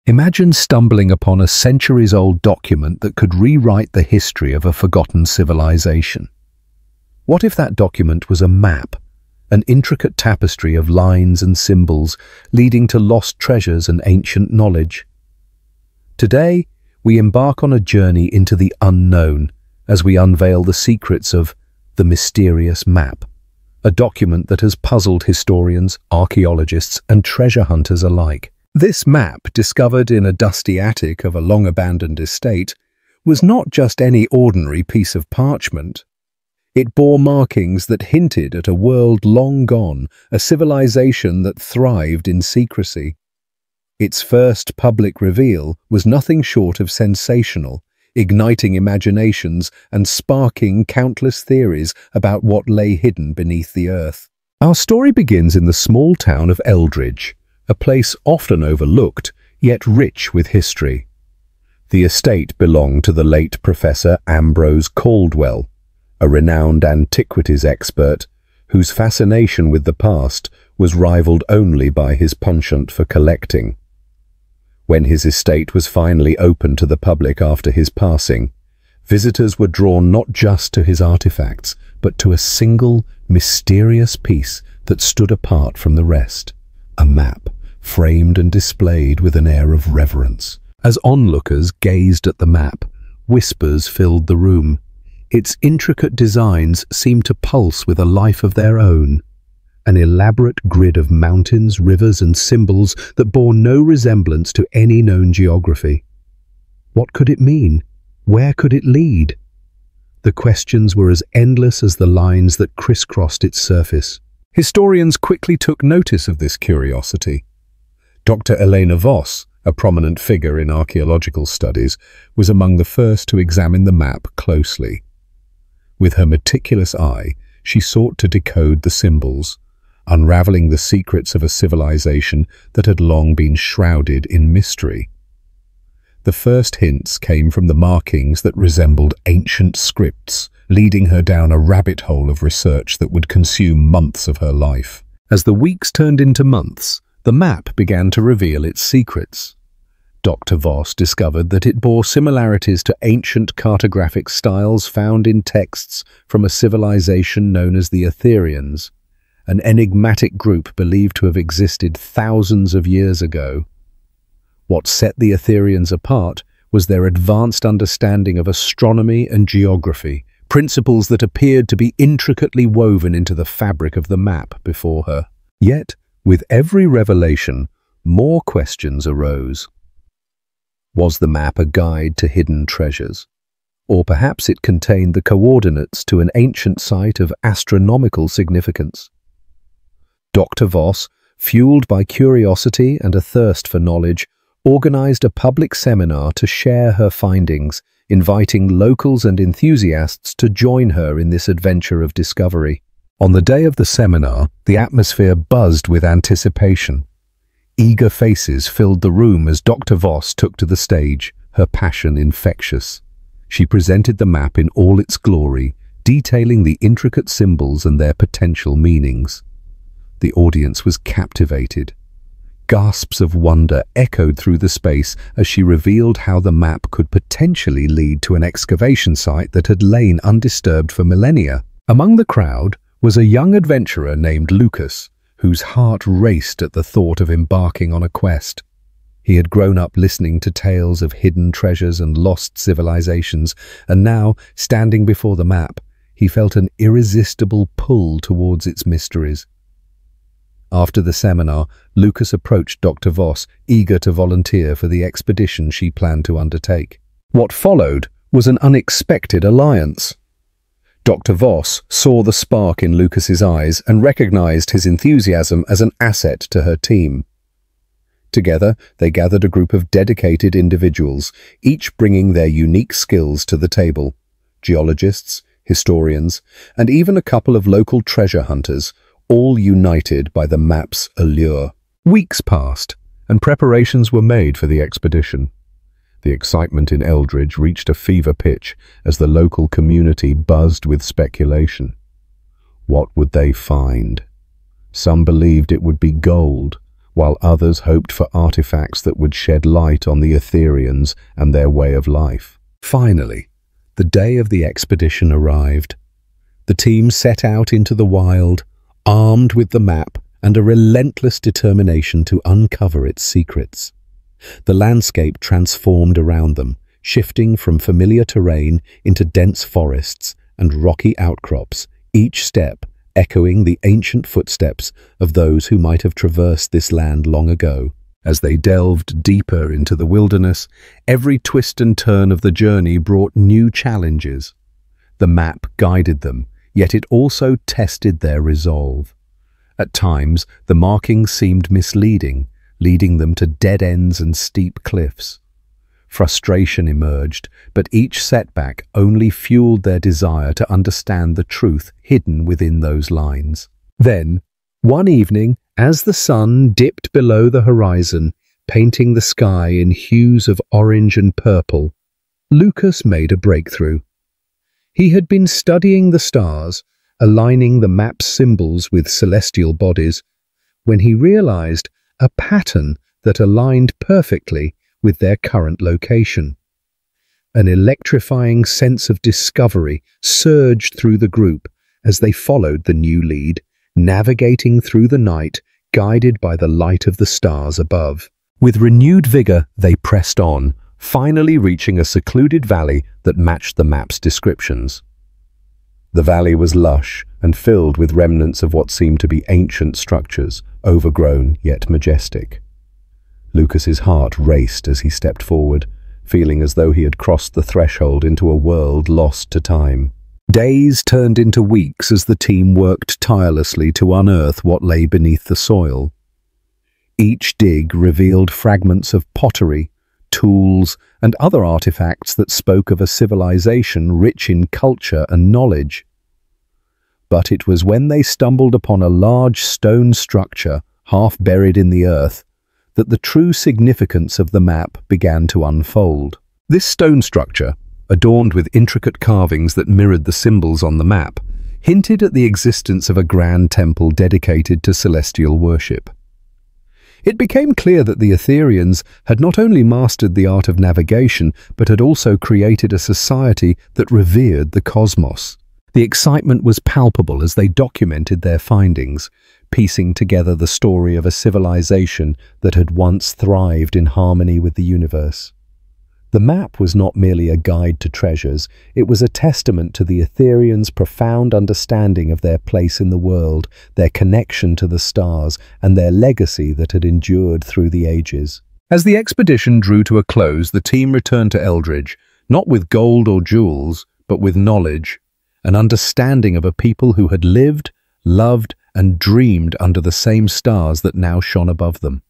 Imagine stumbling upon a centuries-old document that could rewrite the history of a forgotten civilization. What if that document was a map, an intricate tapestry of lines and symbols leading to lost treasures and ancient knowledge? Today, we embark on a journey into the unknown as we unveil the secrets of the mysterious map, a document that has puzzled historians, archaeologists, and treasure hunters alike. This map, discovered in a dusty attic of a long-abandoned estate, was not just any ordinary piece of parchment. It bore markings that hinted at a world long gone, a civilization that thrived in secrecy. Its first public reveal was nothing short of sensational, igniting imaginations and sparking countless theories about what lay hidden beneath the earth. Our story begins in the small town of Eldridge, a place often overlooked, yet rich with history. The estate belonged to the late Professor Ambrose Caldwell, a renowned antiquities expert whose fascination with the past was rivaled only by his penchant for collecting. When his estate was finally opened to the public after his passing, visitors were drawn not just to his artifacts, but to a single, mysterious piece that stood apart from the rest, a map, framed and displayed with an air of reverence. As onlookers gazed at the map, whispers filled the room. Its intricate designs seemed to pulse with a life of their own, an elaborate grid of mountains, rivers, and symbols that bore no resemblance to any known geography. What could it mean? Where could it lead? The questions were as endless as the lines that crisscrossed its surface. Historians quickly took notice of this curiosity. Dr. Elena Voss, a prominent figure in archaeological studies, was among the first to examine the map closely. With her meticulous eye, she sought to decode the symbols, unraveling the secrets of a civilization that had long been shrouded in mystery. The first hints came from the markings that resembled ancient scripts, leading her down a rabbit hole of research that would consume months of her life. As the weeks turned into months, the map began to reveal its secrets. Dr. Voss discovered that it bore similarities to ancient cartographic styles found in texts from a civilization known as the Atherians, an enigmatic group believed to have existed thousands of years ago. What set the Atherians apart was their advanced understanding of astronomy and geography, principles that appeared to be intricately woven into the fabric of the map before her. Yet, with every revelation, more questions arose. Was the map a guide to hidden treasures? Or perhaps it contained the coordinates to an ancient site of astronomical significance? Dr. Voss, fueled by curiosity and a thirst for knowledge, organized a public seminar to share her findings, inviting locals and enthusiasts to join her in this adventure of discovery. On the day of the seminar, the atmosphere buzzed with anticipation. Eager faces filled the room as Dr. Voss took to the stage, her passion infectious. She presented the map in all its glory, detailing the intricate symbols and their potential meanings. The audience was captivated. Gasps of wonder echoed through the space as she revealed how the map could potentially lead to an excavation site that had lain undisturbed for millennia. Among the crowd was a young adventurer named Lucas, whose heart raced at the thought of embarking on a quest. He had grown up listening to tales of hidden treasures and lost civilizations, and now, standing before the map, he felt an irresistible pull towards its mysteries. After the seminar, Lucas approached Dr. Voss, eager to volunteer for the expedition she planned to undertake. What followed was an unexpected alliance. Dr. Voss saw the spark in Lucas's eyes and recognized his enthusiasm as an asset to her team. Together, they gathered a group of dedicated individuals, each bringing their unique skills to the table: geologists, historians, and even a couple of local treasure hunters, all united by the map's allure. Weeks passed, and preparations were made for the expedition. The excitement in Eldridge reached a fever pitch as the local community buzzed with speculation. What would they find? Some believed it would be gold, while others hoped for artifacts that would shed light on the Etherians and their way of life. Finally, the day of the expedition arrived. The team set out into the wild, armed with the map and a relentless determination to uncover its secrets. The landscape transformed around them, shifting from familiar terrain into dense forests and rocky outcrops, each step echoing the ancient footsteps of those who might have traversed this land long ago. As they delved deeper into the wilderness, every twist and turn of the journey brought new challenges. The map guided them, yet it also tested their resolve. At times, the markings seemed misleading, leading them to dead ends and steep cliffs. Frustration emerged, but each setback only fueled their desire to understand the truth hidden within those lines. Then, one evening, as the sun dipped below the horizon, painting the sky in hues of orange and purple, Lucas made a breakthrough. He had been studying the stars, aligning the map's symbols with celestial bodies, when he realized a pattern that aligned perfectly with their current location. An electrifying sense of discovery surged through the group as they followed the new lead, navigating through the night, guided by the light of the stars above. With renewed vigor, they pressed on, finally reaching a secluded valley that matched the map's descriptions. The valley was lush and filled with remnants of what seemed to be ancient structures, overgrown yet majestic. Lucas's heart raced as he stepped forward, feeling as though he had crossed the threshold into a world lost to time. Days turned into weeks as the team worked tirelessly to unearth what lay beneath the soil. Each dig revealed fragments of pottery, tools, and other artifacts that spoke of a civilization rich in culture and knowledge. But it was when they stumbled upon a large stone structure, half buried in the earth, that the true significance of the map began to unfold. This stone structure, adorned with intricate carvings that mirrored the symbols on the map, hinted at the existence of a grand temple dedicated to celestial worship. It became clear that the Etherians had not only mastered the art of navigation, but had also created a society that revered the cosmos. The excitement was palpable as they documented their findings, piecing together the story of a civilization that had once thrived in harmony with the universe. The map was not merely a guide to treasures, it was a testament to the Etherians' profound understanding of their place in the world, their connection to the stars, and their legacy that had endured through the ages. As the expedition drew to a close, the team returned to Eldridge, not with gold or jewels, but with knowledge, an understanding of a people who had lived, loved, and dreamed under the same stars that now shone above them.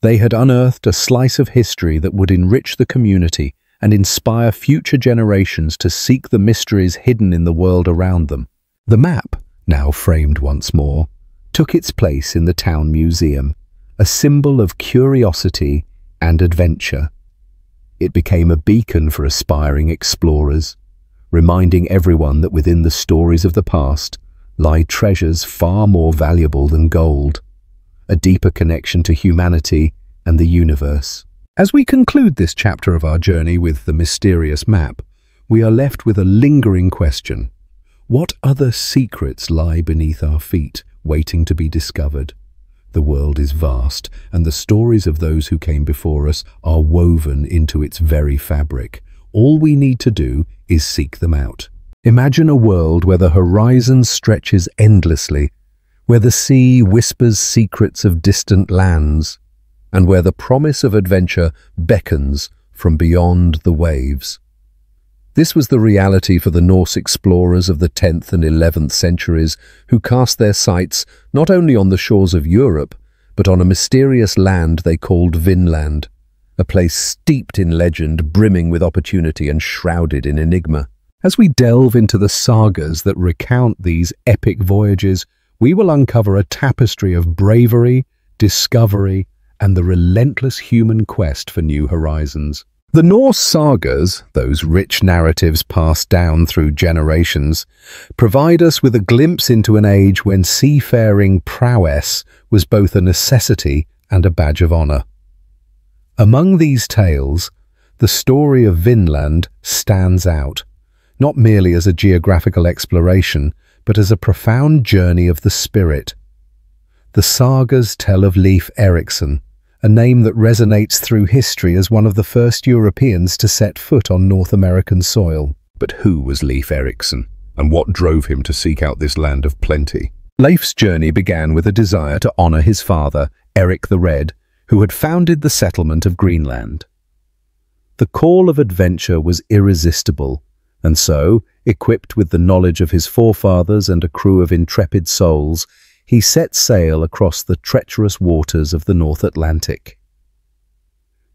They had unearthed a slice of history that would enrich the community and inspire future generations to seek the mysteries hidden in the world around them. The map, now framed once more, took its place in the town museum, a symbol of curiosity and adventure. It became a beacon for aspiring explorers, reminding everyone that within the stories of the past lie treasures far more valuable than gold, a deeper connection to humanity and the universe. As we conclude this chapter of our journey with the mysterious map, we are left with a lingering question. What other secrets lie beneath our feet, waiting to be discovered? The world is vast, and the stories of those who came before us are woven into its very fabric. All we need to do is seek them out. Imagine a world where the horizon stretches endlessly, where the sea whispers secrets of distant lands, and where the promise of adventure beckons from beyond the waves. This was the reality for the Norse explorers of the 10th and 11th centuries, who cast their sights not only on the shores of Europe, but on a mysterious land they called Vinland, a place steeped in legend, brimming with opportunity and shrouded in enigma. As we delve into the sagas that recount these epic voyages, we will uncover a tapestry of bravery, discovery, and the relentless human quest for new horizons. The Norse sagas, those rich narratives passed down through generations, provide us with a glimpse into an age when seafaring prowess was both a necessity and a badge of honor. Among these tales, the story of Vinland stands out, not merely as a geographical exploration, but as a profound journey of the spirit. The sagas tell of Leif Erikson, a name that resonates through history as one of the first Europeans to set foot on North American soil. But who was Leif Erikson, and what drove him to seek out this land of plenty? Leif's journey began with a desire to honor his father, Erik the Red, who had founded the settlement of Greenland. The call of adventure was irresistible, and so, equipped with the knowledge of his forefathers and a crew of intrepid souls, he set sail across the treacherous waters of the North Atlantic.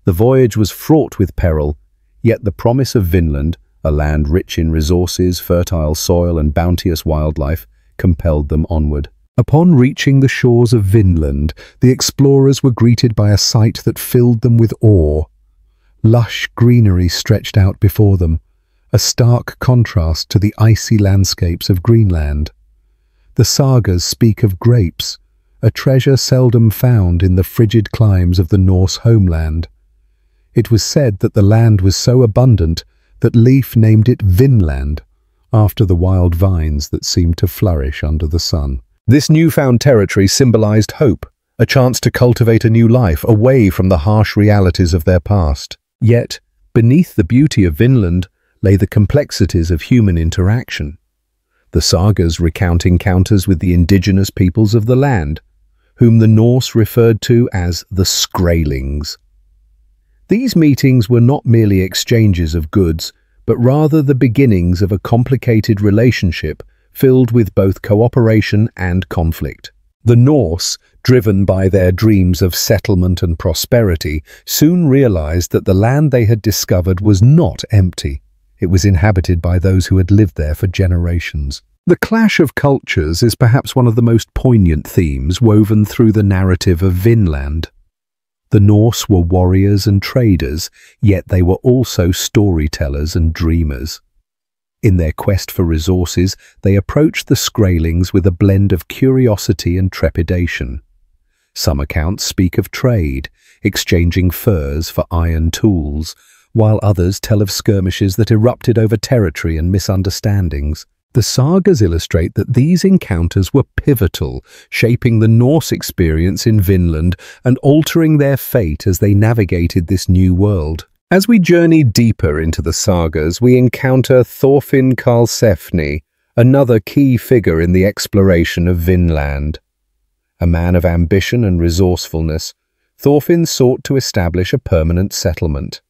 The voyage was fraught with peril, yet the promise of Vinland, a land rich in resources, fertile soil and bounteous wildlife, compelled them onward. Upon reaching the shores of Vinland, the explorers were greeted by a sight that filled them with awe. Lush greenery stretched out before them, a stark contrast to the icy landscapes of Greenland. The sagas speak of grapes, a treasure seldom found in the frigid climes of the Norse homeland. It was said that the land was so abundant that Leif named it Vinland, after the wild vines that seemed to flourish under the sun. This newfound territory symbolized hope, a chance to cultivate a new life away from the harsh realities of their past. Yet, beneath the beauty of Vinland lay the complexities of human interaction. The sagas recount encounters with the indigenous peoples of the land, whom the Norse referred to as the Skraelings. These meetings were not merely exchanges of goods, but rather the beginnings of a complicated relationship filled with both cooperation and conflict. The Norse, driven by their dreams of settlement and prosperity, soon realized that the land they had discovered was not empty. It was inhabited by those who had lived there for generations. The clash of cultures is perhaps one of the most poignant themes woven through the narrative of Vinland. The Norse were warriors and traders, yet they were also storytellers and dreamers. In their quest for resources, they approached the Skraelings with a blend of curiosity and trepidation. Some accounts speak of trade, exchanging furs for iron tools, while others tell of skirmishes that erupted over territory and misunderstandings. The sagas illustrate that these encounters were pivotal, shaping the Norse experience in Vinland and altering their fate as they navigated this new world. As we journey deeper into the sagas, we encounter Thorfinn Karlsefni, another key figure in the exploration of Vinland. A man of ambition and resourcefulness, Thorfinn sought to establish a permanent settlement.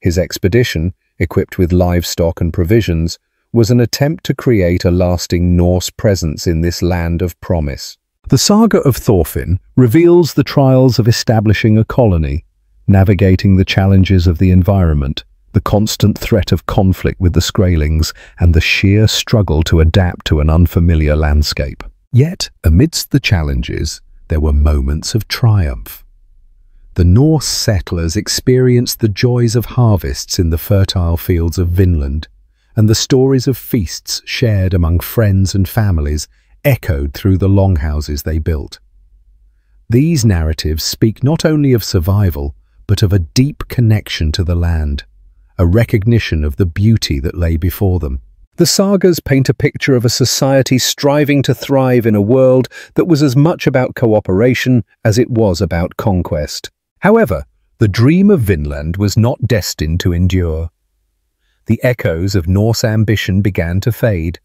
His expedition, equipped with livestock and provisions, was an attempt to create a lasting Norse presence in this land of promise. The saga of Thorfinn reveals the trials of establishing a colony, navigating the challenges of the environment, the constant threat of conflict with the Skraelings, and the sheer struggle to adapt to an unfamiliar landscape. Yet, amidst the challenges, there were moments of triumph. The Norse settlers experienced the joys of harvests in the fertile fields of Vinland, and the stories of feasts shared among friends and families echoed through the longhouses they built. These narratives speak not only of survival, but of a deep connection to the land, a recognition of the beauty that lay before them. The sagas paint a picture of a society striving to thrive in a world that was as much about cooperation as it was about conquest. However, the dream of Vinland was not destined to endure. The echoes of Norse ambition began to fade,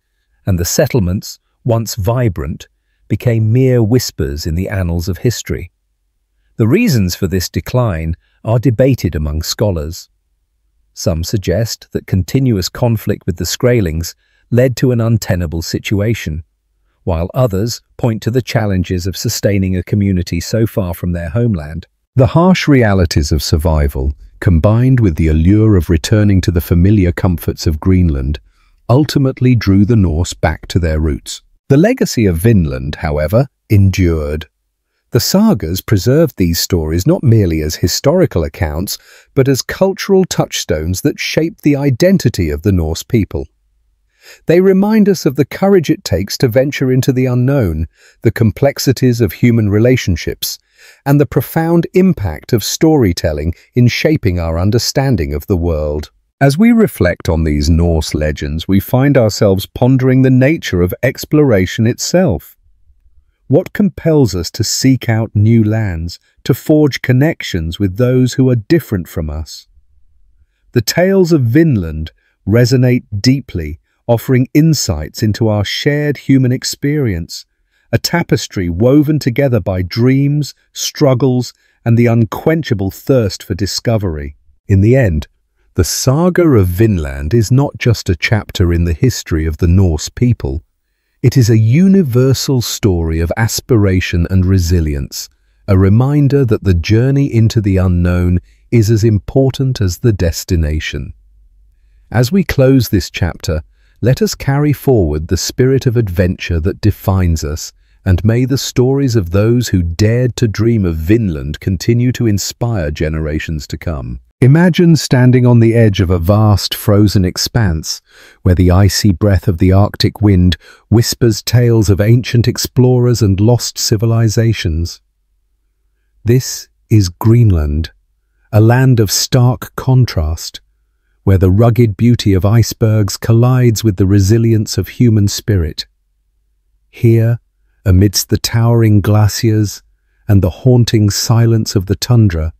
and the settlements, once vibrant, became mere whispers in the annals of history. The reasons for this decline are debated among scholars. Some suggest that continuous conflict with the Skraelings led to an untenable situation, while others point to the challenges of sustaining a community so far from their homeland. The harsh realities of survival, combined with the allure of returning to the familiar comforts of Greenland, ultimately drew the Norse back to their roots. The legacy of Vinland, however, endured. The sagas preserved these stories not merely as historical accounts, but as cultural touchstones that shaped the identity of the Norse people. They remind us of the courage it takes to venture into the unknown, the complexities of human relationships, and the profound impact of storytelling in shaping our understanding of the world. As we reflect on these Norse legends, we find ourselves pondering the nature of exploration itself. What compels us to seek out new lands, to forge connections with those who are different from us? The tales of Vinland resonate deeply, offering insights into our shared human experience, a tapestry woven together by dreams, struggles, and the unquenchable thirst for discovery. In the end, the saga of Vinland is not just a chapter in the history of the Norse people. It is a universal story of aspiration and resilience, a reminder that the journey into the unknown is as important as the destination. As we close this chapter, let us carry forward the spirit of adventure that defines us, and may the stories of those who dared to dream of Vinland continue to inspire generations to come. Imagine standing on the edge of a vast frozen expanse, where the icy breath of the Arctic wind whispers tales of ancient explorers and lost civilizations. This is Greenland, a land of stark contrast, where the rugged beauty of icebergs collides with the resilience of human spirit. Here, amidst the towering glaciers and the haunting silence of the tundra,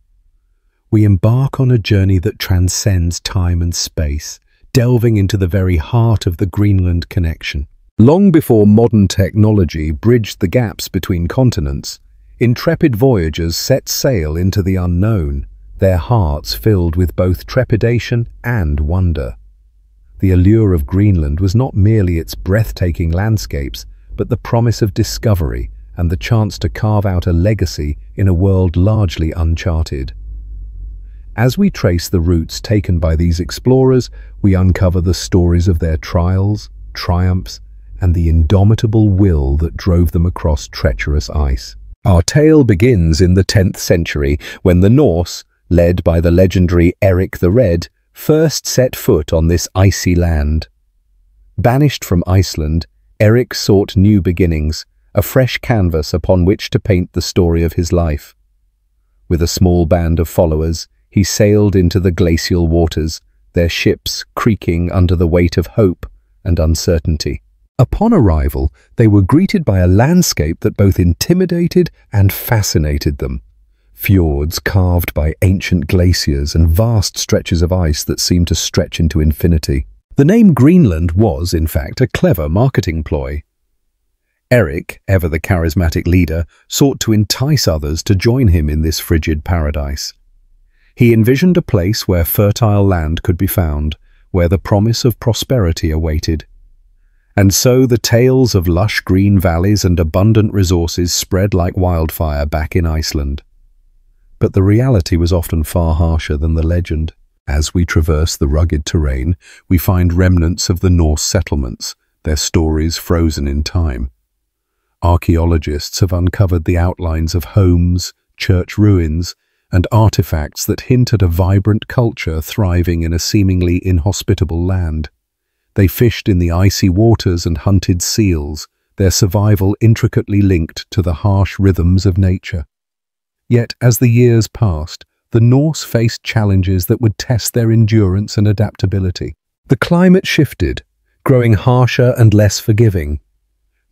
we embark on a journey that transcends time and space, delving into the very heart of the Greenland connection. Long before modern technology bridged the gaps between continents, intrepid voyagers set sail into the unknown, their hearts filled with both trepidation and wonder. The allure of Greenland was not merely its breathtaking landscapes, but the promise of discovery and the chance to carve out a legacy in a world largely uncharted. As we trace the routes taken by these explorers, we uncover the stories of their trials, triumphs, and the indomitable will that drove them across treacherous ice. Our tale begins in the 10th century, when the Norse, led by the legendary Erik the Red, first set foot on this icy land. Banished from Iceland, Erik sought new beginnings, a fresh canvas upon which to paint the story of his life. With a small band of followers, he sailed into the glacial waters, their ships creaking under the weight of hope and uncertainty. Upon arrival, they were greeted by a landscape that both intimidated and fascinated them. Fjords carved by ancient glaciers and vast stretches of ice that seemed to stretch into infinity. The name Greenland was, in fact, a clever marketing ploy. Erik, ever the charismatic leader, sought to entice others to join him in this frigid paradise. He envisioned a place where fertile land could be found, where the promise of prosperity awaited. And so the tales of lush green valleys and abundant resources spread like wildfire back in Iceland. But the reality was often far harsher than the legend. As we traverse the rugged terrain, we find remnants of the Norse settlements, their stories frozen in time. Archaeologists have uncovered the outlines of homes, church ruins, and artifacts that hint at a vibrant culture thriving in a seemingly inhospitable land. They fished in the icy waters and hunted seals, their survival intricately linked to the harsh rhythms of nature. Yet, as the years passed, the Norse faced challenges that would test their endurance and adaptability. The climate shifted, growing harsher and less forgiving.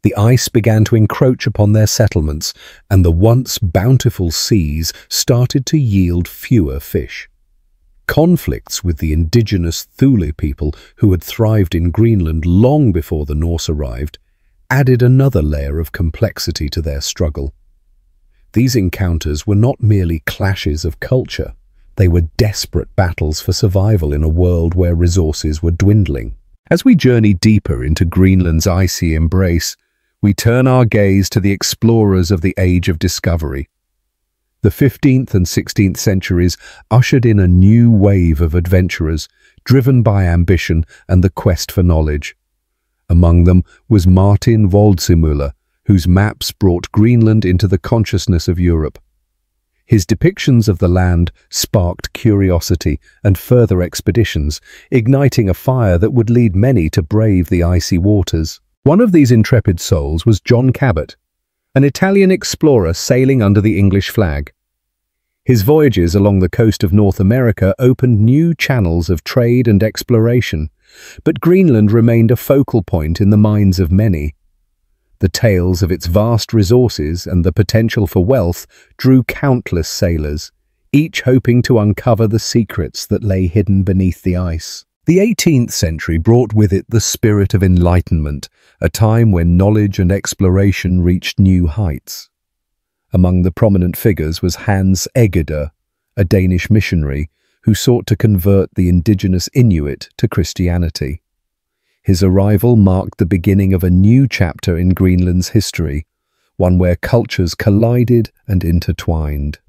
The ice began to encroach upon their settlements, and the once bountiful seas started to yield fewer fish. Conflicts with the indigenous Thule people, who had thrived in Greenland long before the Norse arrived, added another layer of complexity to their struggle. These encounters were not merely clashes of culture, they were desperate battles for survival in a world where resources were dwindling. As we journey deeper into Greenland's icy embrace, we turn our gaze to the explorers of the Age of Discovery. The 15th and 16th centuries ushered in a new wave of adventurers, driven by ambition and the quest for knowledge. Among them was Martin Voldsimüller, whose maps brought Greenland into the consciousness of Europe. His depictions of the land sparked curiosity and further expeditions, igniting a fire that would lead many to brave the icy waters. One of these intrepid souls was John Cabot, an Italian explorer sailing under the English flag. His voyages along the coast of North America opened new channels of trade and exploration, but Greenland remained a focal point in the minds of many. The tales of its vast resources and the potential for wealth drew countless sailors, each hoping to uncover the secrets that lay hidden beneath the ice. The 18th century brought with it the spirit of enlightenment, a time when knowledge and exploration reached new heights. Among the prominent figures was Hans Egede, a Danish missionary who sought to convert the indigenous Inuit to Christianity. His arrival marked the beginning of a new chapter in Greenland's history, one where cultures collided and intertwined.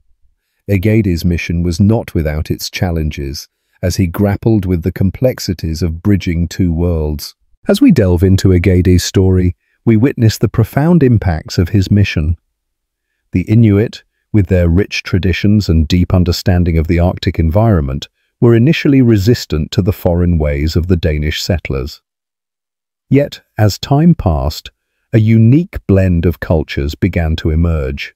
Egede's mission was not without its challenges, as he grappled with the complexities of bridging two worlds. As we delve into Egede's story, we witness the profound impacts of his mission. The Inuit, with their rich traditions and deep understanding of the Arctic environment, were initially resistant to the foreign ways of the Danish settlers. Yet, as time passed, a unique blend of cultures began to emerge.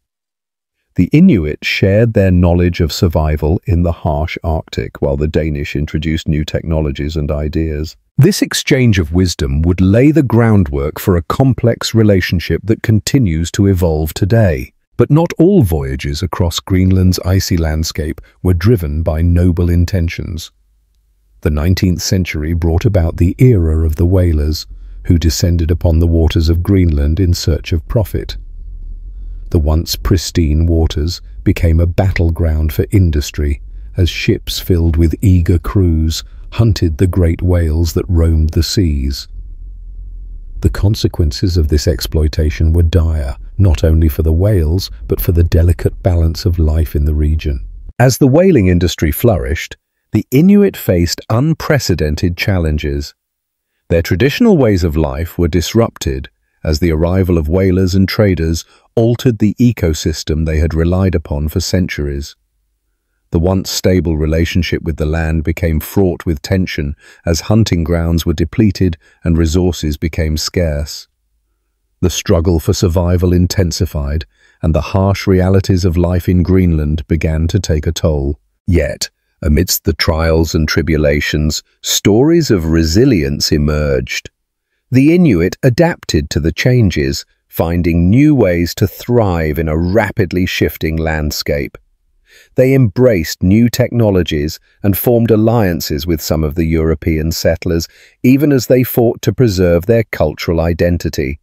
The Inuit shared their knowledge of survival in the harsh Arctic, while the Danish introduced new technologies and ideas. This exchange of wisdom would lay the groundwork for a complex relationship that continues to evolve today. But not all voyages across Greenland's icy landscape were driven by noble intentions. The 19th century brought about the era of the whalers, who descended upon the waters of Greenland in search of profit. The once pristine waters became a battleground for industry, as ships filled with eager crews hunted the great whales that roamed the seas. The consequences of this exploitation were dire, not only for the whales, but for the delicate balance of life in the region. As the whaling industry flourished, the Inuit faced unprecedented challenges. Their traditional ways of life were disrupted as the arrival of whalers and traders altered the ecosystem they had relied upon for centuries. The once stable relationship with the land became fraught with tension as hunting grounds were depleted and resources became scarce. The struggle for survival intensified, and the harsh realities of life in Greenland began to take a toll. Yet, amidst the trials and tribulations, stories of resilience emerged. The Inuit adapted to the changes, finding new ways to thrive in a rapidly shifting landscape. They embraced new technologies and formed alliances with some of the European settlers, even as they fought to preserve their cultural identity.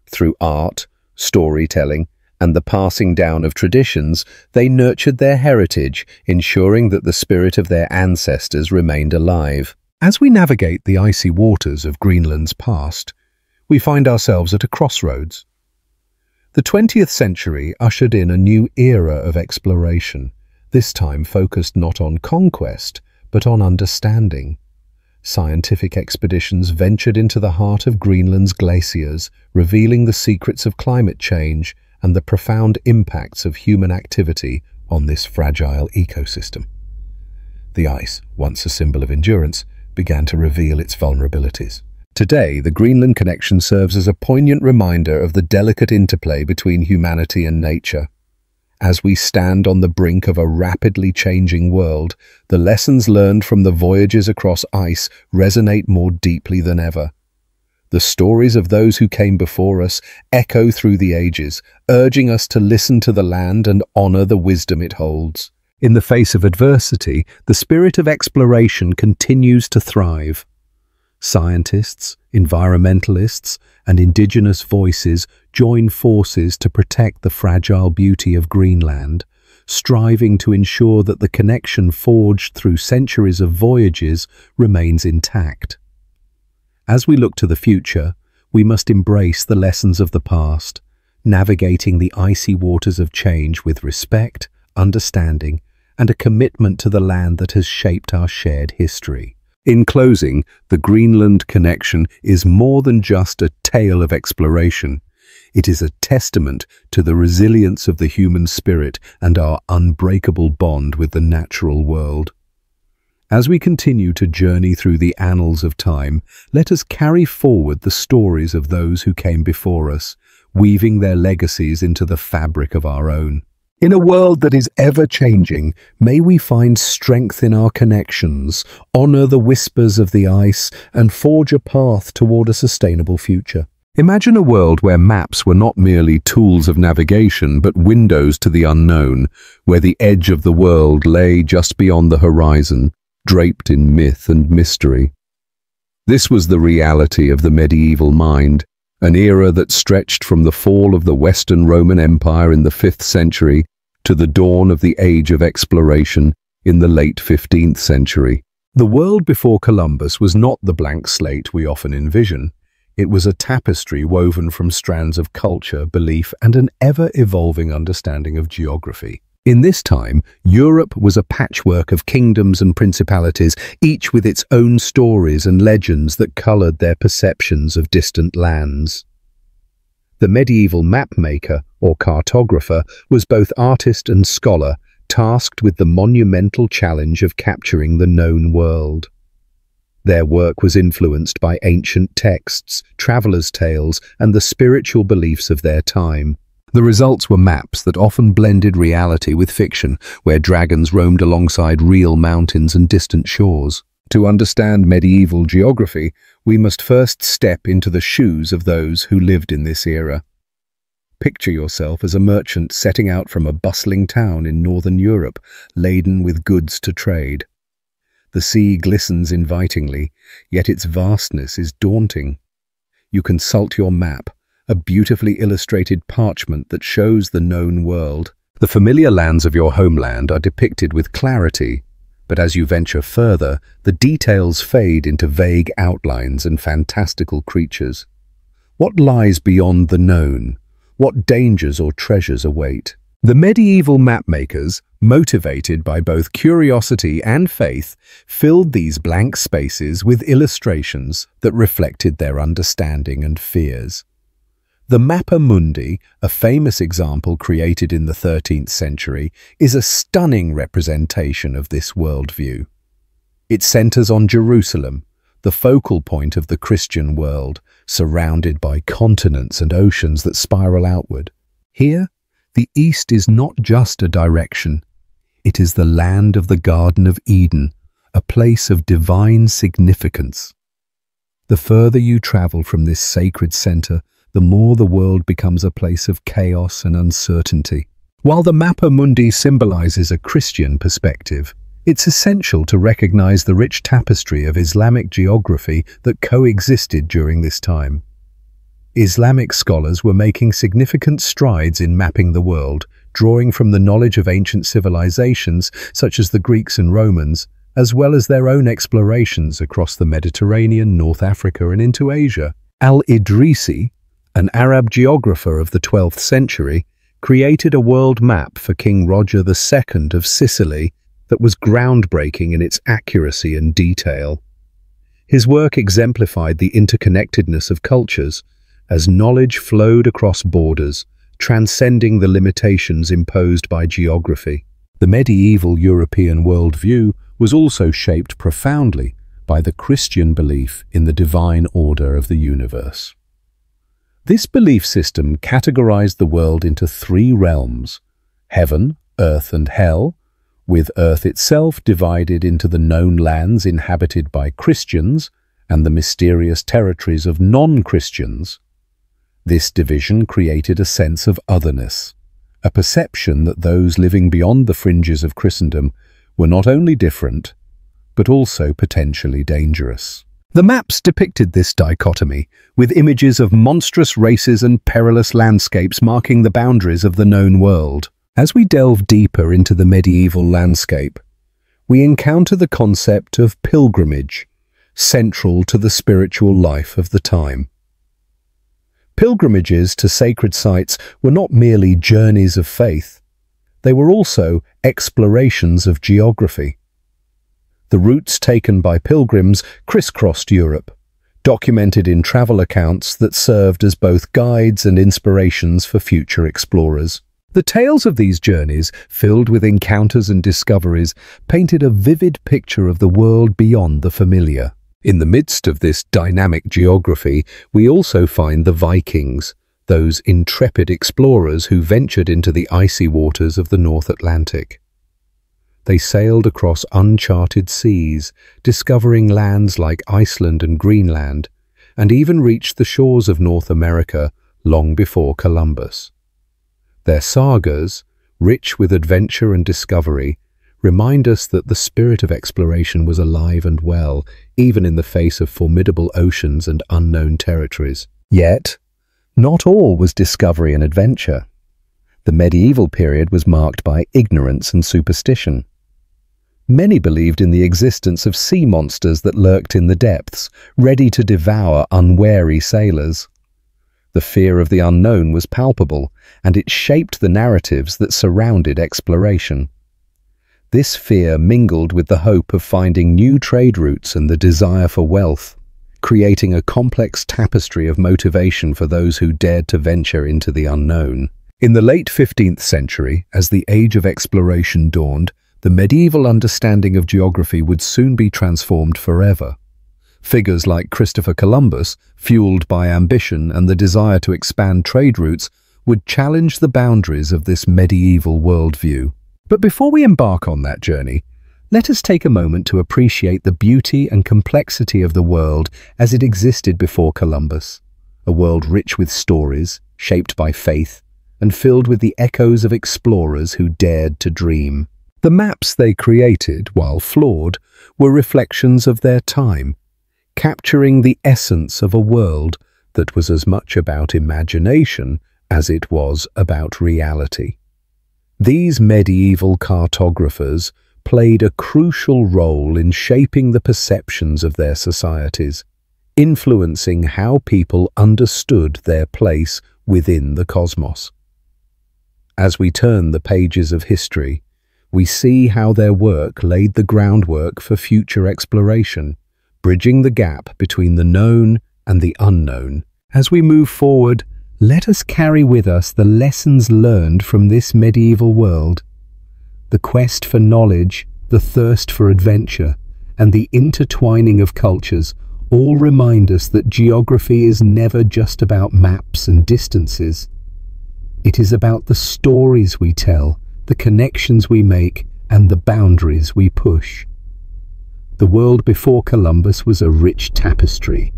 Through art, storytelling, and the passing down of traditions, they nurtured their heritage, ensuring that the spirit of their ancestors remained alive. As we navigate the icy waters of Greenland's past, we find ourselves at a crossroads. The 20th century ushered in a new era of exploration, this time focused not on conquest, but on understanding. Scientific expeditions ventured into the heart of Greenland's glaciers, revealing the secrets of climate change and the profound impacts of human activity on this fragile ecosystem. The ice, once a symbol of endurance, began to reveal its vulnerabilities. Today, the Greenland connection serves as a poignant reminder of the delicate interplay between humanity and nature. As we stand on the brink of a rapidly changing world, the lessons learned from the voyages across ice resonate more deeply than ever. The stories of those who came before us echo through the ages, urging us to listen to the land and honor the wisdom it holds. In the face of adversity, the spirit of exploration continues to thrive. Scientists, environmentalists, and indigenous voices join forces to protect the fragile beauty of Greenland, striving to ensure that the connection forged through centuries of voyages remains intact. As we look to the future, we must embrace the lessons of the past, navigating the icy waters of change with respect, understanding, and a commitment to the land that has shaped our shared history. In closing, the Greenland connection is more than just a tale of exploration. It is a testament to the resilience of the human spirit and our unbreakable bond with the natural world. As we continue to journey through the annals of time, let us carry forward the stories of those who came before us, weaving their legacies into the fabric of our own. In a world that is ever-changing, may we find strength in our connections, honor the whispers of the ice, and forge a path toward a sustainable future. Imagine a world where maps were not merely tools of navigation, but windows to the unknown, where the edge of the world lay just beyond the horizon, draped in myth and mystery. This was the reality of the medieval mind, an era that stretched from the fall of the Western Roman Empire in the 5th century to the dawn of the Age of Exploration in the late 15th century. The world before Columbus was not the blank slate we often envision. It was a tapestry woven from strands of culture, belief, and an ever-evolving understanding of geography. In this time, Europe was a patchwork of kingdoms and principalities, each with its own stories and legends that colored their perceptions of distant lands. The medieval mapmaker, or cartographer, was both artist and scholar, tasked with the monumental challenge of capturing the known world. Their work was influenced by ancient texts, travelers' tales, and the spiritual beliefs of their time. The results were maps that often blended reality with fiction, where dragons roamed alongside real mountains and distant shores. To understand medieval geography, we must first step into the shoes of those who lived in this era. Picture yourself as a merchant setting out from a bustling town in northern Europe, laden with goods to trade. The sea glistens invitingly, yet its vastness is daunting. You consult your map, a beautifully illustrated parchment that shows the known world. The familiar lands of your homeland are depicted with clarity, but as you venture further, the details fade into vague outlines and fantastical creatures. What lies beyond the known? What dangers or treasures await? The medieval mapmakers, motivated by both curiosity and faith, filled these blank spaces with illustrations that reflected their understanding and fears. The Mappa Mundi, a famous example created in the 13th century, is a stunning representation of this worldview. It centers on Jerusalem, the focal point of the Christian world, surrounded by continents and oceans that spiral outward. Here, the East is not just a direction. It is the land of the Garden of Eden, a place of divine significance. The further you travel from this sacred center, the more the world becomes a place of chaos and uncertainty. While the Mappa Mundi symbolizes a Christian perspective, it's essential to recognize the rich tapestry of Islamic geography that coexisted during this time. Islamic scholars were making significant strides in mapping the world, drawing from the knowledge of ancient civilizations such as the Greeks and Romans, as well as their own explorations across the Mediterranean, North Africa, and into Asia. Al-Idrisi, an Arab geographer of the 12th century, created a world map for King Roger II of Sicily that was groundbreaking in its accuracy and detail. His work exemplified the interconnectedness of cultures as knowledge flowed across borders, transcending the limitations imposed by geography. The medieval European worldview was also shaped profoundly by the Christian belief in the divine order of the universe. This belief system categorized the world into 3 realms: heaven, earth, and hell, with earth itself divided into the known lands inhabited by Christians and the mysterious territories of non-Christians. This division created a sense of otherness, a perception that those living beyond the fringes of Christendom were not only different, but also potentially dangerous. The maps depicted this dichotomy, with images of monstrous races and perilous landscapes marking the boundaries of the known world. As we delve deeper into the medieval landscape, we encounter the concept of pilgrimage, central to the spiritual life of the time. Pilgrimages to sacred sites were not merely journeys of faith, they were also explorations of geography. The routes taken by pilgrims crisscrossed Europe, documented in travel accounts that served as both guides and inspirations for future explorers. The tales of these journeys, filled with encounters and discoveries, painted a vivid picture of the world beyond the familiar. In the midst of this dynamic geography, we also find the Vikings, those intrepid explorers who ventured into the icy waters of the North Atlantic. They sailed across uncharted seas, discovering lands like Iceland and Greenland, and even reached the shores of North America long before Columbus. Their sagas, rich with adventure and discovery, remind us that the spirit of exploration was alive and well, even in the face of formidable oceans and unknown territories. Yet, not all was discovery and adventure. The medieval period was marked by ignorance and superstition. Many believed in the existence of sea monsters that lurked in the depths, ready to devour unwary sailors. The fear of the unknown was palpable, and it shaped the narratives that surrounded exploration. This fear mingled with the hope of finding new trade routes and the desire for wealth, creating a complex tapestry of motivation for those who dared to venture into the unknown. In the late 15th century, as the age of exploration dawned, the medieval understanding of geography would soon be transformed forever. Figures like Christopher Columbus, fueled by ambition and the desire to expand trade routes, would challenge the boundaries of this medieval worldview. But before we embark on that journey, let us take a moment to appreciate the beauty and complexity of the world as it existed before Columbus, a world rich with stories, shaped by faith, and filled with the echoes of explorers who dared to dream. The maps they created, while flawed, were reflections of their time, capturing the essence of a world that was as much about imagination as it was about reality. These medieval cartographers played a crucial role in shaping the perceptions of their societies, influencing how people understood their place within the cosmos. As we turn the pages of history, we see how their work laid the groundwork for future exploration, bridging the gap between the known and the unknown. As we move forward, let us carry with us the lessons learned from this medieval world. The quest for knowledge, the thirst for adventure, and the intertwining of cultures all remind us that geography is never just about maps and distances. It is about the stories we tell, the connections we make, and the boundaries we push. The world before Columbus was a rich tapestry,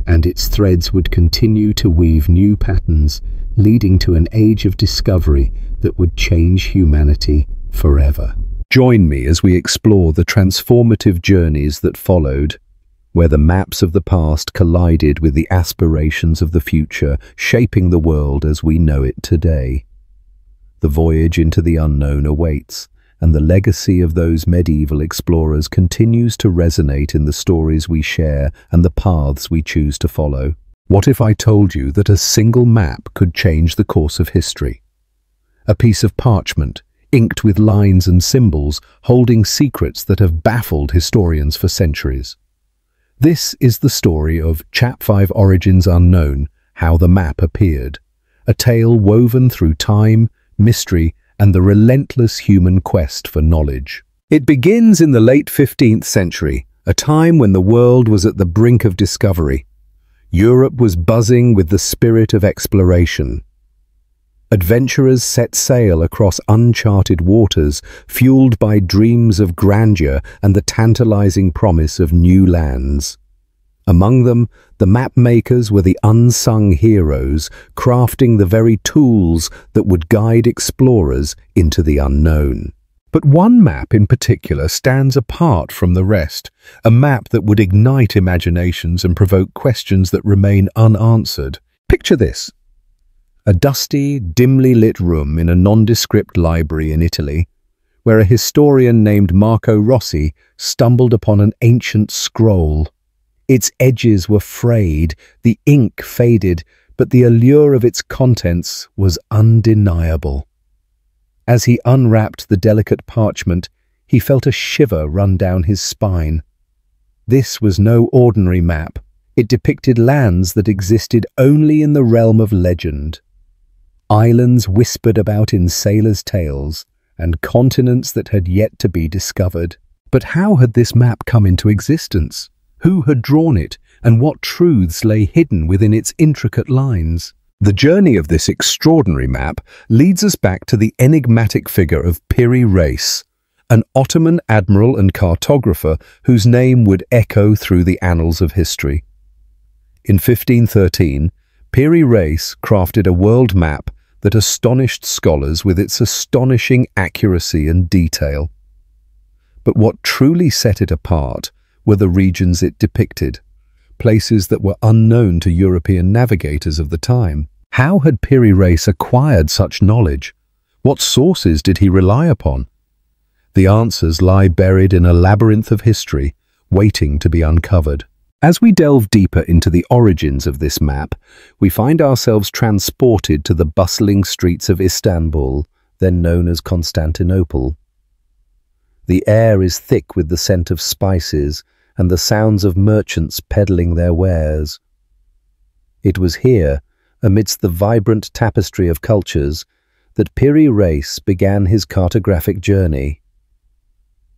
and its threads would continue to weave new patterns, leading to an age of discovery that would change humanity forever. Join me as we explore the transformative journeys that followed, where the maps of the past collided with the aspirations of the future, shaping the world as we know it today. The voyage into the unknown awaits, and the legacy of those medieval explorers continues to resonate in the stories we share and the paths we choose to follow. What if I told you that a single map could change the course of history? A piece of parchment, inked with lines and symbols, holding secrets that have baffled historians for centuries. This is the story of Chap 5 Origins Unknown, How the Map Appeared, a tale woven through time, mystery, and the relentless human quest for knowledge. It begins in the late 15th century, a time when the world was at the brink of discovery. Europe was buzzing with the spirit of exploration. Adventurers set sail across uncharted waters, fueled by dreams of grandeur and the tantalizing promise of new lands. Among them, the map-makers were the unsung heroes, crafting the very tools that would guide explorers into the unknown. But one map in particular stands apart from the rest, a map that would ignite imaginations and provoke questions that remain unanswered. Picture this: a dusty, dimly lit room in a nondescript library in Italy, where a historian named Marco Rossi stumbled upon an ancient scroll. Its edges were frayed, the ink faded, but the allure of its contents was undeniable. As he unwrapped the delicate parchment, he felt a shiver run down his spine. This was no ordinary map. It depicted lands that existed only in the realm of legend, islands whispered about in sailors' tales, and continents that had yet to be discovered. But how had this map come into existence? Who had drawn it, and what truths lay hidden within its intricate lines? The journey of this extraordinary map leads us back to the enigmatic figure of Piri Reis, an Ottoman admiral and cartographer whose name would echo through the annals of history. In 1513, Piri Reis crafted a world map that astonished scholars with its astonishing accuracy and detail. But what truly set it apart were the regions it depicted, places that were unknown to European navigators of the time. How had Piri Reis acquired such knowledge? What sources did he rely upon? The answers lie buried in a labyrinth of history, waiting to be uncovered. As we delve deeper into the origins of this map, we find ourselves transported to the bustling streets of Istanbul, then known as Constantinople. The air is thick with the scent of spices and the sounds of merchants peddling their wares. It was here, amidst the vibrant tapestry of cultures, that Piri Reis began his cartographic journey.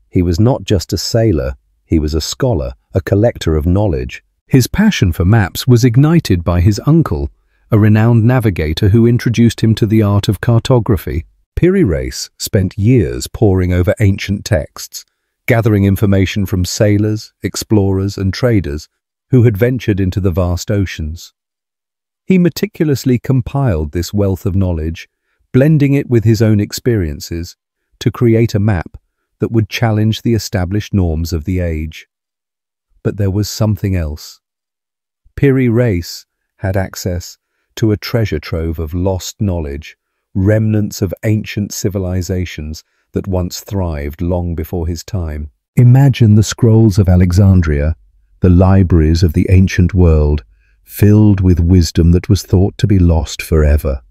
He was not just a sailor, he was a scholar, a collector of knowledge. His passion for maps was ignited by his uncle, a renowned navigator who introduced him to the art of cartography. Piri Reis spent years poring over ancient texts, gathering information from sailors, explorers, and traders who had ventured into the vast oceans. He meticulously compiled this wealth of knowledge, blending it with his own experiences, to create a map that would challenge the established norms of the age. But there was something else. Piri Reis had access to a treasure trove of lost knowledge, remnants of ancient civilizations that once thrived long before his time. Imagine the scrolls of Alexandria, the libraries of the ancient world, filled with wisdom that was thought to be lost forever.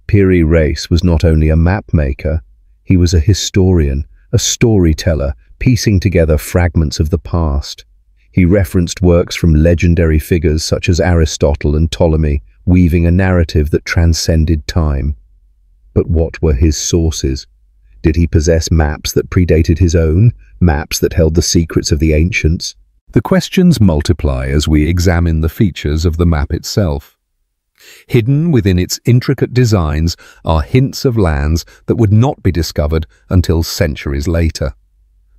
Piri Reis was not only a map maker, he was a historian, a storyteller, piecing together fragments of the past. He referenced works from legendary figures such as Aristotle and Ptolemy, weaving a narrative that transcended time. But what were his sources? Did he possess maps that predated his own, maps that held the secrets of the ancients? The questions multiply as we examine the features of the map itself. Hidden within its intricate designs are hints of lands that would not be discovered until centuries later.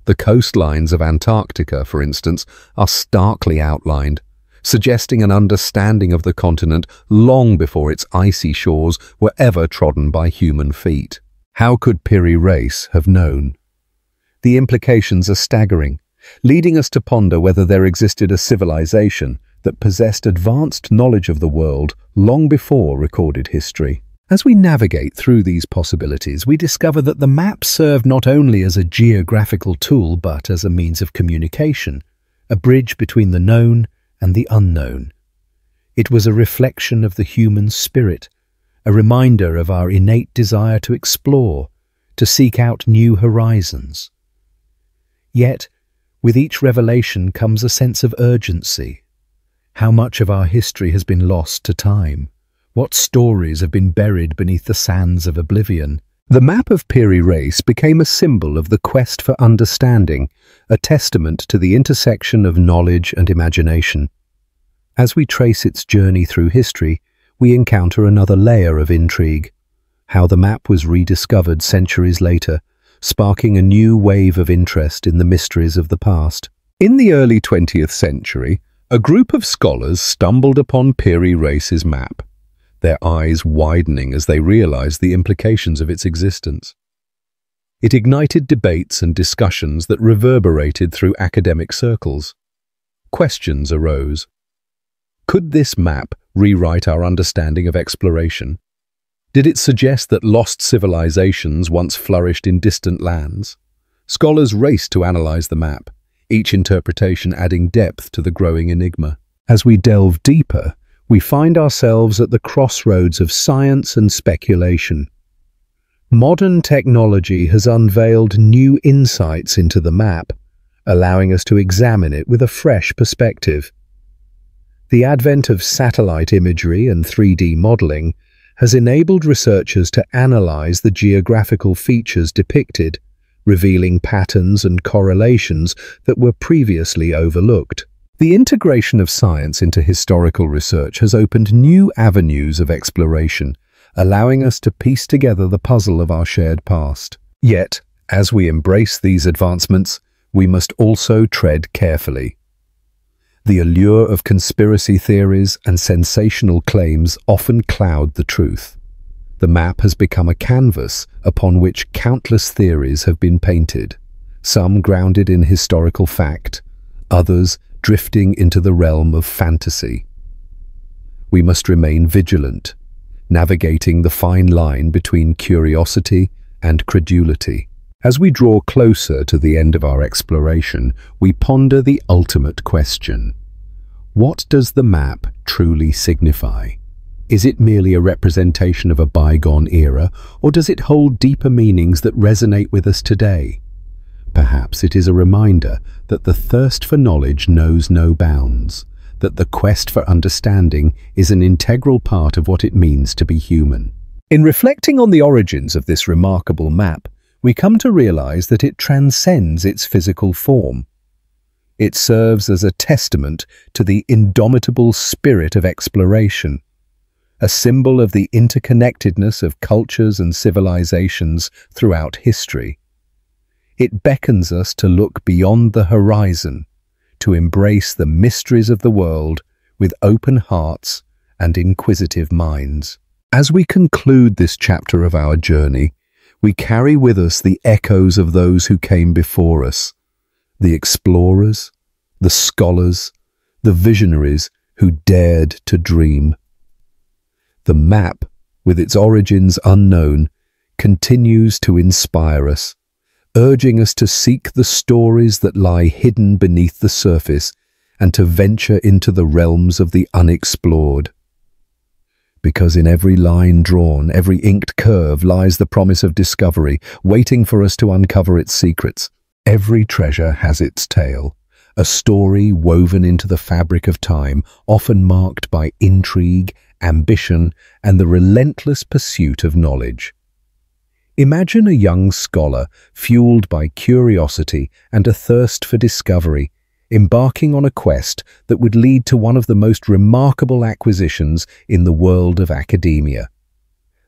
The coastlines of Antarctica, for instance, are starkly outlined, suggesting an understanding of the continent long before its icy shores were ever trodden by human feet. How could Piri Reis have known? The implications are staggering, leading us to ponder whether there existed a civilization that possessed advanced knowledge of the world long before recorded history. As we navigate through these possibilities, we discover that the map served not only as a geographical tool but as a means of communication, a bridge between the known and the unknown. It was a reflection of the human spirit, a reminder of our innate desire to explore, to seek out new horizons. Yet, with each revelation comes a sense of urgency. How much of our history has been lost to time? What stories have been buried beneath the sands of oblivion? The map of Piri Reis became a symbol of the quest for understanding, a testament to the intersection of knowledge and imagination. As we trace its journey through history, we encounter another layer of intrigue. How the map was rediscovered centuries later, sparking a new wave of interest in the mysteries of the past. In the early 20th century, a group of scholars stumbled upon Piri Reis's map, their eyes widening as they realized the implications of its existence. It ignited debates and discussions that reverberated through academic circles. Questions arose. Could this map rewrite our understanding of exploration? Did it suggest that lost civilizations once flourished in distant lands? Scholars raced to analyze the map, each interpretation adding depth to the growing enigma. As we delve deeper, we find ourselves at the crossroads of science and speculation. Modern technology has unveiled new insights into the map, allowing us to examine it with a fresh perspective. The advent of satellite imagery and 3D modeling has enabled researchers to analyze the geographical features depicted, revealing patterns and correlations that were previously overlooked. The integration of science into historical research has opened new avenues of exploration, allowing us to piece together the puzzle of our shared past. Yet, as we embrace these advancements, we must also tread carefully. The allure of conspiracy theories and sensational claims often cloud the truth. The map has become a canvas upon which countless theories have been painted, some grounded in historical fact, others drifting into the realm of fantasy. We must remain vigilant, navigating the fine line between curiosity and credulity. As we draw closer to the end of our exploration, we ponder the ultimate question. What does the map truly signify? Is it merely a representation of a bygone era, or does it hold deeper meanings that resonate with us today? Perhaps it is a reminder that the thirst for knowledge knows no bounds, that the quest for understanding is an integral part of what it means to be human. In reflecting on the origins of this remarkable map, we come to realize that it transcends its physical form. It serves as a testament to the indomitable spirit of exploration, a symbol of the interconnectedness of cultures and civilizations throughout history. It beckons us to look beyond the horizon, to embrace the mysteries of the world with open hearts and inquisitive minds. As we conclude this chapter of our journey, we carry with us the echoes of those who came before us, the explorers, the scholars, the visionaries who dared to dream. The map, with its origins unknown, continues to inspire us, urging us to seek the stories that lie hidden beneath the surface and to venture into the realms of the unexplored. Because in every line drawn, every inked curve lies the promise of discovery, waiting for us to uncover its secrets. Every treasure has its tale, a story woven into the fabric of time, often marked by intrigue, ambition, and the relentless pursuit of knowledge. Imagine a young scholar, fueled by curiosity and a thirst for discovery, embarking on a quest that would lead to one of the most remarkable acquisitions in the world of academia.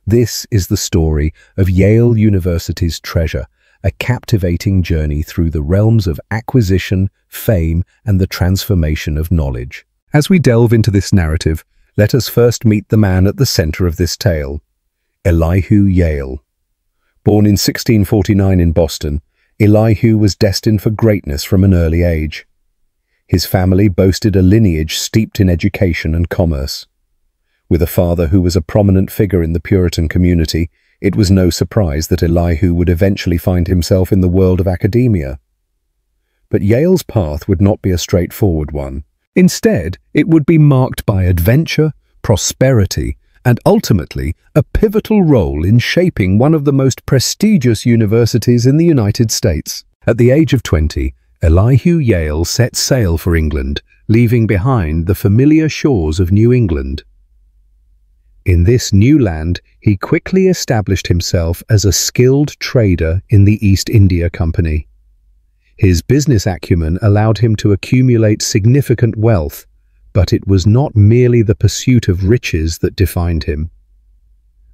This is the story of Yale University's treasure, a captivating journey through the realms of acquisition, fame, and the transformation of knowledge. As we delve into this narrative, let us first meet the man at the center of this tale, Elihu Yale. Born in 1649 in Boston, Elihu was destined for greatness from an early age. His family boasted a lineage steeped in education and commerce. With a father who was a prominent figure in the Puritan community, it was no surprise that Elihu would eventually find himself in the world of academia. But Yale's path would not be a straightforward one. Instead, it would be marked by adventure, prosperity, and ultimately a pivotal role in shaping one of the most prestigious universities in the United States. At the age of 20, Elihu Yale set sail for England, leaving behind the familiar shores of New England. In this new land, he quickly established himself as a skilled trader in the East India Company. His business acumen allowed him to accumulate significant wealth, but it was not merely the pursuit of riches that defined him.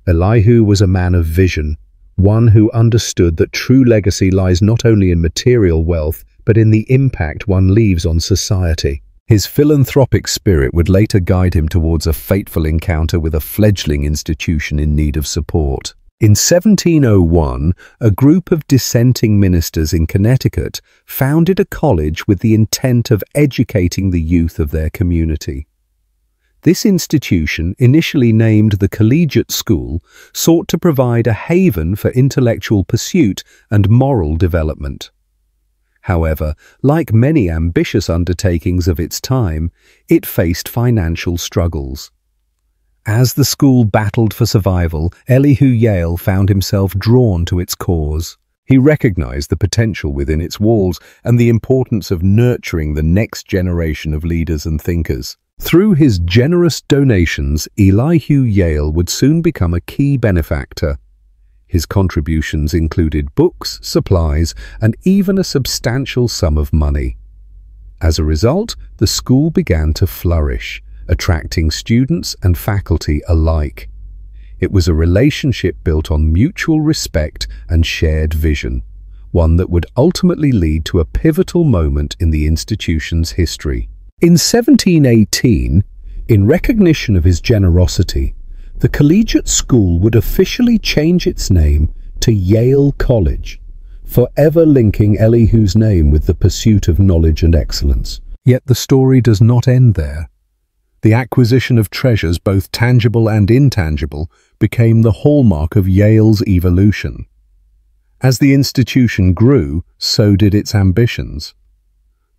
Elihu was a man of vision, one who understood that true legacy lies not only in material wealth, but in the impact one leaves on society. His philanthropic spirit would later guide him towards a fateful encounter with a fledgling institution in need of support. In 1701, a group of dissenting ministers in Connecticut founded a college with the intent of educating the youth of their community. This institution, initially named the Collegiate School, sought to provide a haven for intellectual pursuit and moral development. However, like many ambitious undertakings of its time, it faced financial struggles. As the school battled for survival, Elihu Yale found himself drawn to its cause. He recognized the potential within its walls and the importance of nurturing the next generation of leaders and thinkers. Through his generous donations, Elihu Yale would soon become a key benefactor. His contributions included books, supplies, and even a substantial sum of money. As a result, the school began to flourish, attracting students and faculty alike. It was a relationship built on mutual respect and shared vision, one that would ultimately lead to a pivotal moment in the institution's history. In 1718, in recognition of his generosity, the collegiate school would officially change its name to Yale College, forever linking Elihu's name with the pursuit of knowledge and excellence. Yet the story does not end there. The acquisition of treasures, both tangible and intangible, became the hallmark of Yale's evolution. As the institution grew, so did its ambitions.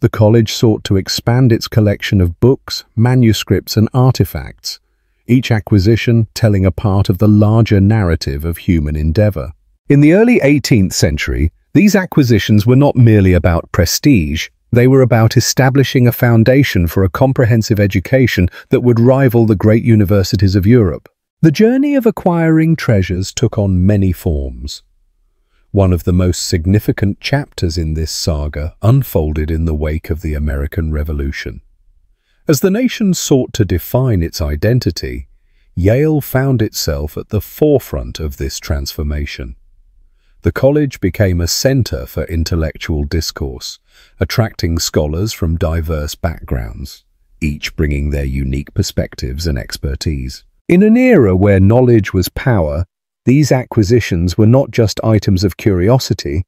The college sought to expand its collection of books, manuscripts, and artifacts, each acquisition telling a part of the larger narrative of human endeavor. In the early 18th century, these acquisitions were not merely about prestige. They were about establishing a foundation for a comprehensive education that would rival the great universities of Europe. The journey of acquiring treasures took on many forms. One of the most significant chapters in this saga unfolded in the wake of the American Revolution. As the nation sought to define its identity, Yale found itself at the forefront of this transformation. The college became a center for intellectual discourse, attracting scholars from diverse backgrounds, each bringing their unique perspectives and expertise. In an era where knowledge was power, these acquisitions were not just items of curiosity,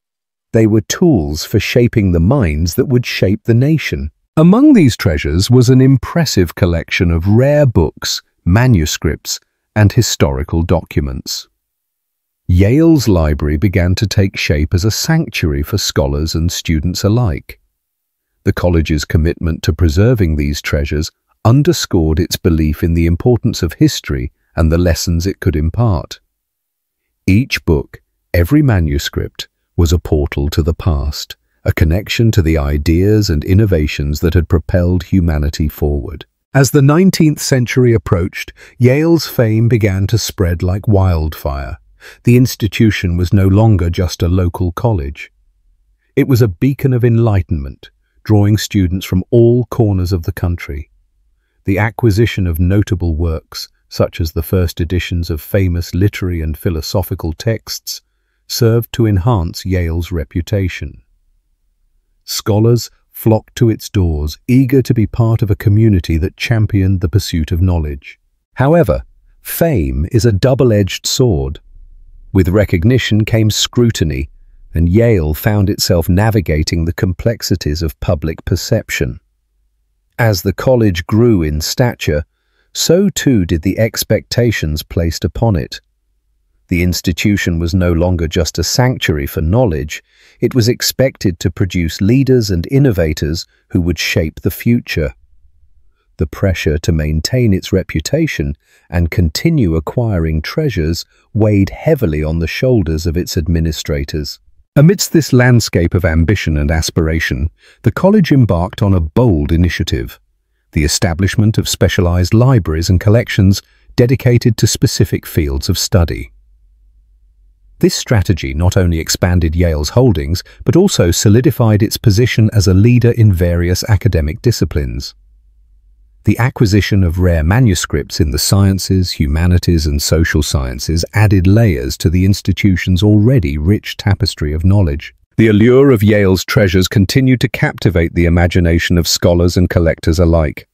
they were tools for shaping the minds that would shape the nation. Among these treasures was an impressive collection of rare books, manuscripts, and historical documents. Yale's library began to take shape as a sanctuary for scholars and students alike. The college's commitment to preserving these treasures underscored its belief in the importance of history and the lessons it could impart. Each book, every manuscript, was a portal to the past, a connection to the ideas and innovations that had propelled humanity forward. As the 19th century approached, Yale's fame began to spread like wildfire. The institution was no longer just a local college. It was a beacon of enlightenment, drawing students from all corners of the country. The acquisition of notable works, such as the first editions of famous literary and philosophical texts, served to enhance Yale's reputation. Scholars flocked to its doors, eager to be part of a community that championed the pursuit of knowledge. However, fame is a double-edged sword. With recognition came scrutiny, and Yale found itself navigating the complexities of public perception. As the college grew in stature, so too did the expectations placed upon it. The institution was no longer just a sanctuary for knowledge, it was expected to produce leaders and innovators who would shape the future. The pressure to maintain its reputation and continue acquiring treasures weighed heavily on the shoulders of its administrators. Amidst this landscape of ambition and aspiration, the college embarked on a bold initiative: the establishment of specialized libraries and collections dedicated to specific fields of study. This strategy not only expanded Yale's holdings, but also solidified its position as a leader in various academic disciplines. The acquisition of rare manuscripts in the sciences, humanities, and social sciences added layers to the institution's already rich tapestry of knowledge. The allure of Yale's treasures continued to captivate the imagination of scholars and collectors alike.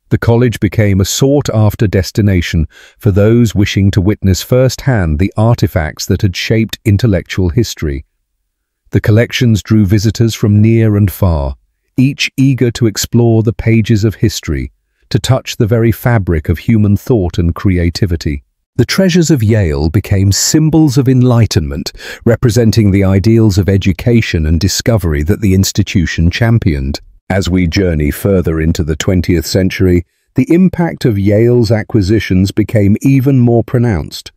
The college became a sought-after destination for those wishing to witness firsthand the artifacts that had shaped intellectual history. The collections drew visitors from near and far, each eager to explore the pages of history, to touch the very fabric of human thought and creativity. The treasures of Yale became symbols of enlightenment, representing the ideals of education and discovery that the institution championed. As we journey further into the 20th century, the impact of Yale's acquisitions became even more pronounced.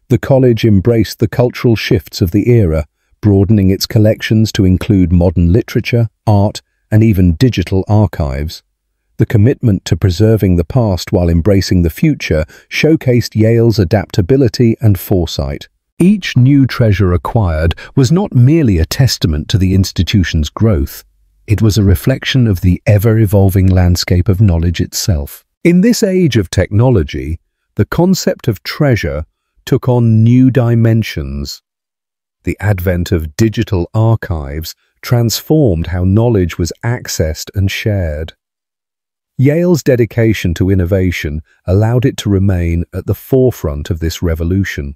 The college embraced the cultural shifts of the era, broadening its collections to include modern literature, art, and even digital archives. The commitment to preserving the past while embracing the future showcased Yale's adaptability and foresight. Each new treasure acquired was not merely a testament to the institution's growth, it was a reflection of the ever-evolving landscape of knowledge itself. In this age of technology, the concept of treasure took on new dimensions. The advent of digital archives transformed how knowledge was accessed and shared. Yale's dedication to innovation allowed it to remain at the forefront of this revolution.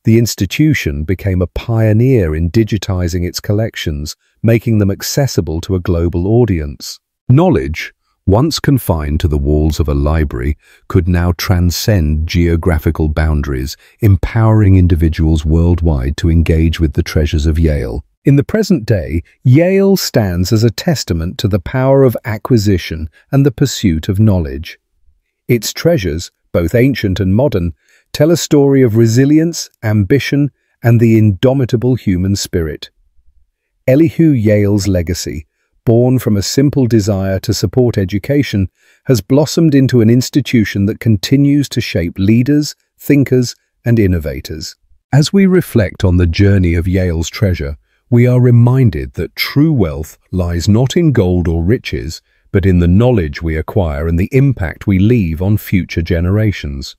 The institution became a pioneer in digitizing its collections, making them accessible to a global audience. Knowledge, once confined to the walls of a library, could now transcend geographical boundaries, empowering individuals worldwide to engage with the treasures of Yale. In the present day, Yale stands as a testament to the power of acquisition and the pursuit of knowledge. Its treasures, both ancient and modern, tell a story of resilience, ambition, and the indomitable human spirit. Elihu Yale's legacy, born from a simple desire to support education, has blossomed into an institution that continues to shape leaders, thinkers, and innovators. As we reflect on the journey of Yale's treasure, we are reminded that true wealth lies not in gold or riches, but in the knowledge we acquire and the impact we leave on future generations.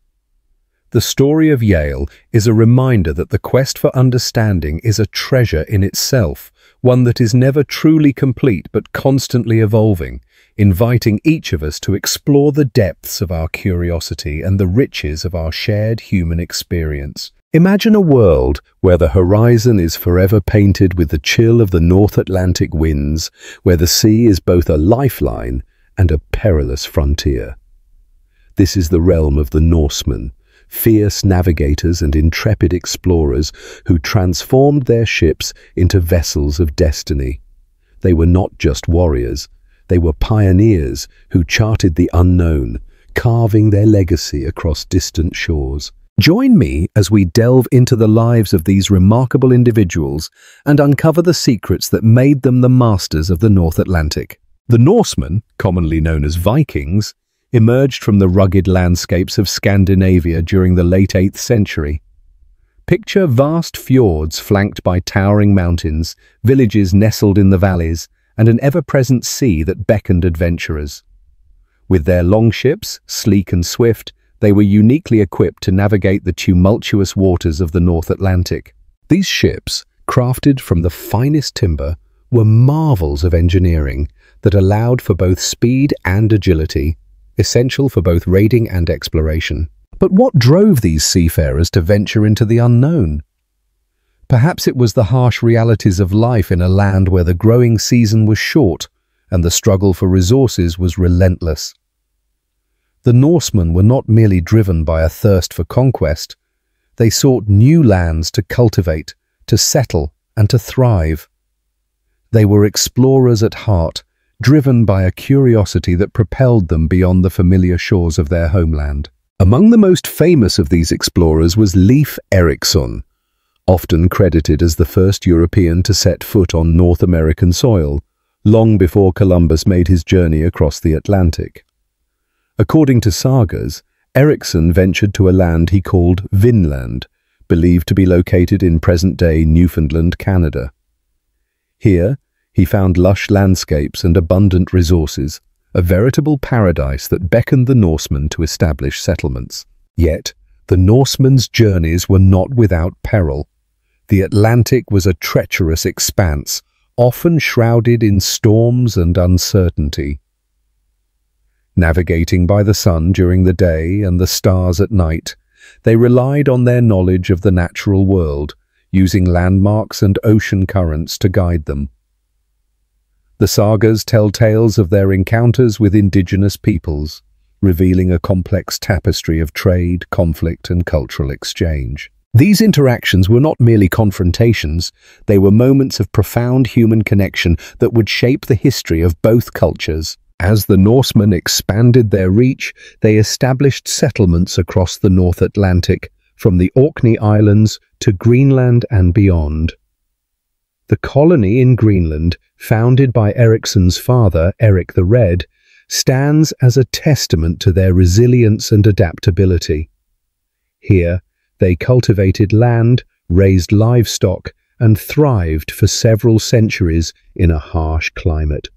The story of Yale is a reminder that the quest for understanding is a treasure in itself, one that is never truly complete but constantly evolving, inviting each of us to explore the depths of our curiosity and the riches of our shared human experience. Imagine a world where the horizon is forever painted with the chill of the North Atlantic winds, where the sea is both a lifeline and a perilous frontier. This is the realm of the Norsemen, fierce navigators and intrepid explorers who transformed their ships into vessels of destiny. They were not just warriors, they were pioneers who charted the unknown, carving their legacy across distant shores. Join me as we delve into the lives of these remarkable individuals and uncover the secrets that made them the masters of the North Atlantic. The Norsemen, commonly known as Vikings, emerged from the rugged landscapes of Scandinavia during the late 8th century. Picture vast fjords flanked by towering mountains, villages nestled in the valleys, and an ever-present sea that beckoned adventurers. With their longships, sleek and swift, they were uniquely equipped to navigate the tumultuous waters of the North Atlantic. These ships, crafted from the finest timber, were marvels of engineering that allowed for both speed and agility, essential for both raiding and exploration. But what drove these seafarers to venture into the unknown? Perhaps it was the harsh realities of life in a land where the growing season was short and the struggle for resources was relentless. The Norsemen were not merely driven by a thirst for conquest. They sought new lands to cultivate, to settle, and to thrive. They were explorers at heart, driven by a curiosity that propelled them beyond the familiar shores of their homeland. Among the most famous of these explorers was Leif Erikson, often credited as the first European to set foot on North American soil, long before Columbus made his journey across the Atlantic. According to sagas, Erikson ventured to a land he called Vinland, believed to be located in present-day Newfoundland, Canada. Here, he found lush landscapes and abundant resources, a veritable paradise that beckoned the Norsemen to establish settlements. Yet, the Norsemen's journeys were not without peril. The Atlantic was a treacherous expanse, often shrouded in storms and uncertainty. Navigating by the sun during the day and the stars at night, they relied on their knowledge of the natural world, using landmarks and ocean currents to guide them. The sagas tell tales of their encounters with indigenous peoples, revealing a complex tapestry of trade, conflict, and cultural exchange. These interactions were not merely confrontations, they were moments of profound human connection that would shape the history of both cultures. As the Norsemen expanded their reach, they established settlements across the North Atlantic, from the Orkney Islands to Greenland and beyond. The colony in Greenland, founded by Erikson's father, Erik the Red, stands as a testament to their resilience and adaptability. Here, they cultivated land, raised livestock, and thrived for several centuries in a harsh climate.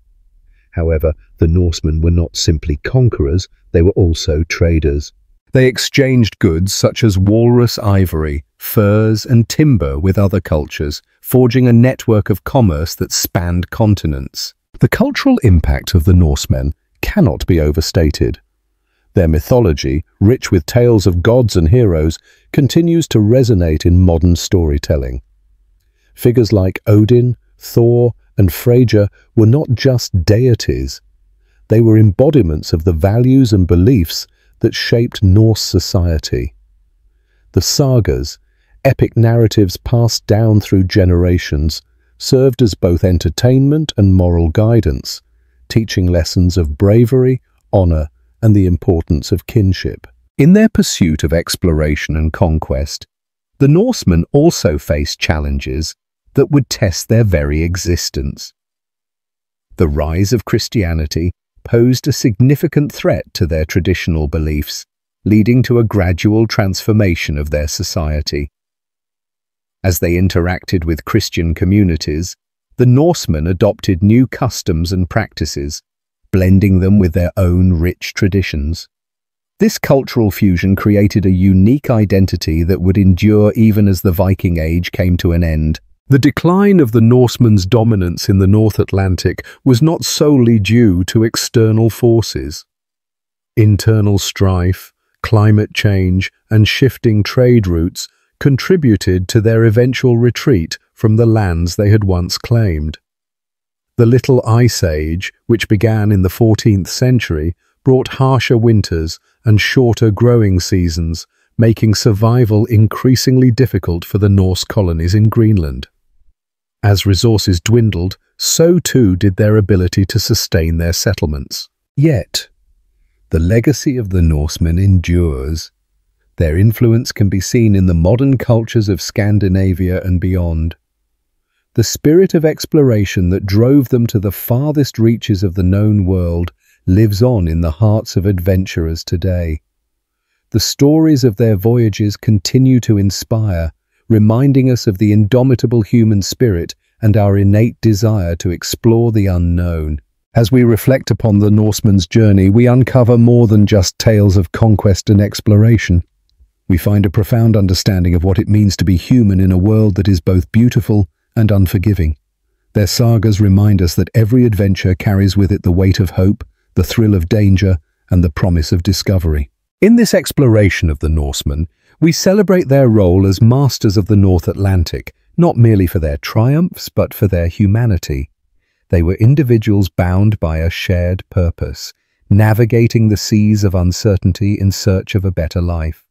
However, the Norsemen were not simply conquerors, they were also traders. They exchanged goods such as walrus ivory, furs, and timber with other cultures, forging a network of commerce that spanned continents. The cultural impact of the Norsemen cannot be overstated. Their mythology, rich with tales of gods and heroes, continues to resonate in modern storytelling. Figures like Odin, Thor, and Freyja were not just deities. They were embodiments of the values and beliefs that shaped Norse society. The sagas, epic narratives passed down through generations, served as both entertainment and moral guidance, teaching lessons of bravery, honor, and the importance of kinship. In their pursuit of exploration and conquest, the Norsemen also faced challenges that would test their very existence. The rise of Christianity posed a significant threat to their traditional beliefs, leading to a gradual transformation of their society. As they interacted with Christian communities, the Norsemen adopted new customs and practices, blending them with their own rich traditions. This cultural fusion created a unique identity that would endure even as the Viking Age came to an end. The decline of the Norsemen's dominance in the North Atlantic was not solely due to external forces. Internal strife, climate change, and shifting trade routes contributed to their eventual retreat from the lands they had once claimed. The Little Ice Age, which began in the 14th century, brought harsher winters and shorter growing seasons, making survival increasingly difficult for the Norse colonies in Greenland. As resources dwindled, so too did their ability to sustain their settlements. Yet, the legacy of the Norsemen endures. Their influence can be seen in the modern cultures of Scandinavia and beyond. The spirit of exploration that drove them to the farthest reaches of the known world lives on in the hearts of adventurers today. The stories of their voyages continue to inspire, reminding us of the indomitable human spirit and our innate desire to explore the unknown. As we reflect upon the Norsemen's journey, we uncover more than just tales of conquest and exploration. We find a profound understanding of what it means to be human in a world that is both beautiful and unforgiving. Their sagas remind us that every adventure carries with it the weight of hope, the thrill of danger, and the promise of discovery. In this exploration of the Norsemen, we celebrate their role as masters of the North Atlantic, not merely for their triumphs, but for their humanity. They were individuals bound by a shared purpose, navigating the seas of uncertainty in search of a better life.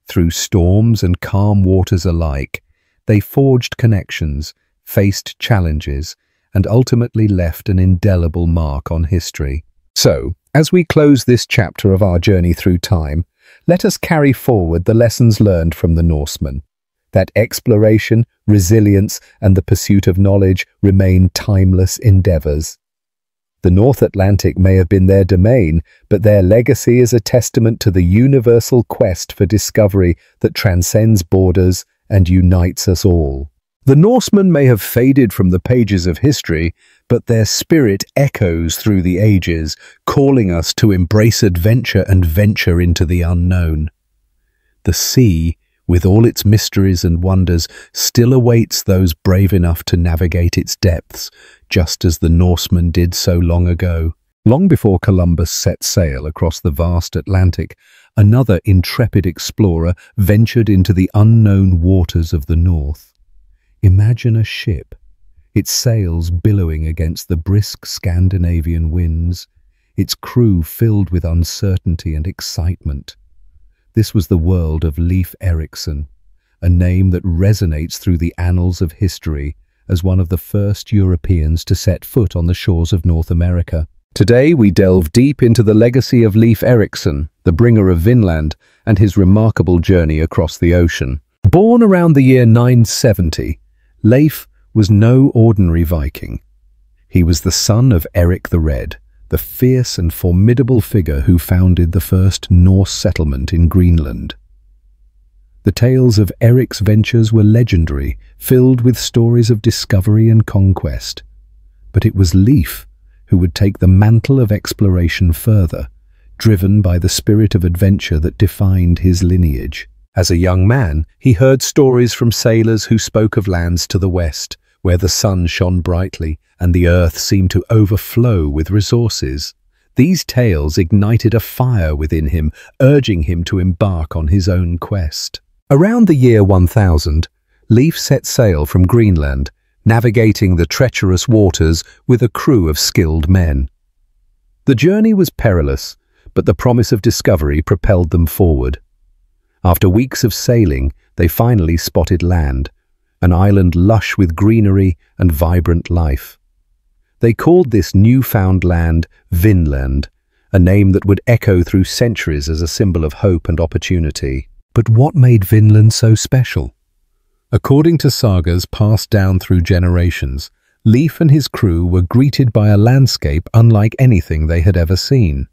Through storms and calm waters alike, they forged connections, faced challenges, and ultimately left an indelible mark on history. So, as we close this chapter of our journey through time, let us carry forward the lessons learned from the Norsemen, that exploration, resilience, and the pursuit of knowledge remain timeless endeavors. The North Atlantic may have been their domain, but their legacy is a testament to the universal quest for discovery that transcends borders and unites us all. The Norsemen may have faded from the pages of history, but their spirit echoes through the ages, calling us to embrace adventure and venture into the unknown. The sea, with all its mysteries and wonders, still awaits those brave enough to navigate its depths, just as the Norsemen did so long ago. Long before Columbus set sail across the vast Atlantic, another intrepid explorer ventured into the unknown waters of the North. Imagine a ship, its sails billowing against the brisk Scandinavian winds, its crew filled with uncertainty and excitement. This was the world of Leif Erikson, a name that resonates through the annals of history as one of the first Europeans to set foot on the shores of North America. Today we delve deep into the legacy of Leif Erikson, the bringer of Vinland, and his remarkable journey across the ocean. Born around the year 970, Leif was no ordinary Viking. He was the son of Eric the Red, the fierce and formidable figure who founded the first Norse settlement in Greenland. The tales of Erik's ventures were legendary, filled with stories of discovery and conquest. But it was Leif who would take the mantle of exploration further, driven by the spirit of adventure that defined his lineage. As a young man, he heard stories from sailors who spoke of lands to the west, where the sun shone brightly and the earth seemed to overflow with resources. These tales ignited a fire within him, urging him to embark on his own quest. Around the year 1000, Leif set sail from Greenland, navigating the treacherous waters with a crew of skilled men. The journey was perilous, but the promise of discovery propelled them forward. After weeks of sailing, they finally spotted land, an island lush with greenery and vibrant life. They called this newfound land Vinland, a name that would echo through centuries as a symbol of hope and opportunity. But what made Vinland so special? According to sagas passed down through generations, Leif and his crew were greeted by a landscape unlike anything they had ever seen.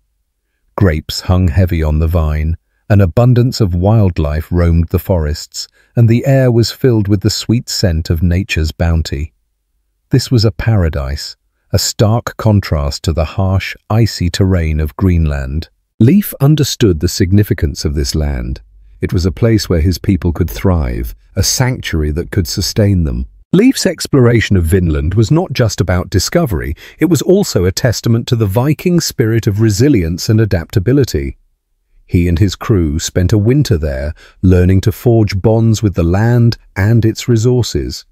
Grapes hung heavy on the vine, an abundance of wildlife roamed the forests, and the air was filled with the sweet scent of nature's bounty. This was a paradise, a stark contrast to the harsh, icy terrain of Greenland. Leif understood the significance of this land. It was a place where his people could thrive, a sanctuary that could sustain them. Leif's exploration of Vinland was not just about discovery, it was also a testament to the Viking spirit of resilience and adaptability. He and his crew spent a winter there, learning to forge bonds with the land and its resources.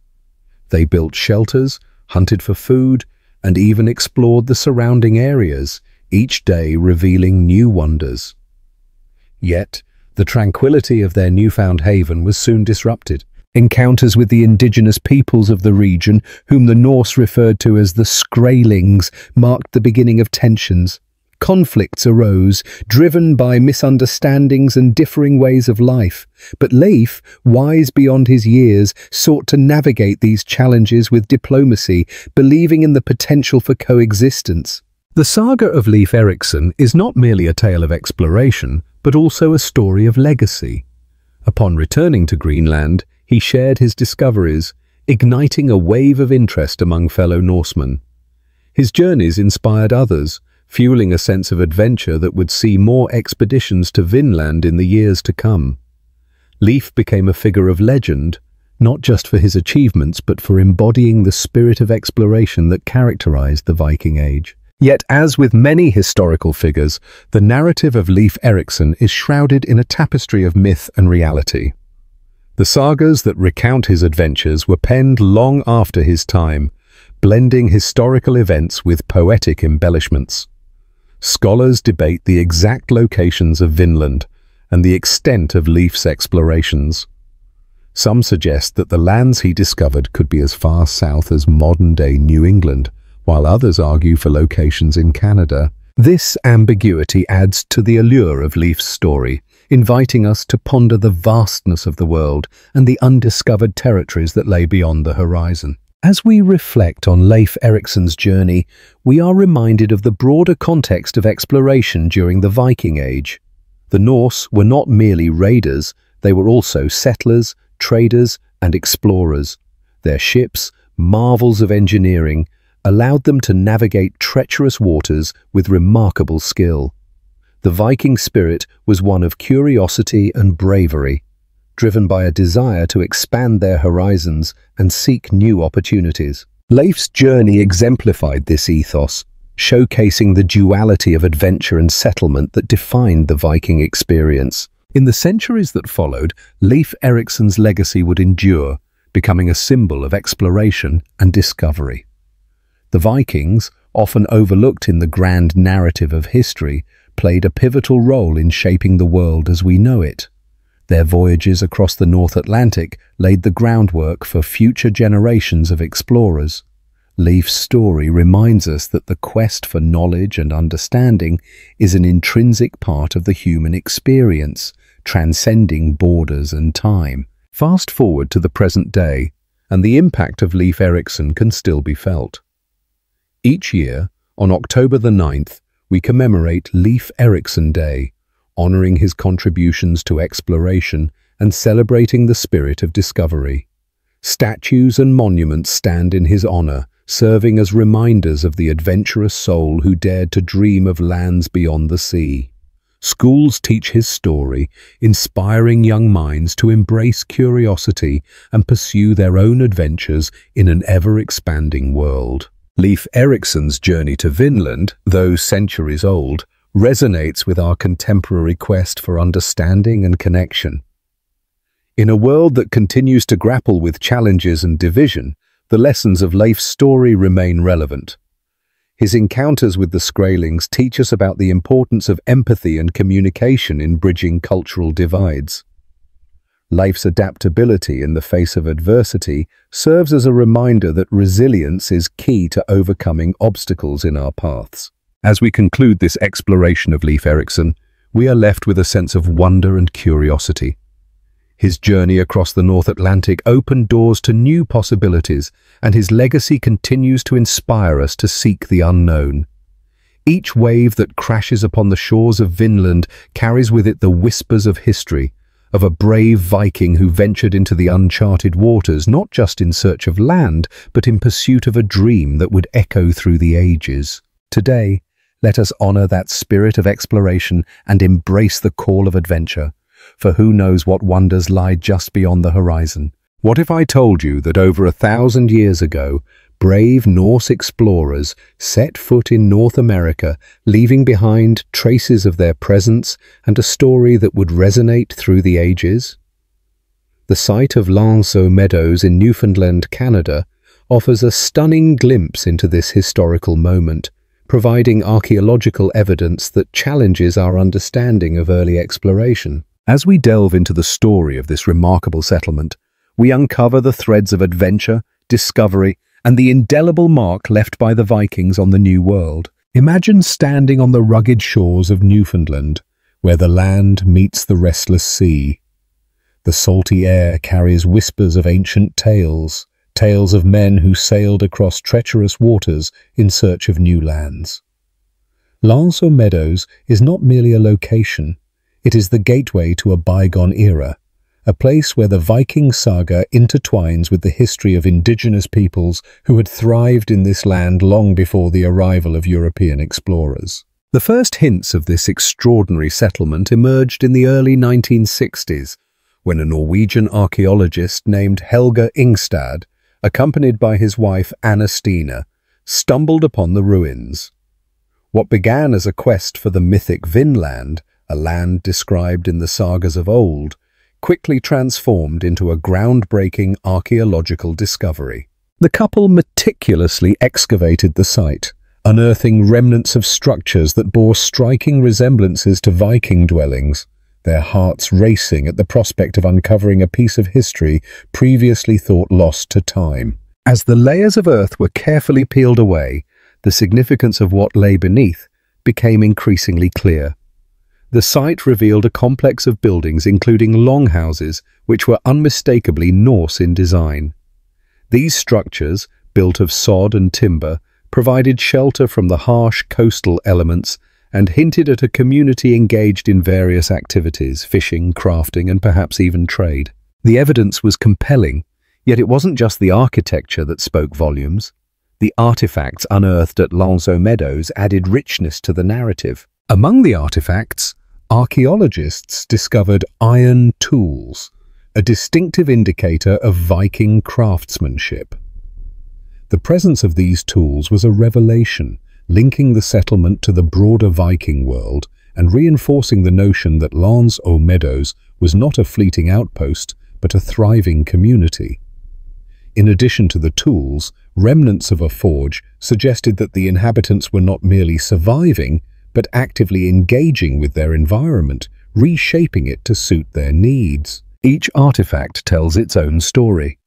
They built shelters, hunted for food, and even explored the surrounding areas, each day revealing new wonders. Yet, the tranquility of their newfound haven was soon disrupted. Encounters with the indigenous peoples of the region, whom the Norse referred to as the Skraelings, marked the beginning of tensions. Conflicts arose, driven by misunderstandings and differing ways of life. But Leif, wise beyond his years, sought to navigate these challenges with diplomacy, believing in the potential for coexistence. The saga of Leif Erikson is not merely a tale of exploration, but also a story of legacy. Upon returning to Greenland, he shared his discoveries, igniting a wave of interest among fellow Norsemen. His journeys inspired others, fueling a sense of adventure that would see more expeditions to Vinland in the years to come. Leif became a figure of legend, not just for his achievements but for embodying the spirit of exploration that characterized the Viking Age. Yet, as with many historical figures, the narrative of Leif Erikson is shrouded in a tapestry of myth and reality. The sagas that recount his adventures were penned long after his time, blending historical events with poetic embellishments. Scholars debate the exact locations of Vinland and the extent of Leif's explorations. Some suggest that the lands he discovered could be as far south as modern-day New England, while others argue for locations in Canada. This ambiguity adds to the allure of Leif's story, inviting us to ponder the vastness of the world and the undiscovered territories that lay beyond the horizon. As we reflect on Leif Erikson's journey, we are reminded of the broader context of exploration during the Viking Age. The Norse were not merely raiders, they were also settlers, traders, and explorers. Their ships, marvels of engineering, allowed them to navigate treacherous waters with remarkable skill. The Viking spirit was one of curiosity and bravery, driven by a desire to expand their horizons and seek new opportunities. Leif's journey exemplified this ethos, showcasing the duality of adventure and settlement that defined the Viking experience. In the centuries that followed, Leif Erikson's legacy would endure, becoming a symbol of exploration and discovery. The Vikings, often overlooked in the grand narrative of history, played a pivotal role in shaping the world as we know it. Their voyages across the North Atlantic laid the groundwork for future generations of explorers. Leif's story reminds us that the quest for knowledge and understanding is an intrinsic part of the human experience, transcending borders and time. Fast forward to the present day, and the impact of Leif Erikson can still be felt. Each year, On October the 9th, we commemorate Leif Erikson Day, honoring his contributions to exploration and celebrating the spirit of discovery. Statues and monuments stand in his honor, serving as reminders of the adventurous soul who dared to dream of lands beyond the sea. Schools teach his story, inspiring young minds to embrace curiosity and pursue their own adventures in an ever-expanding world. Leif Erikson's journey to Vinland, though centuries old, resonates with our contemporary quest for understanding and connection. In a world that continues to grapple with challenges and division, the lessons of Leif's story remain relevant. His encounters with the Skrælings teach us about the importance of empathy and communication in bridging cultural divides. Leif's adaptability in the face of adversity serves as a reminder that resilience is key to overcoming obstacles in our paths. As we conclude this exploration of Leif Erikson, we are left with a sense of wonder and curiosity. His journey across the North Atlantic opened doors to new possibilities, and his legacy continues to inspire us to seek the unknown. Each wave that crashes upon the shores of Vinland carries with it the whispers of history, of a brave Viking who ventured into the uncharted waters, not just in search of land, but in pursuit of a dream that would echo through the ages. Today, let us honor that spirit of exploration and embrace the call of adventure. For who knows what wonders lie just beyond the horizon. What if I told you that over 1,000 years ago, brave Norse explorers set foot in North America, leaving behind traces of their presence and a story that would resonate through the ages? The site of Meadows in Newfoundland, Canada, offers a stunning glimpse into this historical moment, providing archaeological evidence that challenges our understanding of early exploration. As we delve into the story of this remarkable settlement, we uncover the threads of adventure, discovery, and the indelible mark left by the Vikings on the New World. Imagine standing on the rugged shores of Newfoundland, where the land meets the restless sea. The salty air carries whispers of ancient tales, tales of men who sailed across treacherous waters in search of new lands. Meadows is not merely a location. It is the gateway to a bygone era, a place where the Viking saga intertwines with the history of indigenous peoples who had thrived in this land long before the arrival of European explorers. The first hints of this extraordinary settlement emerged in the early 1960s, when a Norwegian archaeologist named Helge Ingstad, accompanied by his wife Anna Stina, stumbled upon the ruins. What began as a quest for the mythic Vinland, a land described in the sagas of old, quickly transformed into a groundbreaking archaeological discovery. The couple meticulously excavated the site, unearthing remnants of structures that bore striking resemblances to Viking dwellings, their hearts racing at the prospect of uncovering a piece of history previously thought lost to time. As the layers of earth were carefully peeled away, the significance of what lay beneath became increasingly clear. The site revealed a complex of buildings including longhouses which were unmistakably Norse in design. These structures, built of sod and timber, provided shelter from the harsh coastal elements and hinted at a community engaged in various activities, fishing, crafting, and perhaps even trade. The evidence was compelling, yet it wasn't just the architecture that spoke volumes. The artifacts unearthed at Meadows added richness to the narrative. Among the artifacts, archaeologists discovered iron tools, a distinctive indicator of Viking craftsmanship. The presence of these tools was a revelation, linking the settlement to the broader Viking world and reinforcing the notion that Meadows was not a fleeting outpost, but a thriving community. In addition to the tools, remnants of a forge suggested that the inhabitants were not merely surviving, but actively engaging with their environment, reshaping it to suit their needs. Each artifact tells its own story.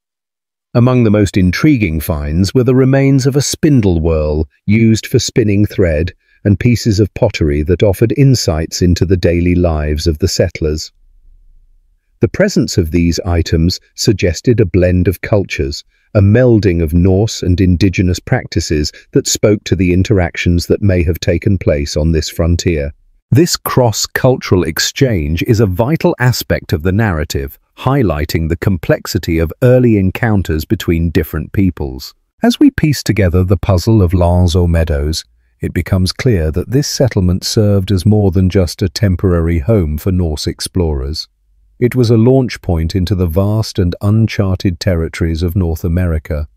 Among the most intriguing finds were the remains of a spindle whorl used for spinning thread and pieces of pottery that offered insights into the daily lives of the settlers. The presence of these items suggested a blend of cultures, a melding of Norse and indigenous practices that spoke to the interactions that may have taken place on this frontier. This cross-cultural exchange is a vital aspect of the narrative, highlighting the complexity of early encounters between different peoples. As we piece together the puzzle of Meadows, it becomes clear that this settlement served as more than just a temporary home for Norse explorers. It was a launch point into the vast and uncharted territories of North America.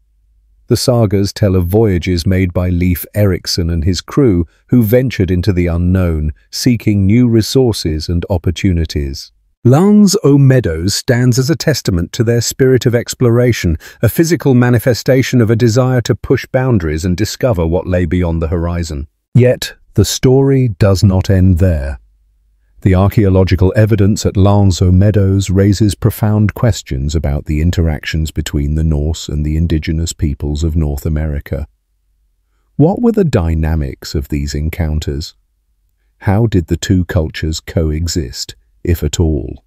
The sagas tell of voyages made by Leif Erikson and his crew who ventured into the unknown, seeking new resources and opportunities. Meadows stands as a testament to their spirit of exploration, a physical manifestation of a desire to push boundaries and discover what lay beyond the horizon. Yet, the story does not end there. The archaeological evidence at Meadows raises profound questions about the interactions between the Norse and the indigenous peoples of North America. What were the dynamics of these encounters? How did the two cultures coexist, if at all?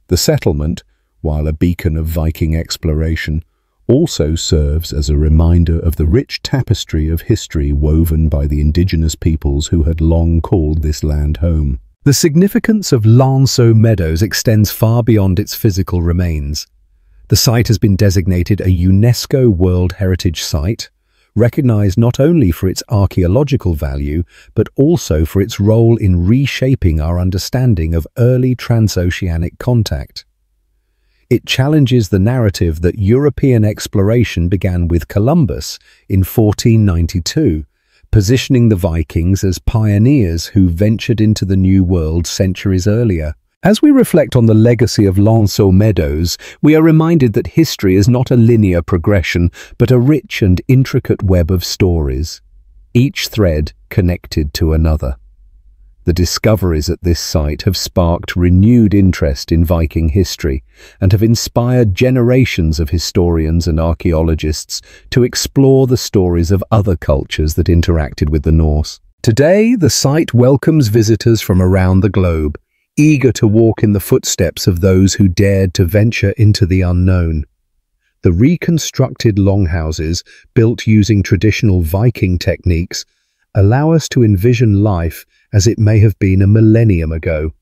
The settlement, while a beacon of Viking exploration, also serves as a reminder of the rich tapestry of history woven by the indigenous peoples who had long called this land home. The significance of Meadows extends far beyond its physical remains. The site has been designated a UNESCO World Heritage Site, recognized not only for its archaeological value, but also for its role in reshaping our understanding of early transoceanic contact. It challenges the narrative that European exploration began with Columbus in 1492, positioning the Vikings as pioneers who ventured into the New World centuries earlier. As we reflect on the legacy of Meadows, we are reminded that history is not a linear progression, but a rich and intricate web of stories, each thread connected to another. The discoveries at this site have sparked renewed interest in Viking history and have inspired generations of historians and archaeologists to explore the stories of other cultures that interacted with the Norse. Today, the site welcomes visitors from around the globe, eager to walk in the footsteps of those who dared to venture into the unknown. The reconstructed longhouses, built using traditional Viking techniques, allow us to envision life as it may have been a millennium ago.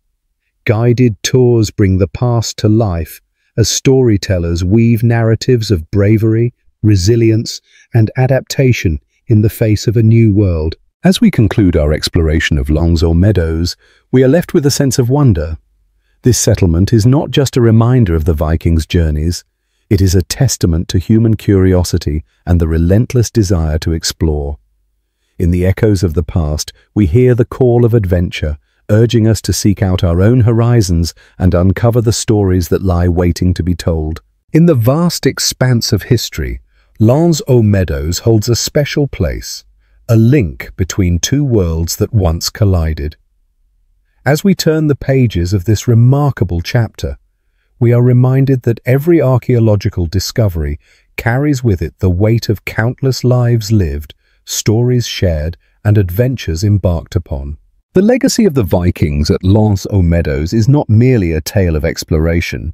Guided tours bring the past to life as storytellers weave narratives of bravery, resilience, and adaptation in the face of a new world. As we conclude our exploration of Meadows, we are left with a sense of wonder. This settlement is not just a reminder of the Vikings' journeys, it is a testament to human curiosity and the relentless desire to explore. In the echoes of the past, we hear the call of adventure, urging us to seek out our own horizons and uncover the stories that lie waiting to be told. In the vast expanse of history, Meadows holds a special place, a link between two worlds that once collided. As we turn the pages of this remarkable chapter, we are reminded that every archaeological discovery carries with it the weight of countless lives lived, stories shared, and adventures embarked upon. The legacy of the Vikings at Meadows is not merely a tale of exploration.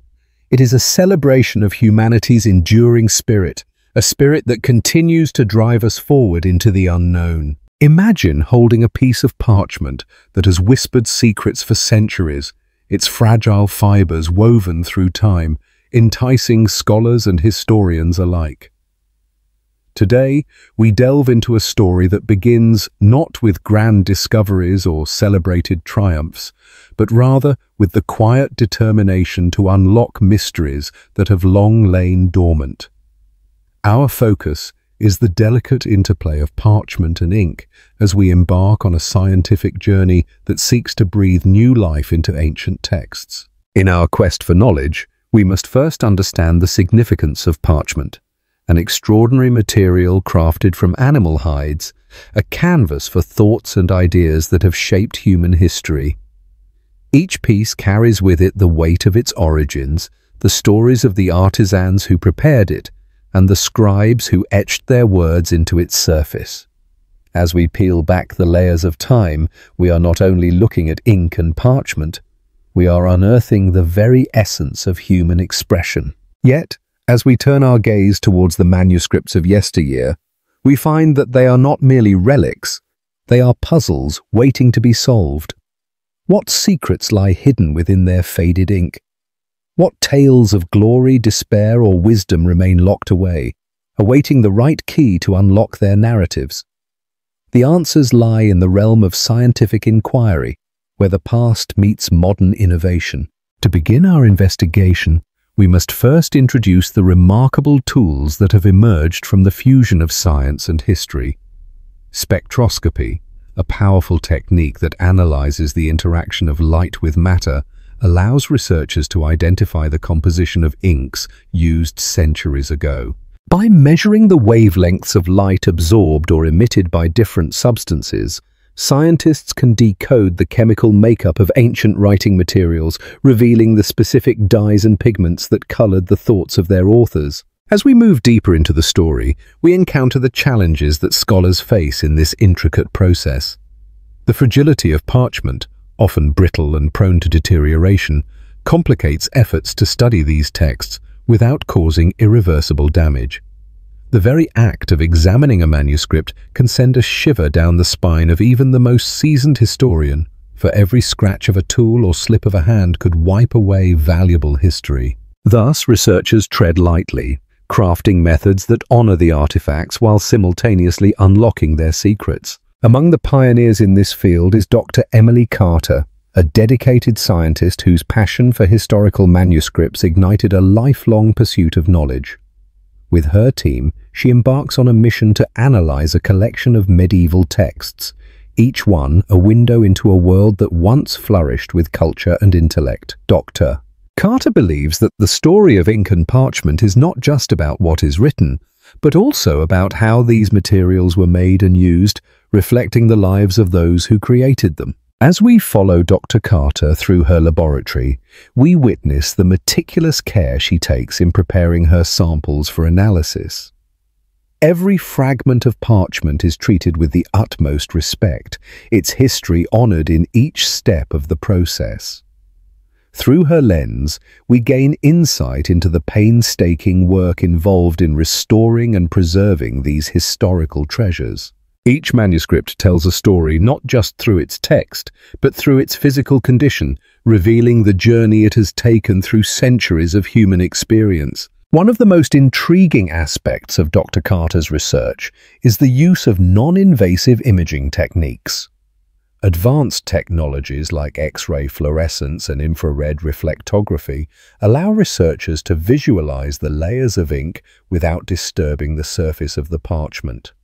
It is a celebration of humanity's enduring spirit, a spirit that continues to drive us forward into the unknown. Imagine holding a piece of parchment that has whispered secrets for centuries, its fragile fibers woven through time, enticing scholars and historians alike. Today, we delve into a story that begins not with grand discoveries or celebrated triumphs, but rather with the quiet determination to unlock mysteries that have long lain dormant. Our focus is the delicate interplay of parchment and ink as we embark on a scientific journey that seeks to breathe new life into ancient texts. In our quest for knowledge, we must first understand the significance of parchment, an extraordinary material crafted from animal hides, a canvas for thoughts and ideas that have shaped human history. Each piece carries with it the weight of its origins, the stories of the artisans who prepared it, and the scribes who etched their words into its surface. As we peel back the layers of time, we are not only looking at ink and parchment, we are unearthing the very essence of human expression. Yet, as we turn our gaze towards the manuscripts of yesteryear, we find that they are not merely relics, they are puzzles waiting to be solved. What secrets lie hidden within their faded ink? What tales of glory, despair, or wisdom remain locked away, awaiting the right key to unlock their narratives? The answers lie in the realm of scientific inquiry, where the past meets modern innovation. To begin our investigation, we must first introduce the remarkable tools that have emerged from the fusion of science and history. Spectroscopy, a powerful technique that analyzes the interaction of light with matter, allows researchers to identify the composition of inks used centuries ago. By measuring the wavelengths of light absorbed or emitted by different substances, scientists can decode the chemical makeup of ancient writing materials, revealing the specific dyes and pigments that colored the thoughts of their authors. As we move deeper into the story, we encounter the challenges that scholars face in this intricate process. The fragility of parchment, often brittle and prone to deterioration, complicates efforts to study these texts without causing irreversible damage. The very act of examining a manuscript can send a shiver down the spine of even the most seasoned historian, for every scratch of a tool or slip of a hand could wipe away valuable history. Thus, researchers tread lightly, crafting methods that honor the artifacts while simultaneously unlocking their secrets. Among the pioneers in this field is Dr. Emily Carter, a dedicated scientist whose passion for historical manuscripts ignited a lifelong pursuit of knowledge. With her team, she embarks on a mission to analyze a collection of medieval texts, each one a window into a world that once flourished with culture and intellect. Dr. Carter believes that the story of ink and parchment is not just about what is written, but also about how these materials were made and used, reflecting the lives of those who created them. As we follow Dr. Carter through her laboratory, we witness the meticulous care she takes in preparing her samples for analysis. Every fragment of parchment is treated with the utmost respect, its history honored in each step of the process. Through her lens, we gain insight into the painstaking work involved in restoring and preserving these historical treasures. Each manuscript tells a story not just through its text, but through its physical condition, revealing the journey it has taken through centuries of human experience. One of the most intriguing aspects of Dr. Carter's research is the use of non-invasive imaging techniques. Advanced technologies like X-ray fluorescence and infrared reflectography allow researchers to visualize the layers of ink without disturbing the surface of the parchment.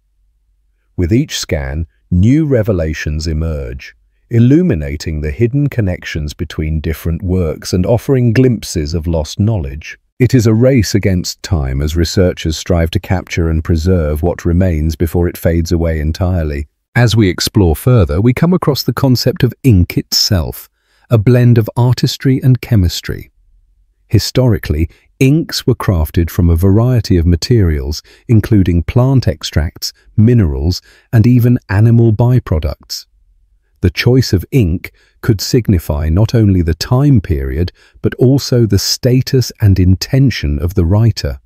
With each scan, new revelations emerge, illuminating the hidden connections between different works and offering glimpses of lost knowledge. It is a race against time as researchers strive to capture and preserve what remains before it fades away entirely. As we explore further, we come across the concept of ink itself, a blend of artistry and chemistry. Historically, inks were crafted from a variety of materials, including plant extracts, minerals, and even animal byproducts. The choice of ink could signify not only the time period, but also the status and intention of the writer.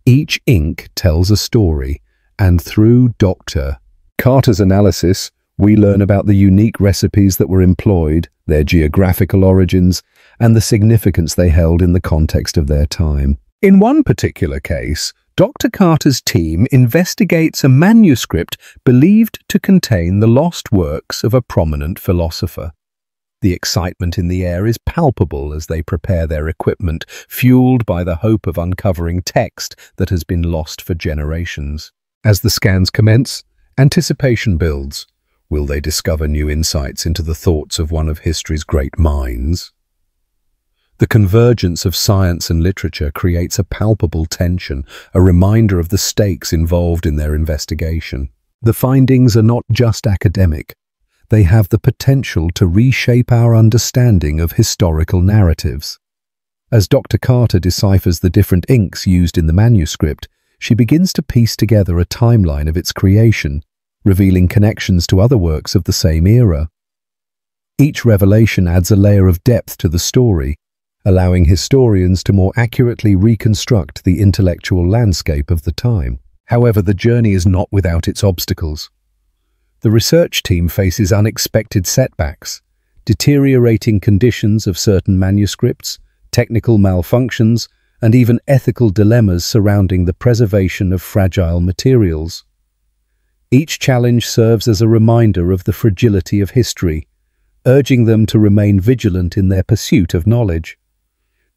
Each ink tells a story, and through Dr. Carter's analysis, we learn about the unique recipes that were employed, their geographical origins, and the significance they held in the context of their time. In one particular case, Dr. Carter's team investigates a manuscript believed to contain the lost works of a prominent philosopher. The excitement in the air is palpable as they prepare their equipment, fueled by the hope of uncovering text that has been lost for generations. As the scans commence, anticipation builds. Will they discover new insights into the thoughts of one of history's great minds? The convergence of science and literature creates a palpable tension, a reminder of the stakes involved in their investigation. The findings are not just academic. They have the potential to reshape our understanding of historical narratives. As Dr. Carter deciphers the different inks used in the manuscript, she begins to piece together a timeline of its creation, revealing connections to other works of the same era. Each revelation adds a layer of depth to the story, allowing historians to more accurately reconstruct the intellectual landscape of the time. However, the journey is not without its obstacles. The research team faces unexpected setbacks, deteriorating conditions of certain manuscripts, technical malfunctions, and even ethical dilemmas surrounding the preservation of fragile materials. Each challenge serves as a reminder of the fragility of history, urging them to remain vigilant in their pursuit of knowledge.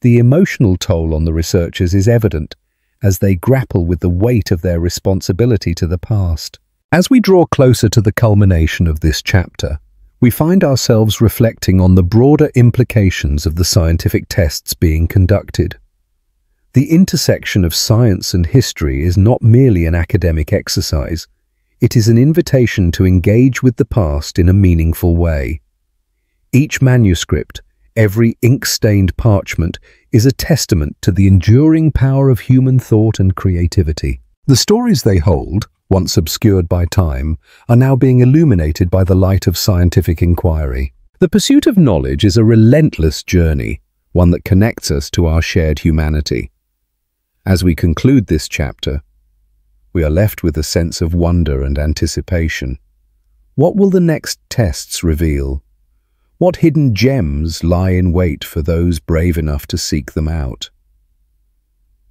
The emotional toll on the researchers is evident as they grapple with the weight of their responsibility to the past. As we draw closer to the culmination of this chapter, we find ourselves reflecting on the broader implications of the scientific tests being conducted. The intersection of science and history is not merely an academic exercise, it is an invitation to engage with the past in a meaningful way. Each manuscript, every ink-stained parchment, is a testament to the enduring power of human thought and creativity. The stories they hold, once obscured by time, are now being illuminated by the light of scientific inquiry. The pursuit of knowledge is a relentless journey, one that connects us to our shared humanity. As we conclude this chapter, we are left with a sense of wonder and anticipation. What will the next tests reveal? What hidden gems lie in wait for those brave enough to seek them out?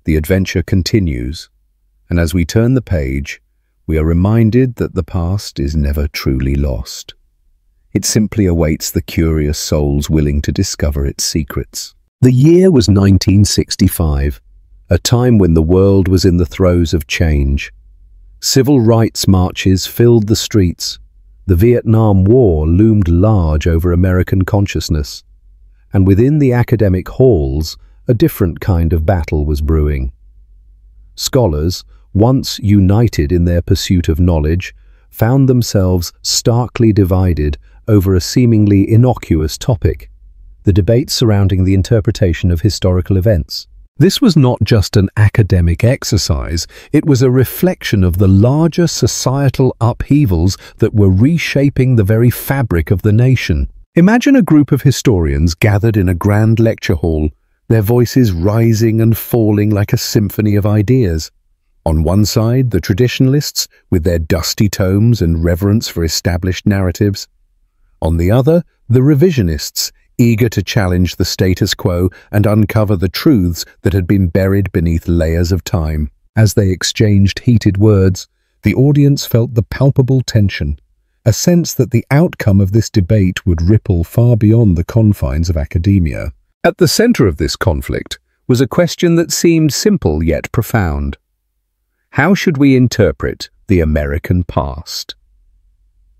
The adventure continues, and as we turn the page, we are reminded that the past is never truly lost. It simply awaits the curious souls willing to discover its secrets. The year was 1965, a time when the world was in the throes of change. Civil rights marches filled the streets. The Vietnam War loomed large over American consciousness, and within the academic halls, a different kind of battle was brewing. Scholars, once united in their pursuit of knowledge, found themselves starkly divided over a seemingly innocuous topic: the debate surrounding the interpretation of historical events. This was not just an academic exercise, it was a reflection of the larger societal upheavals that were reshaping the very fabric of the nation. Imagine a group of historians gathered in a grand lecture hall, their voices rising and falling like a symphony of ideas. On one side, the traditionalists, with their dusty tomes and reverence for established narratives. On the other, the revisionists, eager to challenge the status quo and uncover the truths that had been buried beneath layers of time. As they exchanged heated words, the audience felt the palpable tension, a sense that the outcome of this debate would ripple far beyond the confines of academia. At the center of this conflict was a question that seemed simple yet profound. How should we interpret the American past?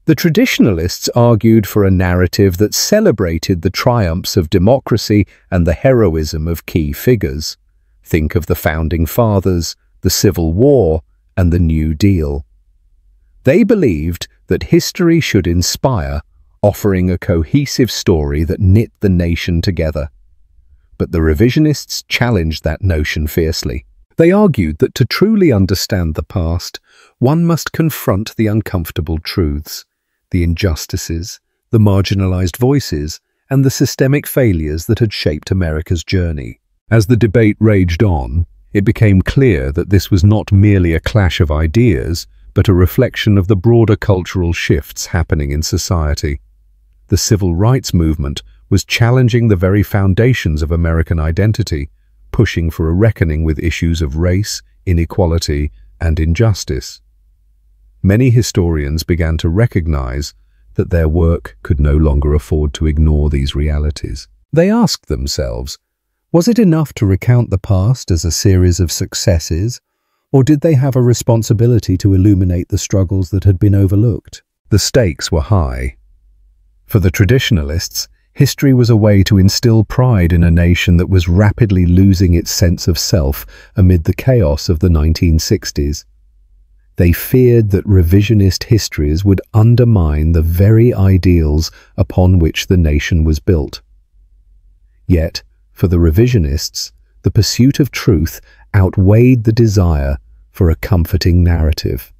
The traditionalists argued for a narrative that celebrated the triumphs of democracy and the heroism of key figures. Think of the Founding Fathers, the Civil War, and the New Deal. They believed that history should inspire, offering a cohesive story that knit the nation together. But the revisionists challenged that notion fiercely. They argued that to truly understand the past, one must confront the uncomfortable truths, the injustices, the marginalized voices, and the systemic failures that had shaped America's journey. As the debate raged on, it became clear that this was not merely a clash of ideas, but a reflection of the broader cultural shifts happening in society. The civil rights movement was challenging the very foundations of American identity, pushing for a reckoning with issues of race, inequality, and injustice. Many historians began to recognize that their work could no longer afford to ignore these realities. They asked themselves, was it enough to recount the past as a series of successes, or did they have a responsibility to illuminate the struggles that had been overlooked? The stakes were high. For the traditionalists, history was a way to instill pride in a nation that was rapidly losing its sense of self amid the chaos of the 1960s. They feared that revisionist histories would undermine the very ideals upon which the nation was built. Yet, for the revisionists, the pursuit of truth outweighed the desire for a comforting narrative.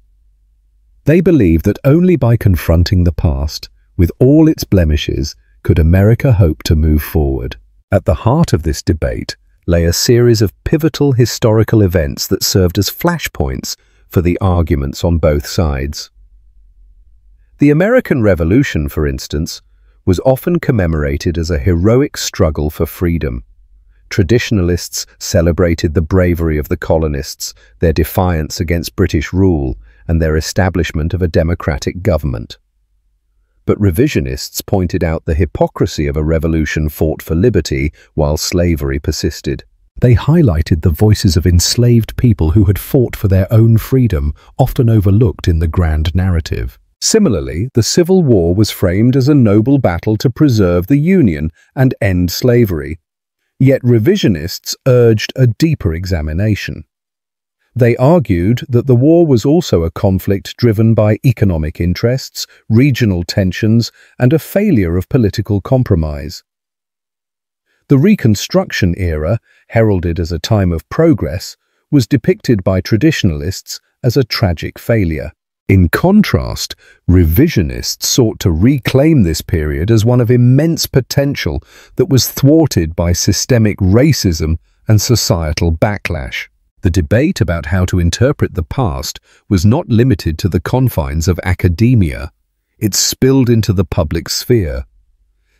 They believed that only by confronting the past, with all its blemishes, could America hope to move forward? At the heart of this debate lay a series of pivotal historical events that served as flashpoints for the arguments on both sides. The American Revolution, for instance, was often commemorated as a heroic struggle for freedom. Traditionalists celebrated the bravery of the colonists, their defiance against British rule, and their establishment of a democratic government. But revisionists pointed out the hypocrisy of a revolution fought for liberty while slavery persisted. They highlighted the voices of enslaved people who had fought for their own freedom, often overlooked in the grand narrative. Similarly, the Civil War was framed as a noble battle to preserve the Union and end slavery. Yet revisionists urged a deeper examination. They argued that the war was also a conflict driven by economic interests, regional tensions, and a failure of political compromise. The Reconstruction era, heralded as a time of progress, was depicted by traditionalists as a tragic failure. In contrast, revisionists sought to reclaim this period as one of immense potential that was thwarted by systemic racism and societal backlash. The debate about how to interpret the past was not limited to the confines of academia. It spilled into the public sphere.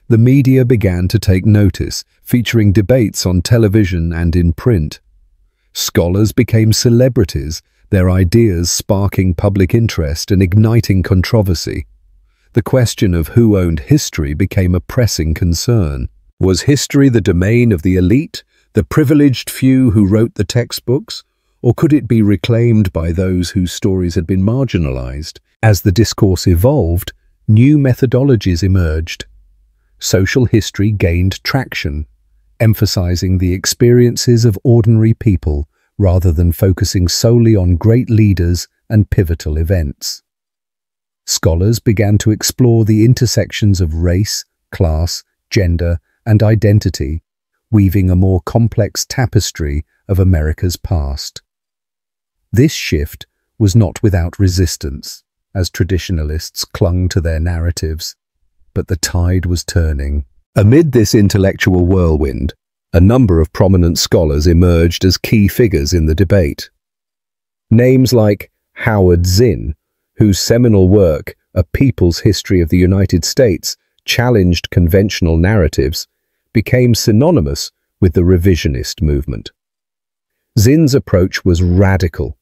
The media began to take notice, featuring debates on television and in print. Scholars became celebrities, their ideas sparking public interest and igniting controversy. The question of who owned history became a pressing concern. Was history the domain of the elite, the privileged few who wrote the textbooks, or could it be reclaimed by those whose stories had been marginalized? As the discourse evolved, new methodologies emerged. Social history gained traction, emphasizing the experiences of ordinary people rather than focusing solely on great leaders and pivotal events. Scholars began to explore the intersections of race, class, gender, and identity, weaving a more complex tapestry of America's past. This shift was not without resistance, as traditionalists clung to their narratives, but the tide was turning. Amid this intellectual whirlwind, a number of prominent scholars emerged as key figures in the debate. Names like Howard Zinn, whose seminal work, A People's History of the United States, challenged conventional narratives, became synonymous with the revisionist movement. Zinn's approach was radical.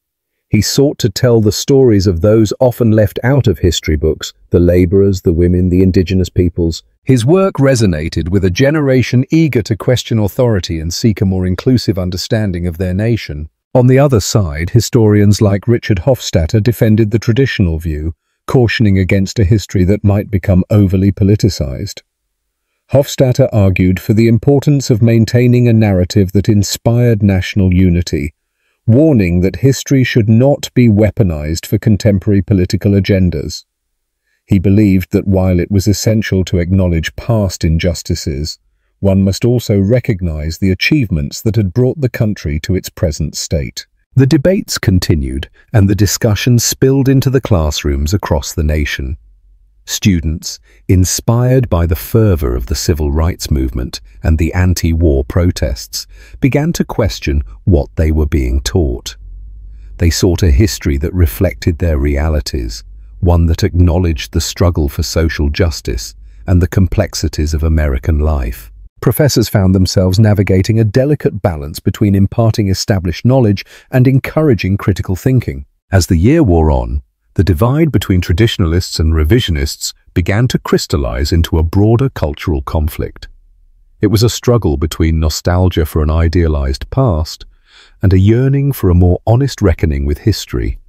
He sought to tell the stories of those often left out of history books, the laborers, the women, the indigenous peoples. His work resonated with a generation eager to question authority and seek a more inclusive understanding of their nation. On the other side, historians like Richard Hofstadter defended the traditional view, cautioning against a history that might become overly politicized. Hofstadter argued for the importance of maintaining a narrative that inspired national unity, warning that history should not be weaponized for contemporary political agendas. He believed that while it was essential to acknowledge past injustices, one must also recognize the achievements that had brought the country to its present state. The debates continued, and the discussion spilled into the classrooms across the nation. Students, inspired by the fervor of the civil rights movement and the anti-war protests, began to question what they were being taught. They sought a history that reflected their realities, one that acknowledged the struggle for social justice and the complexities of American life. Professors found themselves navigating a delicate balance between imparting established knowledge and encouraging critical thinking. As the year wore on, the divide between traditionalists and revisionists began to crystallize into a broader cultural conflict. It was a struggle between nostalgia for an idealized past and a yearning for a more honest reckoning with history.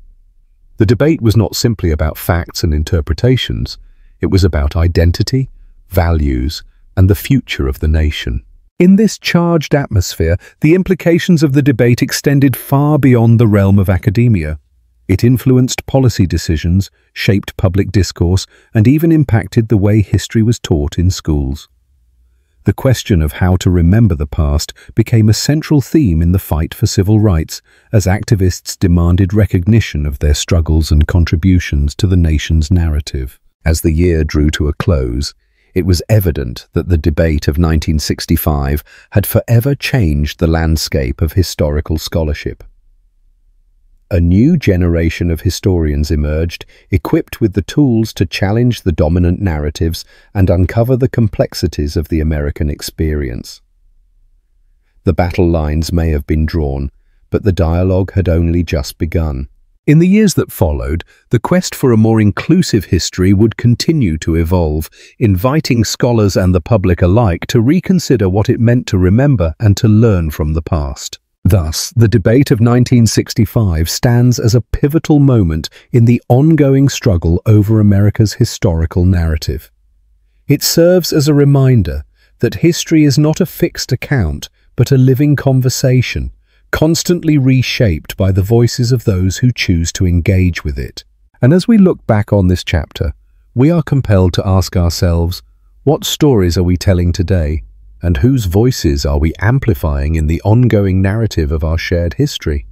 The debate was not simply about facts and interpretations, it was about identity, values, and the future of the nation. In this charged atmosphere, the implications of the debate extended far beyond the realm of academia. It influenced policy decisions, shaped public discourse, and even impacted the way history was taught in schools. The question of how to remember the past became a central theme in the fight for civil rights, as activists demanded recognition of their struggles and contributions to the nation's narrative. As the year drew to a close, it was evident that the debate of 1965 had forever changed the landscape of historical scholarship. A new generation of historians emerged, equipped with the tools to challenge the dominant narratives and uncover the complexities of the American experience. The battle lines may have been drawn, but the dialogue had only just begun. In the years that followed, the quest for a more inclusive history would continue to evolve, inviting scholars and the public alike to reconsider what it meant to remember and to learn from the past. Thus, the debate of 1965 stands as a pivotal moment in the ongoing struggle over America's historical narrative. It serves as a reminder that history is not a fixed account, but a living conversation, constantly reshaped by the voices of those who choose to engage with it. And as we look back on this chapter, we are compelled to ask ourselves, what stories are we telling today, and whose voices are we amplifying in the ongoing narrative of our shared history?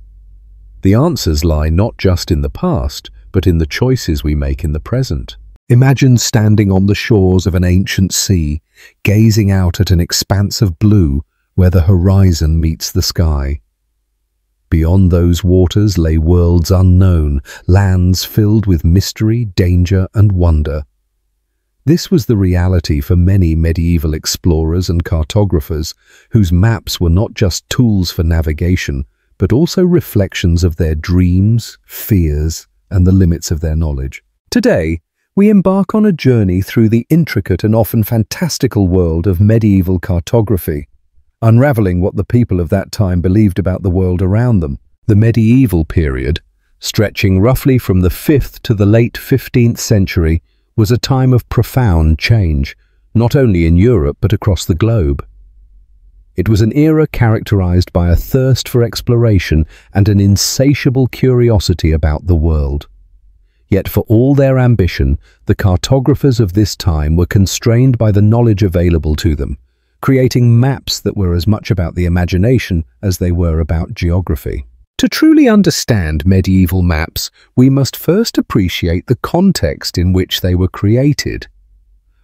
The answers lie not just in the past, but in the choices we make in the present. Imagine standing on the shores of an ancient sea, gazing out at an expanse of blue where the horizon meets the sky. Beyond those waters lay worlds unknown, lands filled with mystery, danger, and wonder. This was the reality for many medieval explorers and cartographers, whose maps were not just tools for navigation, but also reflections of their dreams, fears, and the limits of their knowledge. Today, we embark on a journey through the intricate and often fantastical world of medieval cartography, unraveling what the people of that time believed about the world around them. The medieval period, stretching roughly from the 5th to the late 15th century, was a time of profound change, not only in Europe but across the globe. It was an era characterized by a thirst for exploration and an insatiable curiosity about the world. Yet for all their ambition, the cartographers of this time were constrained by the knowledge available to them, creating maps that were as much about the imagination as they were about geography. To truly understand medieval maps, we must first appreciate the context in which they were created.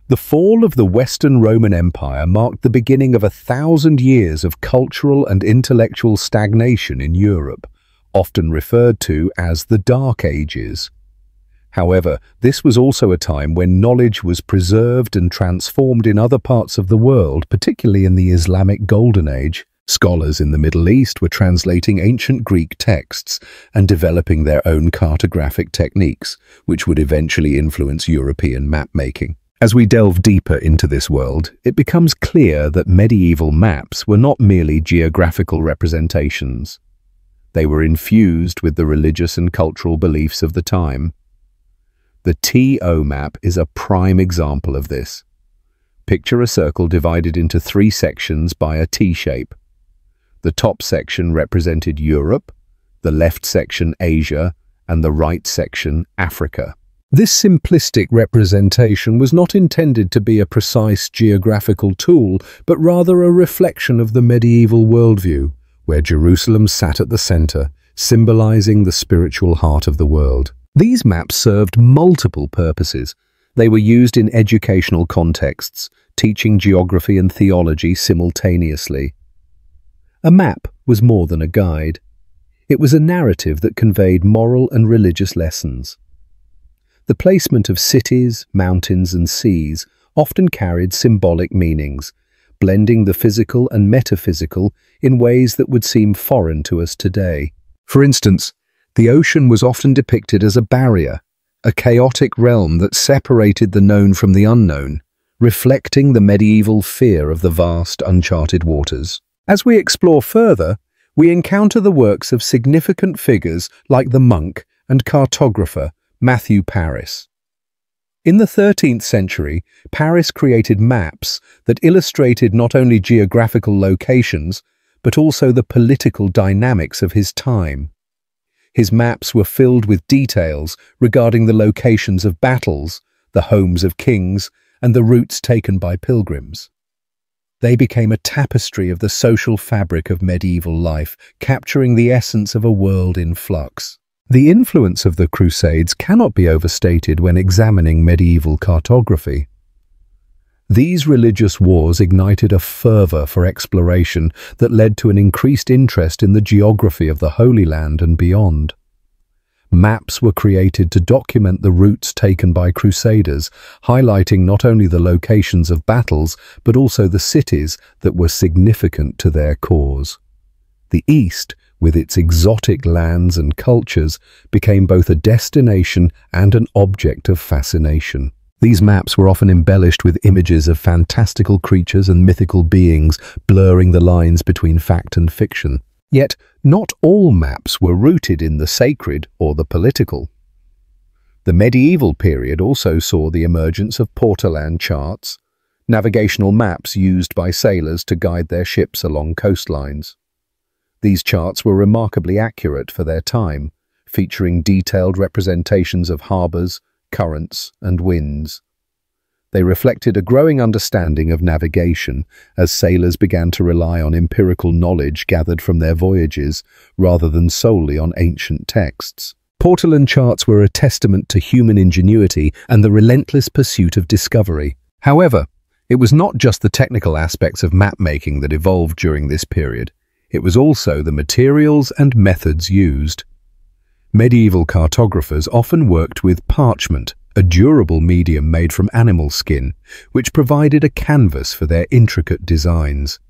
The fall of the Western Roman Empire marked the beginning of 1,000 years of cultural and intellectual stagnation in Europe, often referred to as the Dark Ages. However, this was also a time when knowledge was preserved and transformed in other parts of the world, particularly in the Islamic Golden Age. Scholars in the Middle East were translating ancient Greek texts and developing their own cartographic techniques, which would eventually influence European map-making. As we delve deeper into this world, it becomes clear that medieval maps were not merely geographical representations. They were infused with the religious and cultural beliefs of the time. The TO map is a prime example of this. Picture a circle divided into 3 sections by a T-shape. The top section represented Europe, the left section Asia, and the right section Africa. This simplistic representation was not intended to be a precise geographical tool, but rather a reflection of the medieval worldview, where Jerusalem sat at the center, symbolizing the spiritual heart of the world. These maps served multiple purposes. They were used in educational contexts, teaching geography and theology simultaneously. A map was more than a guide. It was a narrative that conveyed moral and religious lessons. The placement of cities, mountains, and seas often carried symbolic meanings, blending the physical and metaphysical in ways that would seem foreign to us today. For instance, the ocean was often depicted as a barrier, a chaotic realm that separated the known from the unknown, reflecting the medieval fear of the vast, uncharted waters. As we explore further, we encounter the works of significant figures like the monk and cartographer Matthew Paris. In the 13th century, Paris created maps that illustrated not only geographical locations, but also the political dynamics of his time. His maps were filled with details regarding the locations of battles, the homes of kings, and the routes taken by pilgrims. They became a tapestry of the social fabric of medieval life, capturing the essence of a world in flux. The influence of the Crusades cannot be overstated when examining medieval cartography. These religious wars ignited a fervor for exploration that led to an increased interest in the geography of the Holy Land and beyond. Maps were created to document the routes taken by crusaders, highlighting not only the locations of battles, but also the cities that were significant to their cause. The East, with its exotic lands and cultures, became both a destination and an object of fascination. These maps were often embellished with images of fantastical creatures and mythical beings, blurring the lines between fact and fiction. Yet, not all maps were rooted in the sacred or the political. The medieval period also saw the emergence of portolan charts, navigational maps used by sailors to guide their ships along coastlines. These charts were remarkably accurate for their time, featuring detailed representations of harbors, currents, and winds. They reflected a growing understanding of navigation as sailors began to rely on empirical knowledge gathered from their voyages rather than solely on ancient texts. Portolan charts were a testament to human ingenuity and the relentless pursuit of discovery. However, it was not just the technical aspects of map-making that evolved during this period. It was also the materials and methods used. Medieval cartographers often worked with parchment, a durable medium made from animal skin, which provided a canvas for their intricate designs.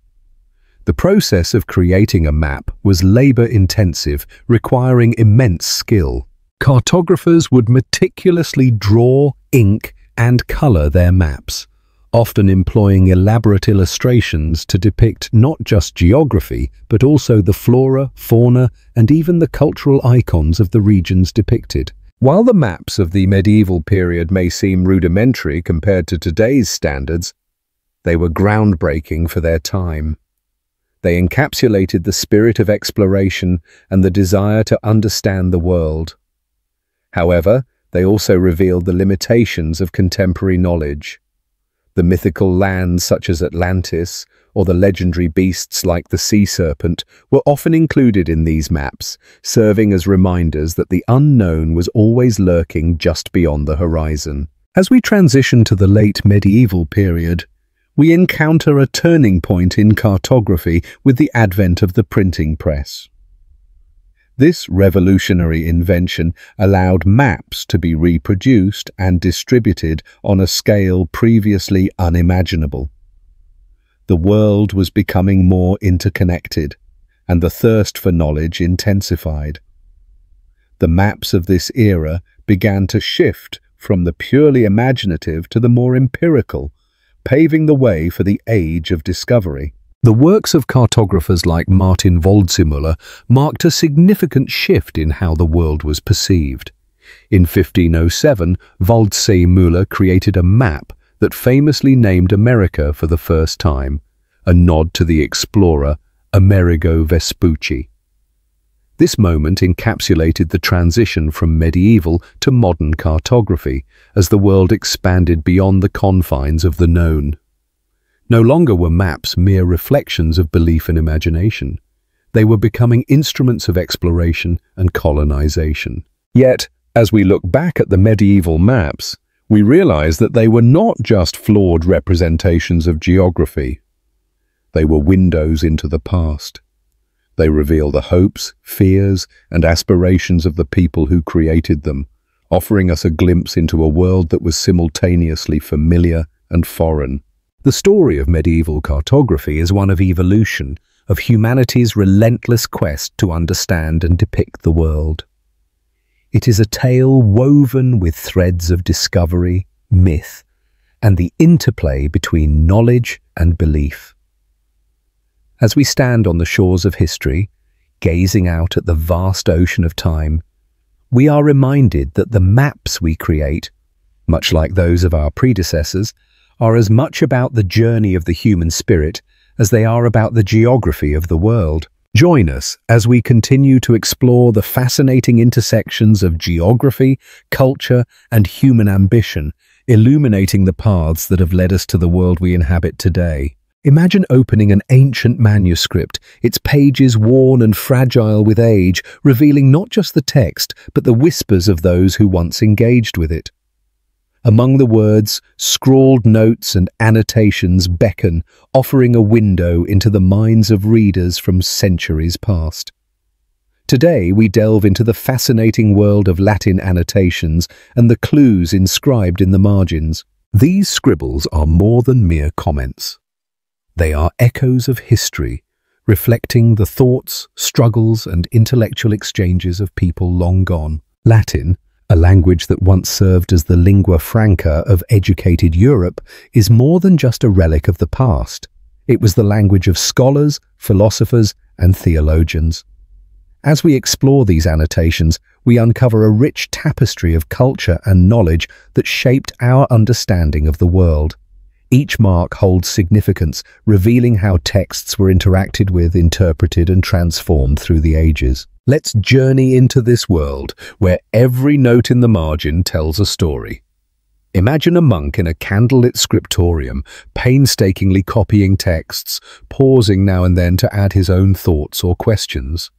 The process of creating a map was labor-intensive, requiring immense skill. Cartographers would meticulously draw, ink, and color their maps, often employing elaborate illustrations to depict not just geography, but also the flora, fauna, and even the cultural icons of the regions depicted. While the maps of the medieval period may seem rudimentary compared to today's standards, they were groundbreaking for their time. They encapsulated the spirit of exploration and the desire to understand the world. However, they also revealed the limitations of contemporary knowledge. The mythical lands such as Atlantis, or the legendary beasts like the sea serpent, were often included in these maps, serving as reminders that the unknown was always lurking just beyond the horizon. As we transition to the late medieval period, we encounter a turning point in cartography with the advent of the printing press. This revolutionary invention allowed maps to be reproduced and distributed on a scale previously unimaginable. The world was becoming more interconnected, and the thirst for knowledge intensified. The maps of this era began to shift from the purely imaginative to the more empirical, paving the way for the age of discovery. The works of cartographers like Martin Waldseemüller marked a significant shift in how the world was perceived. In 1507, Waldseemüller created a map that famously named America for the first time, a nod to the explorer Amerigo Vespucci. This moment encapsulated the transition from medieval to modern cartography as the world expanded beyond the confines of the known. No longer were maps mere reflections of belief and imagination. They were becoming instruments of exploration and colonization. Yet, as we look back at the medieval maps, we realize that they were not just flawed representations of geography. They were windows into the past. They reveal the hopes, fears, and aspirations of the people who created them, offering us a glimpse into a world that was simultaneously familiar and foreign. The story of medieval cartography is one of evolution, of humanity's relentless quest to understand and depict the world. It is a tale woven with threads of discovery, myth, and the interplay between knowledge and belief. As we stand on the shores of history, gazing out at the vast ocean of time, we are reminded that the maps we create, much like those of our predecessors, are as much about the journey of the human spirit as they are about the geography of the world. Join us as we continue to explore the fascinating intersections of geography, culture, and human ambition, illuminating the paths that have led us to the world we inhabit today. Imagine opening an ancient manuscript, its pages worn and fragile with age, revealing not just the text, but the whispers of those who once engaged with it. Among the words, scrawled notes and annotations beckon, offering a window into the minds of readers from centuries past. Today, we delve into the fascinating world of Latin annotations and the clues inscribed in the margins. These scribbles are more than mere comments. They are echoes of history, reflecting the thoughts, struggles, and intellectual exchanges of people long gone. Latin, a language that once served as the lingua franca of educated Europe, is more than just a relic of the past. It was the language of scholars, philosophers, and theologians. As we explore these annotations, we uncover a rich tapestry of culture and knowledge that shaped our understanding of the world. Each mark holds significance, revealing how texts were interacted with, interpreted, and transformed through the ages. Let's journey into this world where every note in the margin tells a story. Imagine a monk in a candlelit scriptorium, painstakingly copying texts, pausing now and then to add his own thoughts or questions.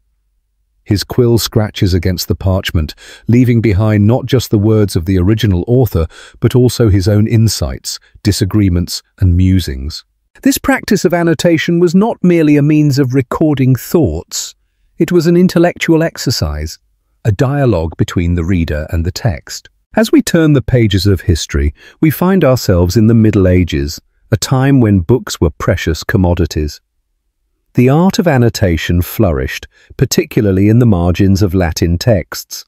His quill scratches against the parchment, leaving behind not just the words of the original author, but also his own insights, disagreements, and musings. This practice of annotation was not merely a means of recording thoughts. It was an intellectual exercise, a dialogue between the reader and the text. As we turn the pages of history, we find ourselves in the Middle Ages, a time when books were precious commodities. The art of annotation flourished, particularly in the margins of Latin texts.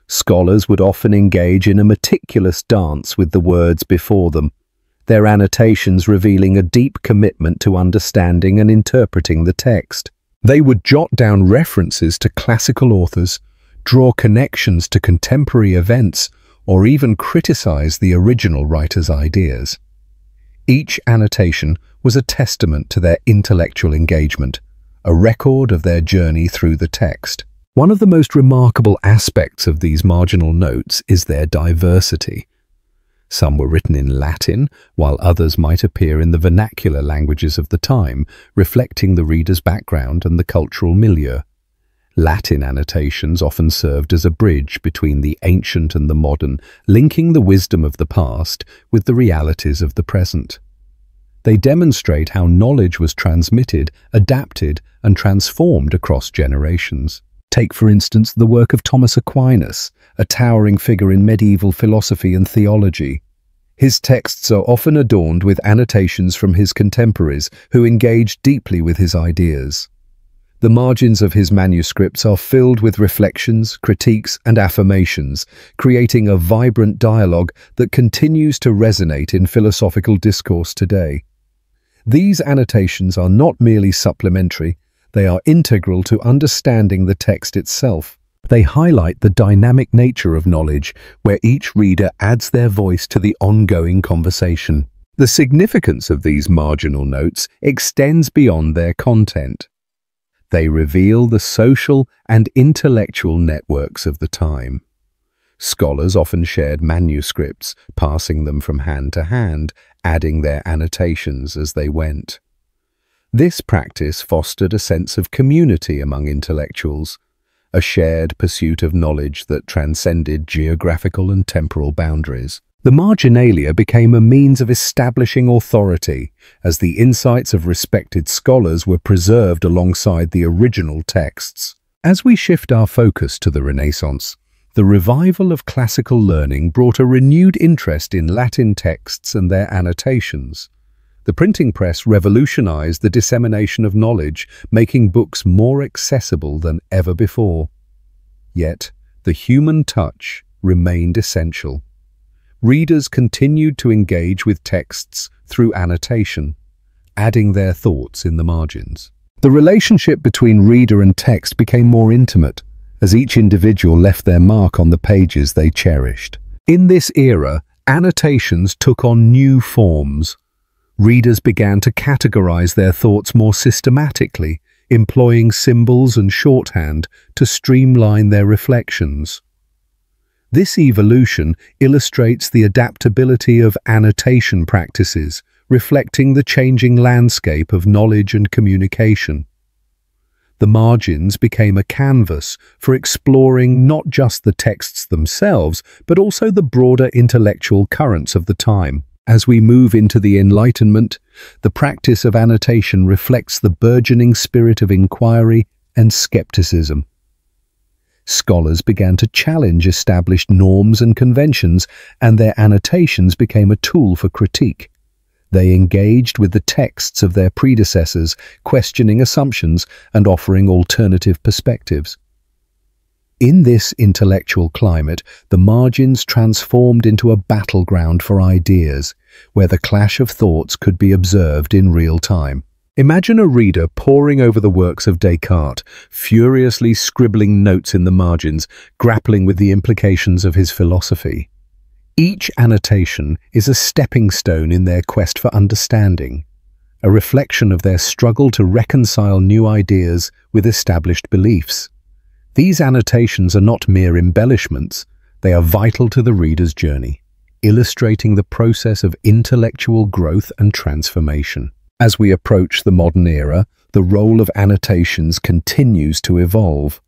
Scholars would often engage in a meticulous dance with the words before them, their annotations revealing a deep commitment to understanding and interpreting the text. They would jot down references to classical authors, draw connections to contemporary events, or even criticize the original writer's ideas. Each annotation was a testament to their intellectual engagement, a record of their journey through the text. One of the most remarkable aspects of these marginal notes is their diversity. Some were written in Latin, while others might appear in the vernacular languages of the time, reflecting the reader's background and the cultural milieu. Latin annotations often served as a bridge between the ancient and the modern, linking the wisdom of the past with the realities of the present. They demonstrate how knowledge was transmitted, adapted, and transformed across generations. Take, for instance, the work of Thomas Aquinas, a towering figure in medieval philosophy and theology. His texts are often adorned with annotations from his contemporaries who engaged deeply with his ideas. The margins of his manuscripts are filled with reflections, critiques, and affirmations, creating a vibrant dialogue that continues to resonate in philosophical discourse today. These annotations are not merely supplementary, they are integral to understanding the text itself. They highlight the dynamic nature of knowledge, where each reader adds their voice to the ongoing conversation. The significance of these marginal notes extends beyond their content. They reveal the social and intellectual networks of the time. Scholars often shared manuscripts, passing them from hand to hand, adding their annotations as they went. This practice fostered a sense of community among intellectuals, a shared pursuit of knowledge that transcended geographical and temporal boundaries. The marginalia became a means of establishing authority, as the insights of respected scholars were preserved alongside the original texts. As we shift our focus to the Renaissance, the revival of classical learning brought a renewed interest in Latin texts and their annotations. The printing press revolutionized the dissemination of knowledge, making books more accessible than ever before. Yet, the human touch remained essential. Readers continued to engage with texts through annotation, adding their thoughts in the margins. The relationship between reader and text became more intimate, as each individual left their mark on the pages they cherished. In this era, annotations took on new forms. Readers began to categorize their thoughts more systematically, employing symbols and shorthand to streamline their reflections. This evolution illustrates the adaptability of annotation practices, reflecting the changing landscape of knowledge and communication. The margins became a canvas for exploring not just the texts themselves, but also the broader intellectual currents of the time. As we move into the Enlightenment, the practice of annotation reflects the burgeoning spirit of inquiry and skepticism. Scholars began to challenge established norms and conventions, and their annotations became a tool for critique. They engaged with the texts of their predecessors, questioning assumptions and offering alternative perspectives. In this intellectual climate, the margins transformed into a battleground for ideas, where the clash of thoughts could be observed in real time. Imagine a reader poring over the works of Descartes, furiously scribbling notes in the margins, grappling with the implications of his philosophy. Each annotation is a stepping stone in their quest for understanding, a reflection of their struggle to reconcile new ideas with established beliefs. These annotations are not mere embellishments, they are vital to the reader's journey, illustrating the process of intellectual growth and transformation. As we approach the modern era, the role of annotations continues to evolve.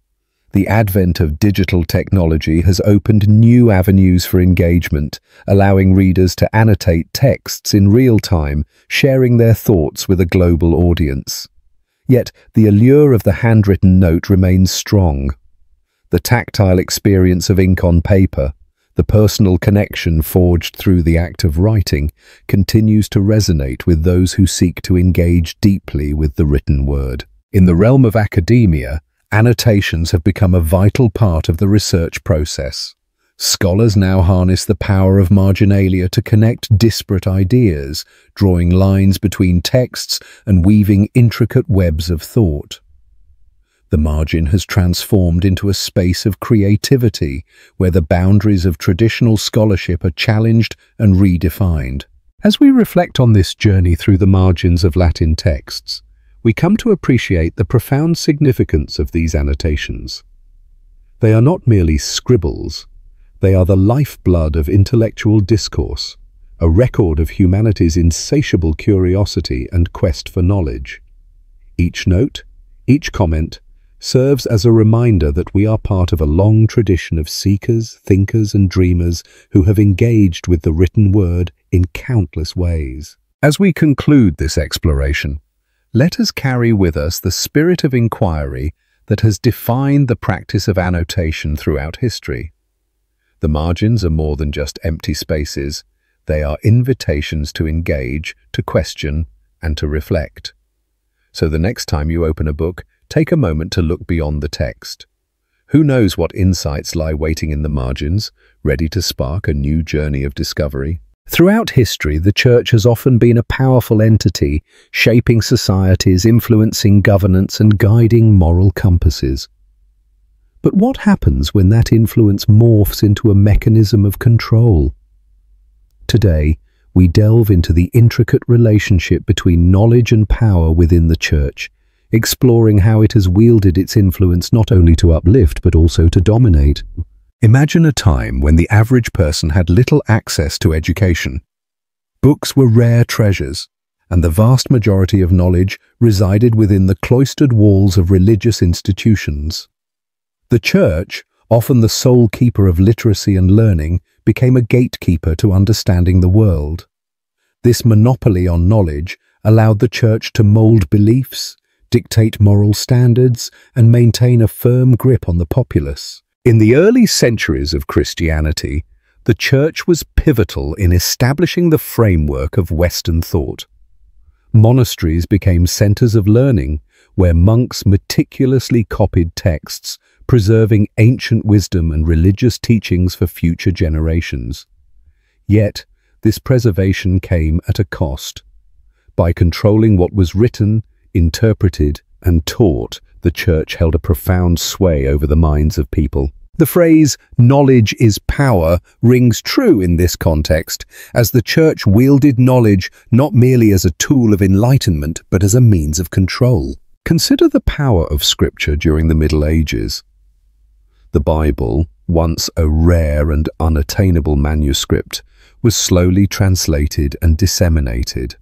The advent of digital technology has opened new avenues for engagement, allowing readers to annotate texts in real time, sharing their thoughts with a global audience. Yet, the allure of the handwritten note remains strong. The tactile experience of ink on paper, the personal connection forged through the act of writing, continues to resonate with those who seek to engage deeply with the written word. In the realm of academia, annotations have become a vital part of the research process. Scholars now harness the power of marginalia to connect disparate ideas, drawing lines between texts and weaving intricate webs of thought. The margin has transformed into a space of creativity, where the boundaries of traditional scholarship are challenged and redefined. As we reflect on this journey through the margins of Latin texts, we come to appreciate the profound significance of these annotations. They are not merely scribbles, they are the lifeblood of intellectual discourse, a record of humanity's insatiable curiosity and quest for knowledge. Each note, each comment, serves as a reminder that we are part of a long tradition of seekers, thinkers, and dreamers who have engaged with the written word in countless ways. As we conclude this exploration, let us carry with us the spirit of inquiry that has defined the practice of annotation throughout history. The margins are more than just empty spaces. They are invitations to engage, to question, and to reflect. So the next time you open a book, take a moment to look beyond the text. Who knows what insights lie waiting in the margins, ready to spark a new journey of discovery? Throughout history, the Church has often been a powerful entity, shaping societies, influencing governance, and guiding moral compasses. But what happens when that influence morphs into a mechanism of control? Today, we delve into the intricate relationship between knowledge and power within the Church, exploring how it has wielded its influence not only to uplift but also to dominate. Imagine a time when the average person had little access to education. Books were rare treasures, and the vast majority of knowledge resided within the cloistered walls of religious institutions. The Church, often the sole keeper of literacy and learning, became a gatekeeper to understanding the world. This monopoly on knowledge allowed the Church to mold beliefs, dictate moral standards, and maintain a firm grip on the populace. In the early centuries of Christianity, the Church was pivotal in establishing the framework of Western thought. Monasteries became centers of learning, where monks meticulously copied texts, preserving ancient wisdom and religious teachings for future generations. Yet, this preservation came at a cost. By controlling what was written, interpreted, and taught, the Church held a profound sway over the minds of people. The phrase, "knowledge is power," rings true in this context, as the Church wielded knowledge not merely as a tool of enlightenment, but as a means of control. Consider the power of Scripture during the Middle Ages. The Bible, once a rare and unattainable manuscript, was slowly translated and disseminated.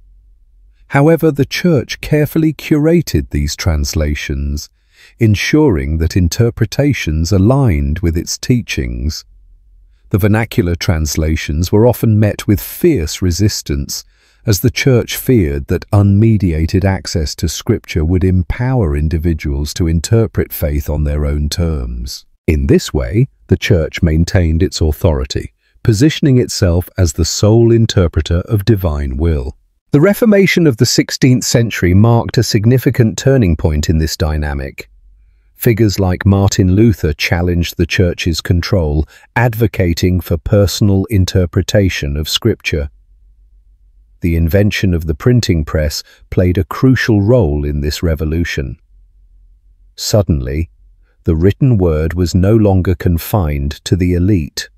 However, the Church carefully curated these translations, ensuring that interpretations aligned with its teachings. The vernacular translations were often met with fierce resistance, as the Church feared that unmediated access to Scripture would empower individuals to interpret faith on their own terms. In this way, the Church maintained its authority, positioning itself as the sole interpreter of divine will. The Reformation of the 16th century marked a significant turning point in this dynamic. Figures like Martin Luther challenged the Church's control, advocating for personal interpretation of Scripture. The invention of the printing press played a crucial role in this revolution. Suddenly, the written word was no longer confined to the elite.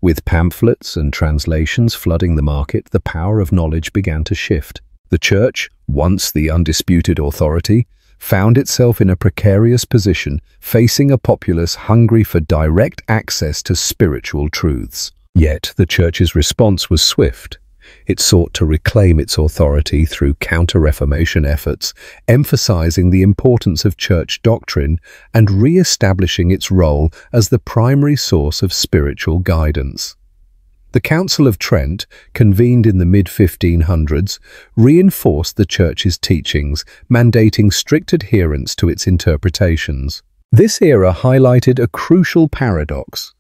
With pamphlets and translations flooding the market, the power of knowledge began to shift. The Church, once the undisputed authority, found itself in a precarious position, facing a populace hungry for direct access to spiritual truths. Yet, the Church's response was swift. It sought to reclaim its authority through counter-Reformation efforts, emphasizing the importance of Church doctrine and re-establishing its role as the primary source of spiritual guidance. The Council of Trent, convened in the mid-1500s, reinforced the Church's teachings, mandating strict adherence to its interpretations. This era highlighted a crucial paradox.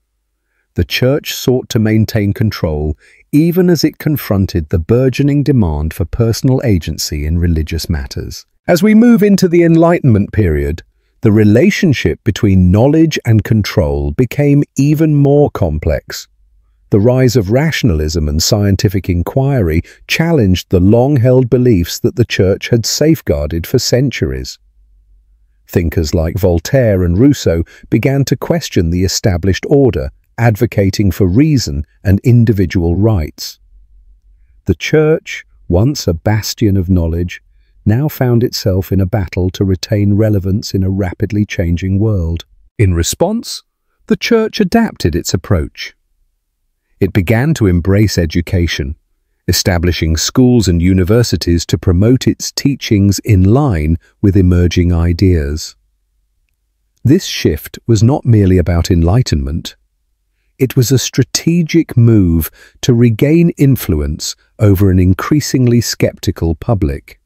The Church sought to maintain control even as it confronted the burgeoning demand for personal agency in religious matters. As we move into the Enlightenment period, the relationship between knowledge and control became even more complex. The rise of rationalism and scientific inquiry challenged the long-held beliefs that the Church had safeguarded for centuries. Thinkers like Voltaire and Rousseau began to question the established order, advocating for reason and individual rights. The Church, once a bastion of knowledge, now found itself in a battle to retain relevance in a rapidly changing world. In response, the Church adapted its approach. It began to embrace education, establishing schools and universities to promote its teachings in line with emerging ideas. This shift was not merely about enlightenment. It was a strategic move to regain influence over an increasingly skeptical public.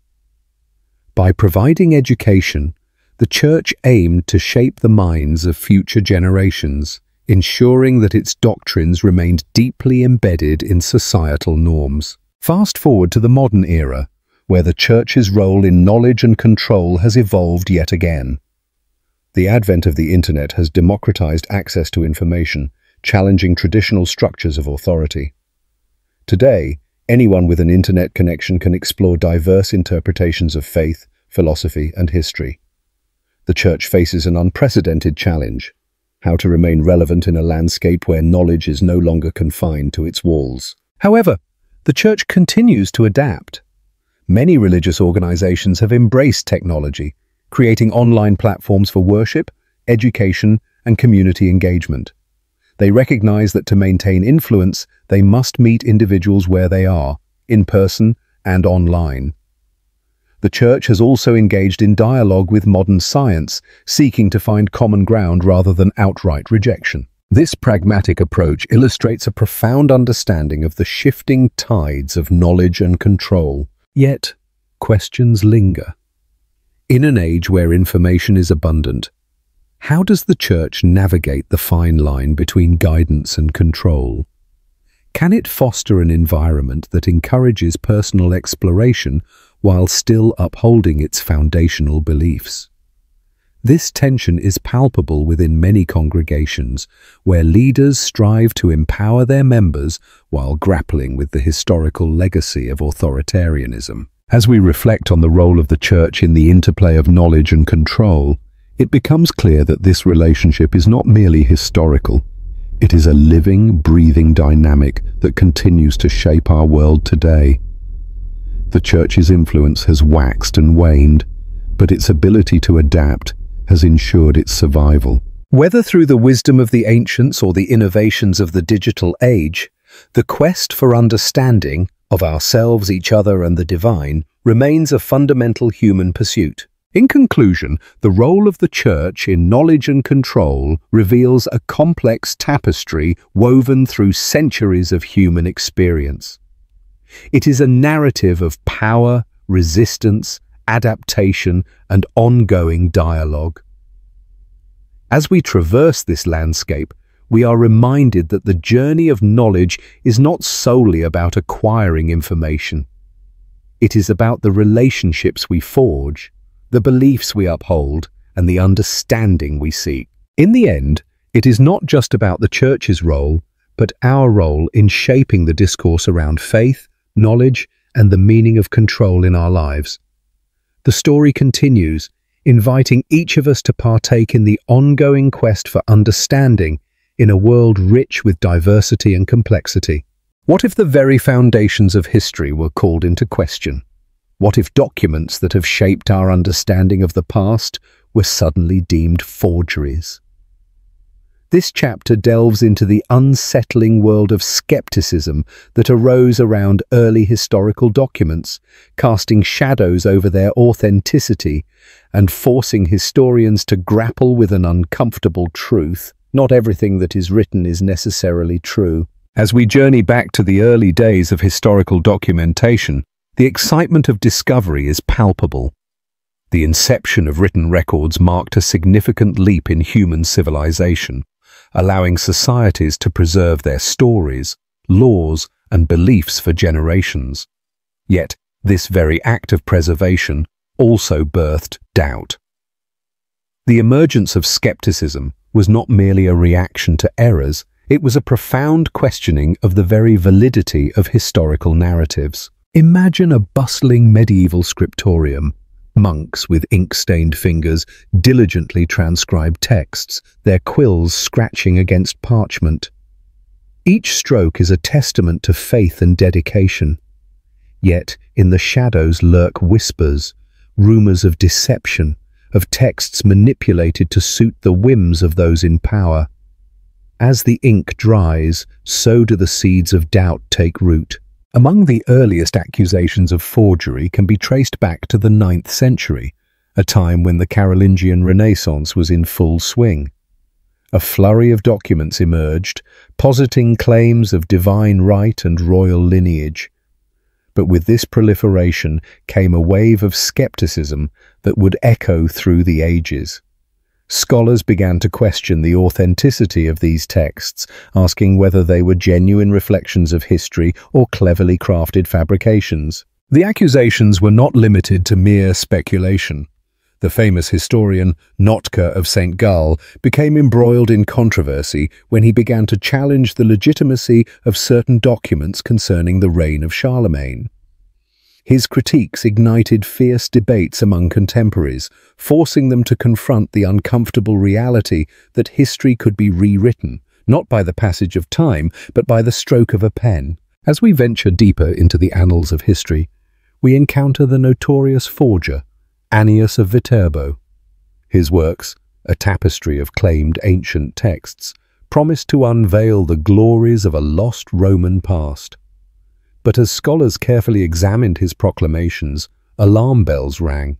By providing education, the Church aimed to shape the minds of future generations, ensuring that its doctrines remained deeply embedded in societal norms. Fast forward to the modern era, where the Church's role in knowledge and control has evolved yet again. The advent of the Internet has democratized access to information, challenging traditional structures of authority. Today, anyone with an internet connection can explore diverse interpretations of faith, philosophy, and history. The Church faces an unprecedented challenge: how to remain relevant in a landscape where knowledge is no longer confined to its walls. However, the Church continues to adapt. Many religious organizations have embraced technology, creating online platforms for worship, education, and community engagement. They recognize that to maintain influence, they must meet individuals where they are, in person and online. The Church has also engaged in dialogue with modern science, seeking to find common ground rather than outright rejection. This pragmatic approach illustrates a profound understanding of the shifting tides of knowledge and control. Yet, questions linger. In an age where information is abundant, how does the Church navigate the fine line between guidance and control? Can it foster an environment that encourages personal exploration while still upholding its foundational beliefs? This tension is palpable within many congregations, where leaders strive to empower their members while grappling with the historical legacy of authoritarianism. As we reflect on the role of the Church in the interplay of knowledge and control, it becomes clear that this relationship is not merely historical. It is a living, breathing dynamic that continues to shape our world today. The Church's influence has waxed and waned, but its ability to adapt has ensured its survival. Whether through the wisdom of the ancients or the innovations of the digital age, the quest for understanding of ourselves, each other, and the divine remains a fundamental human pursuit. In conclusion, the role of the Church in knowledge and control reveals a complex tapestry woven through centuries of human experience. It is a narrative of power, resistance, adaptation, and ongoing dialogue. As we traverse this landscape, we are reminded that the journey of knowledge is not solely about acquiring information. It is about the relationships we forge, the beliefs we uphold, and the understanding we seek. In the end, it is not just about the Church's role, but our role in shaping the discourse around faith, knowledge, and the meaning of control in our lives. The story continues, inviting each of us to partake in the ongoing quest for understanding in a world rich with diversity and complexity. What if the very foundations of history were called into question? What if documents that have shaped our understanding of the past were suddenly deemed forgeries? This chapter delves into the unsettling world of skepticism that arose around early historical documents, casting shadows over their authenticity and forcing historians to grapple with an uncomfortable truth. Not everything that is written is necessarily true. As we journey back to the early days of historical documentation, the excitement of discovery is palpable. The inception of written records marked a significant leap in human civilization, allowing societies to preserve their stories, laws, and beliefs for generations. Yet, this very act of preservation also birthed doubt. The emergence of skepticism was not merely a reaction to errors, it was a profound questioning of the very validity of historical narratives. Imagine a bustling medieval scriptorium. Monks with ink-stained fingers diligently transcribe texts, their quills scratching against parchment. Each stroke is a testament to faith and dedication. Yet, in the shadows lurk whispers, rumors of deception, of texts manipulated to suit the whims of those in power. As the ink dries, so do the seeds of doubt take root. Among the earliest accusations of forgery can be traced back to the 9th century, a time when the Carolingian Renaissance was in full swing. A flurry of documents emerged, positing claims of divine right and royal lineage. But with this proliferation came a wave of skepticism that would echo through the ages. Scholars began to question the authenticity of these texts, asking whether they were genuine reflections of history or cleverly crafted fabrications. The accusations were not limited to mere speculation. The famous historian Notker of St. Gall became embroiled in controversy when he began to challenge the legitimacy of certain documents concerning the reign of Charlemagne. His critiques ignited fierce debates among contemporaries, forcing them to confront the uncomfortable reality that history could be rewritten, not by the passage of time, but by the stroke of a pen. As we venture deeper into the annals of history, we encounter the notorious forger, Annius of Viterbo. His works, a tapestry of claimed ancient texts, promised to unveil the glories of a lost Roman past. But as scholars carefully examined his proclamations, alarm bells rang.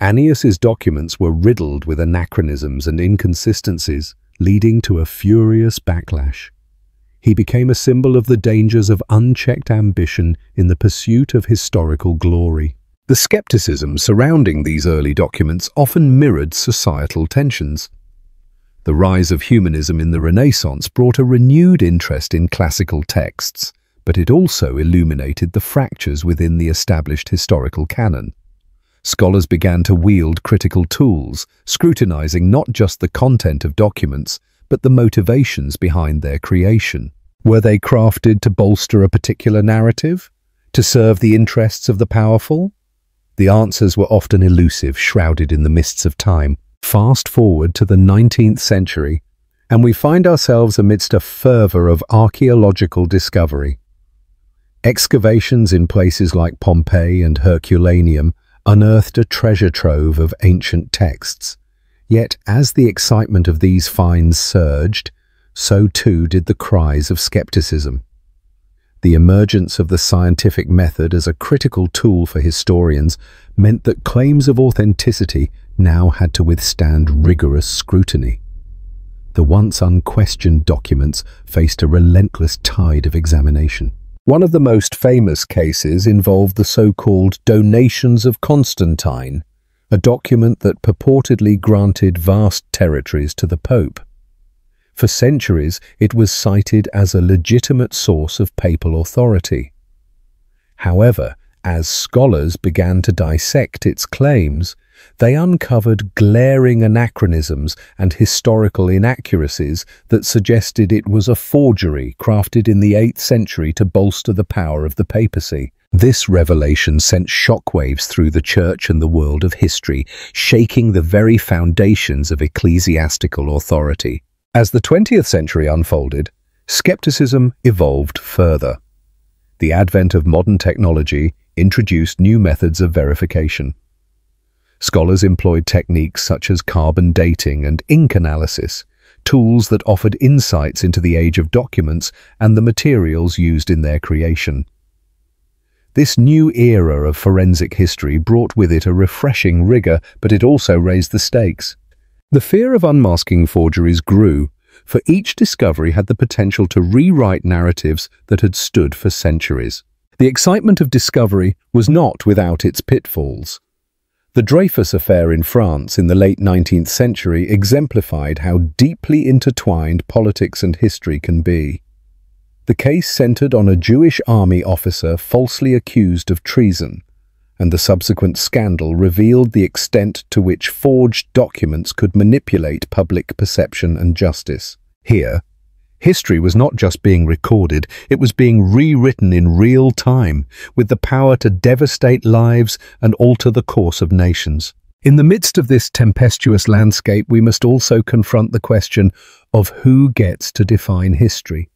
Annius's documents were riddled with anachronisms and inconsistencies, leading to a furious backlash. He became a symbol of the dangers of unchecked ambition in the pursuit of historical glory. The skepticism surrounding these early documents often mirrored societal tensions. The rise of humanism in the Renaissance brought a renewed interest in classical texts, but it also illuminated the fractures within the established historical canon. Scholars began to wield critical tools, scrutinizing not just the content of documents, but the motivations behind their creation. Were they crafted to bolster a particular narrative? To serve the interests of the powerful? The answers were often elusive, shrouded in the mists of time. Fast forward to the 19th century, and we find ourselves amidst a fervor of archaeological discovery. Excavations in places like Pompeii and Herculaneum unearthed a treasure trove of ancient texts. Yet, as the excitement of these finds surged, so too did the cries of skepticism. The emergence of the scientific method as a critical tool for historians meant that claims of authenticity now had to withstand rigorous scrutiny. The once unquestioned documents faced a relentless tide of examination. One of the most famous cases involved the so-called Donations of Constantine, a document that purportedly granted vast territories to the Pope. For centuries, it was cited as a legitimate source of papal authority. However, as scholars began to dissect its claims, they uncovered glaring anachronisms and historical inaccuracies that suggested it was a forgery crafted in the 8th century to bolster the power of the papacy. This revelation sent shockwaves through the church and the world of history, shaking the very foundations of ecclesiastical authority. As the 20th century unfolded, skepticism evolved further. The advent of modern technology introduced new methods of verification. Scholars employed techniques such as carbon dating and ink analysis, tools that offered insights into the age of documents and the materials used in their creation. This new era of forensic history brought with it a refreshing rigor, but it also raised the stakes. The fear of unmasking forgeries grew, for each discovery had the potential to rewrite narratives that had stood for centuries. The excitement of discovery was not without its pitfalls. The Dreyfus affair in France in the late 19th century exemplified how deeply intertwined politics and history can be. The case centered on a Jewish army officer falsely accused of treason, and the subsequent scandal revealed the extent to which forged documents could manipulate public perception and justice. Here, history was not just being recorded, it was being rewritten in real time, with the power to devastate lives and alter the course of nations. In the midst of this tempestuous landscape, we must also confront the question of who gets to define history.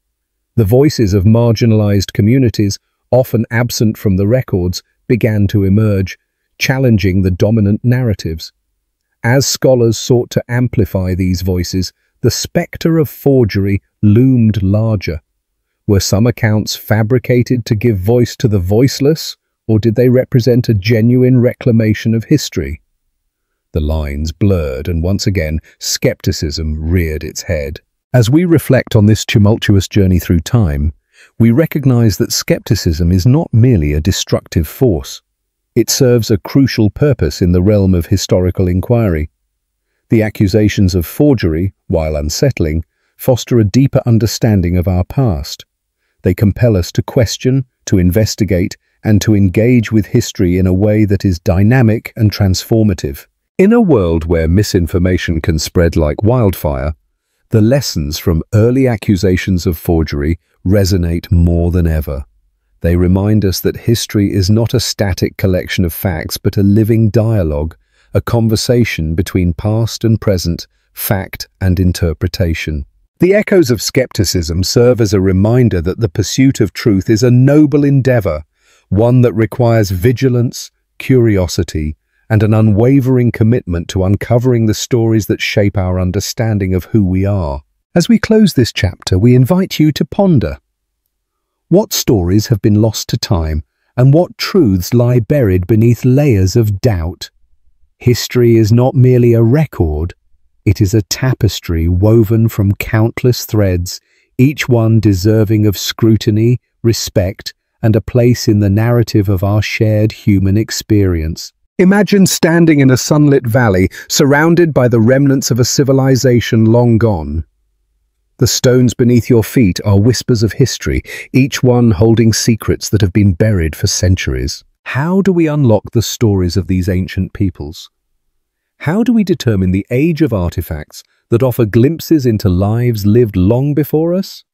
The voices of marginalized communities, often absent from the records, began to emerge, challenging the dominant narratives. As scholars sought to amplify these voices, the spectre of forgery loomed larger. Were some accounts fabricated to give voice to the voiceless, or did they represent a genuine reclamation of history? The lines blurred, and once again, skepticism reared its head. As we reflect on this tumultuous journey through time, we recognize that skepticism is not merely a destructive force. It serves a crucial purpose in the realm of historical inquiry. The accusations of forgery, while unsettling, foster a deeper understanding of our past. They compel us to question, to investigate, and to engage with history in a way that is dynamic and transformative. In a world where misinformation can spread like wildfire, the lessons from early accusations of forgery resonate more than ever. They remind us that history is not a static collection of facts, but a living dialogue, a conversation between past and present, fact and interpretation. The echoes of skepticism serve as a reminder that the pursuit of truth is a noble endeavor, one that requires vigilance, curiosity, and an unwavering commitment to uncovering the stories that shape our understanding of who we are. As we close this chapter, we invite you to ponder. What stories have been lost to time, and what truths lie buried beneath layers of doubt? History is not merely a record, it is a tapestry woven from countless threads, each one deserving of scrutiny, respect, and a place in the narrative of our shared human experience. Imagine standing in a sunlit valley, surrounded by the remnants of a civilization long gone. The stones beneath your feet are whispers of history, each one holding secrets that have been buried for centuries. How do we unlock the stories of these ancient peoples? How do we determine the age of artifacts that offer glimpses into lives lived long before us?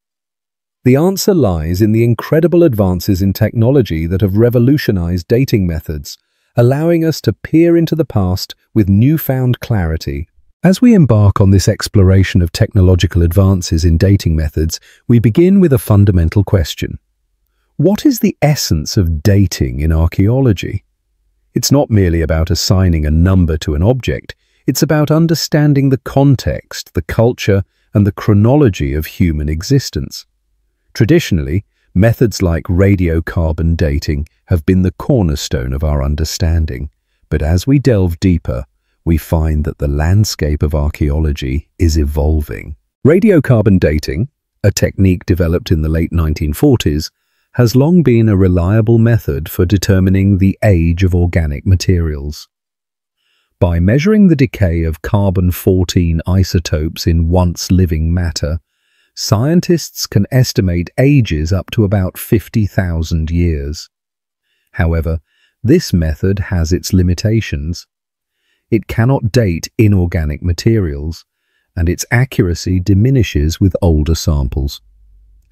The answer lies in the incredible advances in technology that have revolutionized dating methods, allowing us to peer into the past with newfound clarity. As we embark on this exploration of technological advances in dating methods, we begin with a fundamental question. What is the essence of dating in archaeology? It's not merely about assigning a number to an object, it's about understanding the context, the culture, and the chronology of human existence. Traditionally, Methods like radiocarbon dating have been the cornerstone of our understanding, but as we delve deeper, we find that the landscape of archaeology is evolving. Radiocarbon dating, a technique developed in the late 1940s, has long been a reliable method for determining the age of organic materials. By measuring the decay of carbon-14 isotopes in once-living matter, scientists can estimate ages up to about 50,000 years. However, this method has its limitations. It cannot date inorganic materials, and its accuracy diminishes with older samples.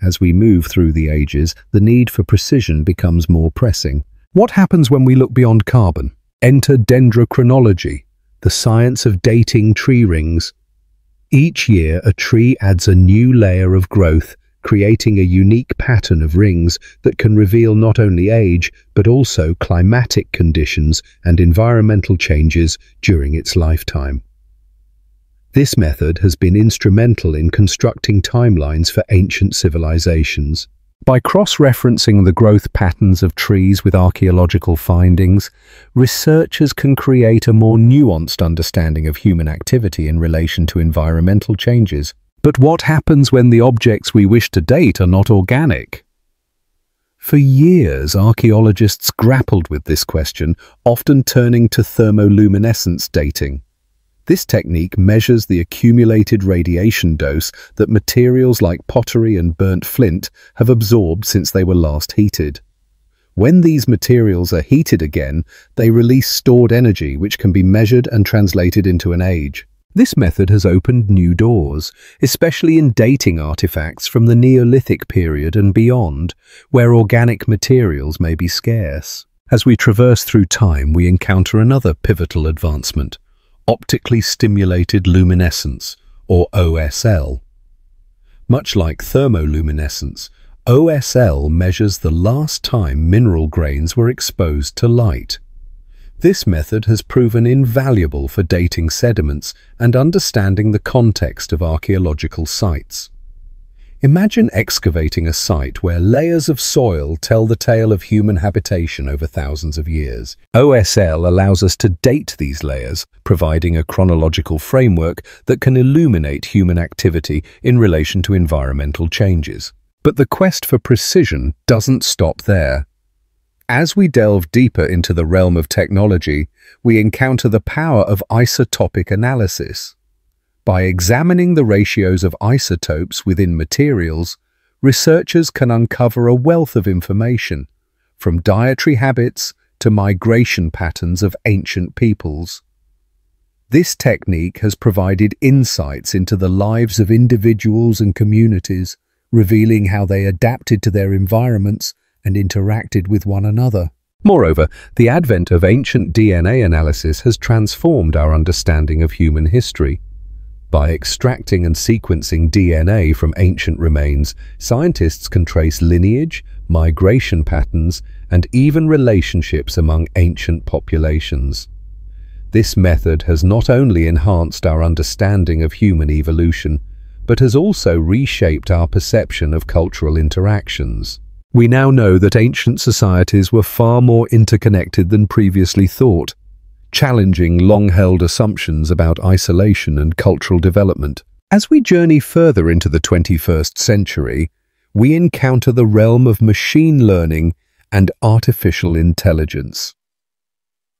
As we move through the ages, the need for precision becomes more pressing. What happens when we look beyond carbon? Enter dendrochronology, the science of dating tree rings. Each year, a tree adds a new layer of growth, creating a unique pattern of rings that can reveal not only age, but also climatic conditions and environmental changes during its lifetime. This method has been instrumental in constructing timelines for ancient civilizations. By cross-referencing the growth patterns of trees with archaeological findings, researchers can create a more nuanced understanding of human activity in relation to environmental changes. But what happens when the objects we wish to date are not organic? For years, archaeologists grappled with this question, often turning to thermoluminescence dating. This technique measures the accumulated radiation dose that materials like pottery and burnt flint have absorbed since they were last heated. When these materials are heated again, they release stored energy which can be measured and translated into an age. This method has opened new doors, especially in dating artifacts from the Neolithic period and beyond, where organic materials may be scarce. As we traverse through time, we encounter another pivotal advancement: optically stimulated luminescence, or OSL. Much like thermoluminescence, OSL measures the last time mineral grains were exposed to light. This method has proven invaluable for dating sediments and understanding the context of archaeological sites. Imagine excavating a site where layers of soil tell the tale of human habitation over thousands of years. OSL allows us to date these layers, providing a chronological framework that can illuminate human activity in relation to environmental changes. But the quest for precision doesn't stop there. As we delve deeper into the realm of technology, we encounter the power of isotopic analysis. By examining the ratios of isotopes within materials, researchers can uncover a wealth of information, from dietary habits to migration patterns of ancient peoples. This technique has provided insights into the lives of individuals and communities, revealing how they adapted to their environments and interacted with one another. Moreover, the advent of ancient DNA analysis has transformed our understanding of human history. By extracting and sequencing DNA from ancient remains, scientists can trace lineage, migration patterns, and even relationships among ancient populations. This method has not only enhanced our understanding of human evolution, but has also reshaped our perception of cultural interactions. We now know that ancient societies were far more interconnected than previously thought, challenging long-held assumptions about isolation and cultural development. As we journey further into the 21st century, we encounter the realm of machine learning and artificial intelligence.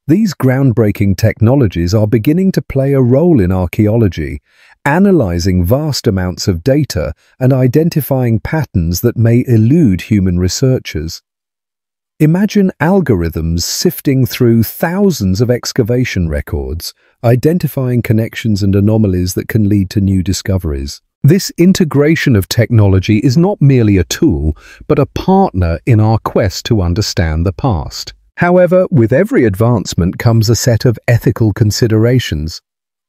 These groundbreaking technologies are beginning to play a role in archaeology, analyzing vast amounts of data and identifying patterns that may elude human researchers. Imagine algorithms sifting through thousands of excavation records, identifying connections and anomalies that can lead to new discoveries. This integration of technology is not merely a tool, but a partner in our quest to understand the past. However, with every advancement comes a set of ethical considerations.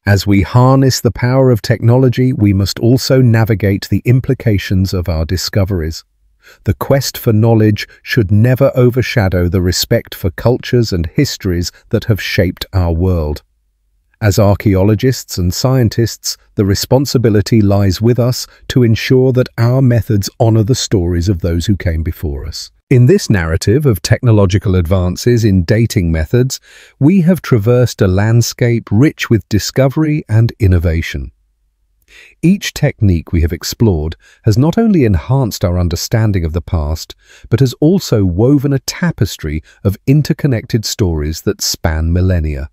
As we harness the power of technology, we must also navigate the implications of our discoveries. The quest for knowledge should never overshadow the respect for cultures and histories that have shaped our world. As archaeologists and scientists, the responsibility lies with us to ensure that our methods honor the stories of those who came before us. In this narrative of technological advances in dating methods, we have traversed a landscape rich with discovery and innovation. Each technique we have explored has not only enhanced our understanding of the past, but has also woven a tapestry of interconnected stories that span millennia.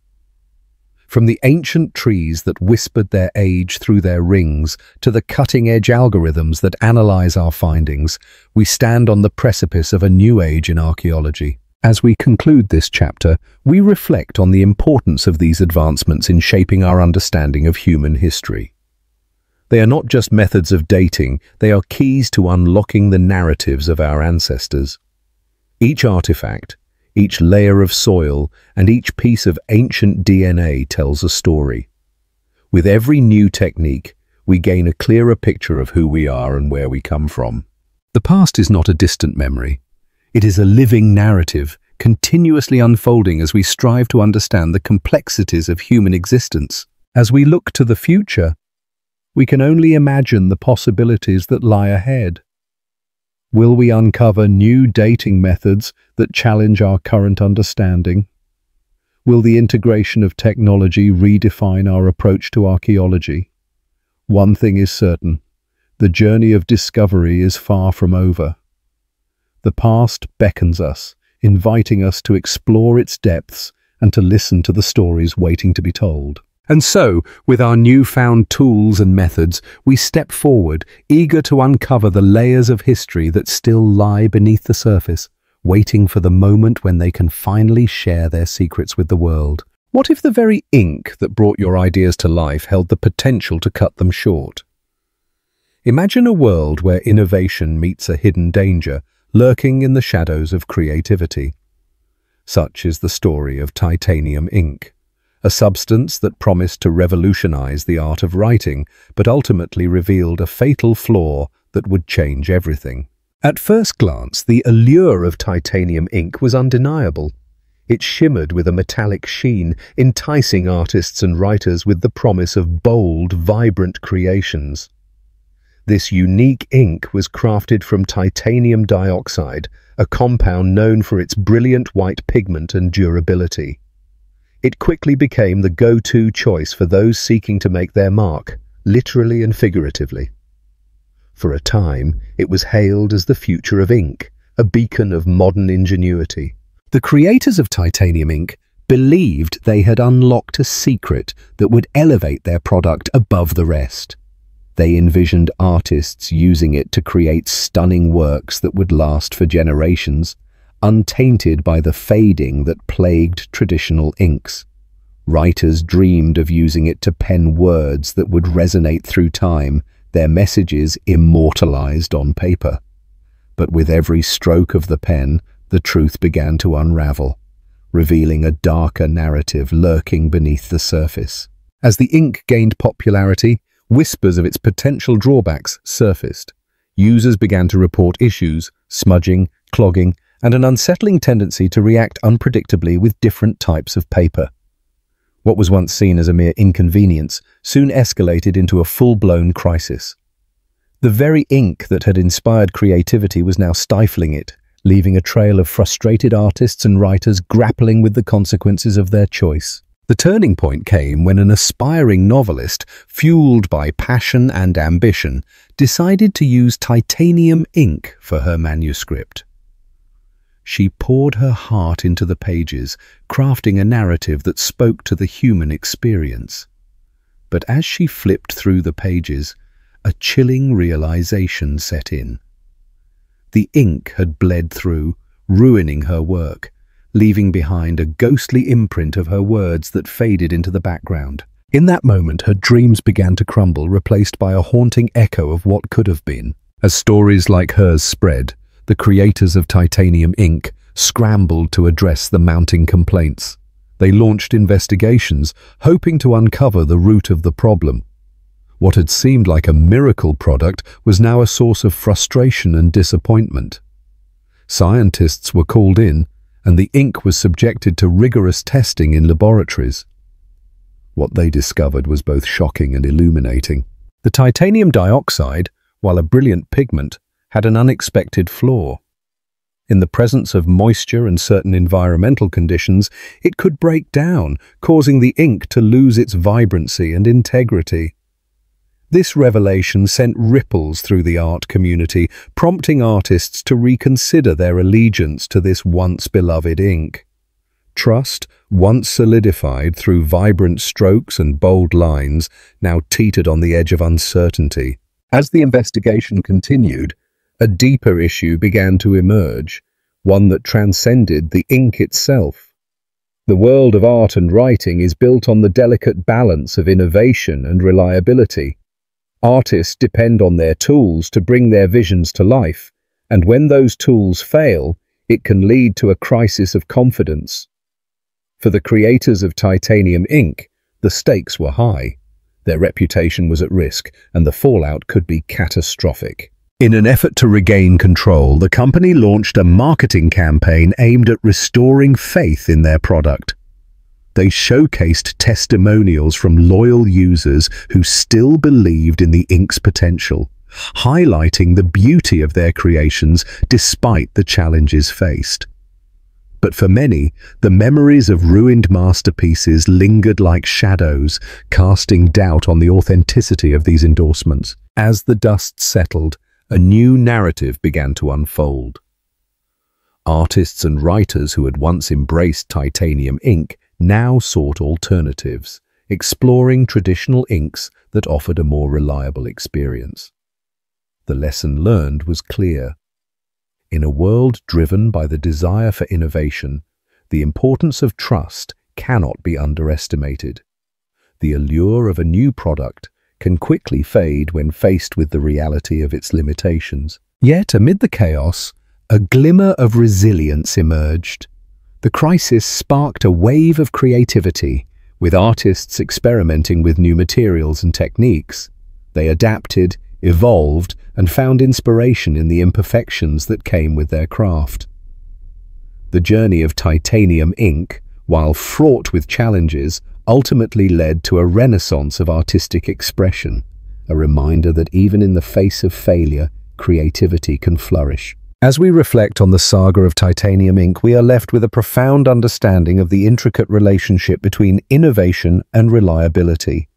From the ancient trees that whispered their age through their rings to the cutting-edge algorithms that analyze our findings, we stand on the precipice of a new age in archaeology. As we conclude this chapter, we reflect on the importance of these advancements in shaping our understanding of human history. They are not just methods of dating, they are keys to unlocking the narratives of our ancestors. Each artifact, each layer of soil, and each piece of ancient DNA tells a story. With every new technique, we gain a clearer picture of who we are and where we come from. The past is not a distant memory. It is a living narrative, continuously unfolding as we strive to understand the complexities of human existence. As we look to the future, we can only imagine the possibilities that lie ahead. Will we uncover new dating methods that challenge our current understanding? Will the integration of technology redefine our approach to archaeology? One thing is certain, the journey of discovery is far from over. The past beckons us, inviting us to explore its depths and to listen to the stories waiting to be told. And so, with our newfound tools and methods, we step forward, eager to uncover the layers of history that still lie beneath the surface, waiting for the moment when they can finally share their secrets with the world. What if the very ink that brought your ideas to life held the potential to cut them short? Imagine a world where innovation meets a hidden danger, lurking in the shadows of creativity. Such is the story of titanium ink, a substance that promised to revolutionize the art of writing, but ultimately revealed a fatal flaw that would change everything. At first glance, the allure of titanium ink was undeniable. It shimmered with a metallic sheen, enticing artists and writers with the promise of bold, vibrant creations. This unique ink was crafted from titanium dioxide, a compound known for its brilliant white pigment and durability. It quickly became the go-to choice for those seeking to make their mark, literally and figuratively. For a time, it was hailed as the future of ink, a beacon of modern ingenuity. The creators of titanium ink believed they had unlocked a secret that would elevate their product above the rest. They envisioned artists using it to create stunning works that would last for generations, untainted by the fading that plagued traditional inks. Writers dreamed of using it to pen words that would resonate through time, their messages immortalized on paper. But with every stroke of the pen, the truth began to unravel, revealing a darker narrative lurking beneath the surface. As the ink gained popularity, whispers of its potential drawbacks surfaced. Users began to report issues, smudging, clogging, and an unsettling tendency to react unpredictably with different types of paper. What was once seen as a mere inconvenience soon escalated into a full-blown crisis. The very ink that had inspired creativity was now stifling it, leaving a trail of frustrated artists and writers grappling with the consequences of their choice. The turning point came when an aspiring novelist, fueled by passion and ambition, decided to use titanium ink for her manuscript. She poured her heart into the pages, crafting a narrative that spoke to the human experience. But as she flipped through the pages, a chilling realization set in. The ink had bled through, ruining her work, leaving behind a ghostly imprint of her words that faded into the background. In that moment, her dreams began to crumble, replaced by a haunting echo of what could have been. As stories like hers spread, the creators of titanium ink scrambled to address the mounting complaints. They launched investigations, hoping to uncover the root of the problem. What had seemed like a miracle product was now a source of frustration and disappointment. Scientists were called in, and the ink was subjected to rigorous testing in laboratories. What they discovered was both shocking and illuminating. The titanium dioxide, while a brilliant pigment, had an unexpected flaw. In the presence of moisture and certain environmental conditions, it could break down, causing the ink to lose its vibrancy and integrity. This revelation sent ripples through the art community, prompting artists to reconsider their allegiance to this once-beloved ink. Trust, once solidified through vibrant strokes and bold lines, now teetered on the edge of uncertainty. As the investigation continued, a deeper issue began to emerge, one that transcended the ink itself. The world of art and writing is built on the delicate balance of innovation and reliability. Artists depend on their tools to bring their visions to life, and when those tools fail, it can lead to a crisis of confidence. For the creators of titanium ink, the stakes were high. Their reputation was at risk, and the fallout could be catastrophic. In an effort to regain control, the company launched a marketing campaign aimed at restoring faith in their product. They showcased testimonials from loyal users who still believed in the ink's potential, highlighting the beauty of their creations despite the challenges faced. But for many, the memories of ruined masterpieces lingered like shadows, casting doubt on the authenticity of these endorsements. As the dust settled, a new narrative began to unfold. Artists and writers who had once embraced titanium ink now sought alternatives, exploring traditional inks that offered a more reliable experience. The lesson learned was clear. In a world driven by the desire for innovation, the importance of trust cannot be underestimated. The allure of a new product can quickly fade when faced with the reality of its limitations. Yet, amid the chaos, a glimmer of resilience emerged. The crisis sparked a wave of creativity, with artists experimenting with new materials and techniques. They adapted, evolved, and found inspiration in the imperfections that came with their craft. The journey of titanium ink, while fraught with challenges, ultimately led to a renaissance of artistic expression, a reminder that even in the face of failure, creativity can flourish. As we reflect on the saga of titanium ink, we are left with a profound understanding of the intricate relationship between innovation and reliability.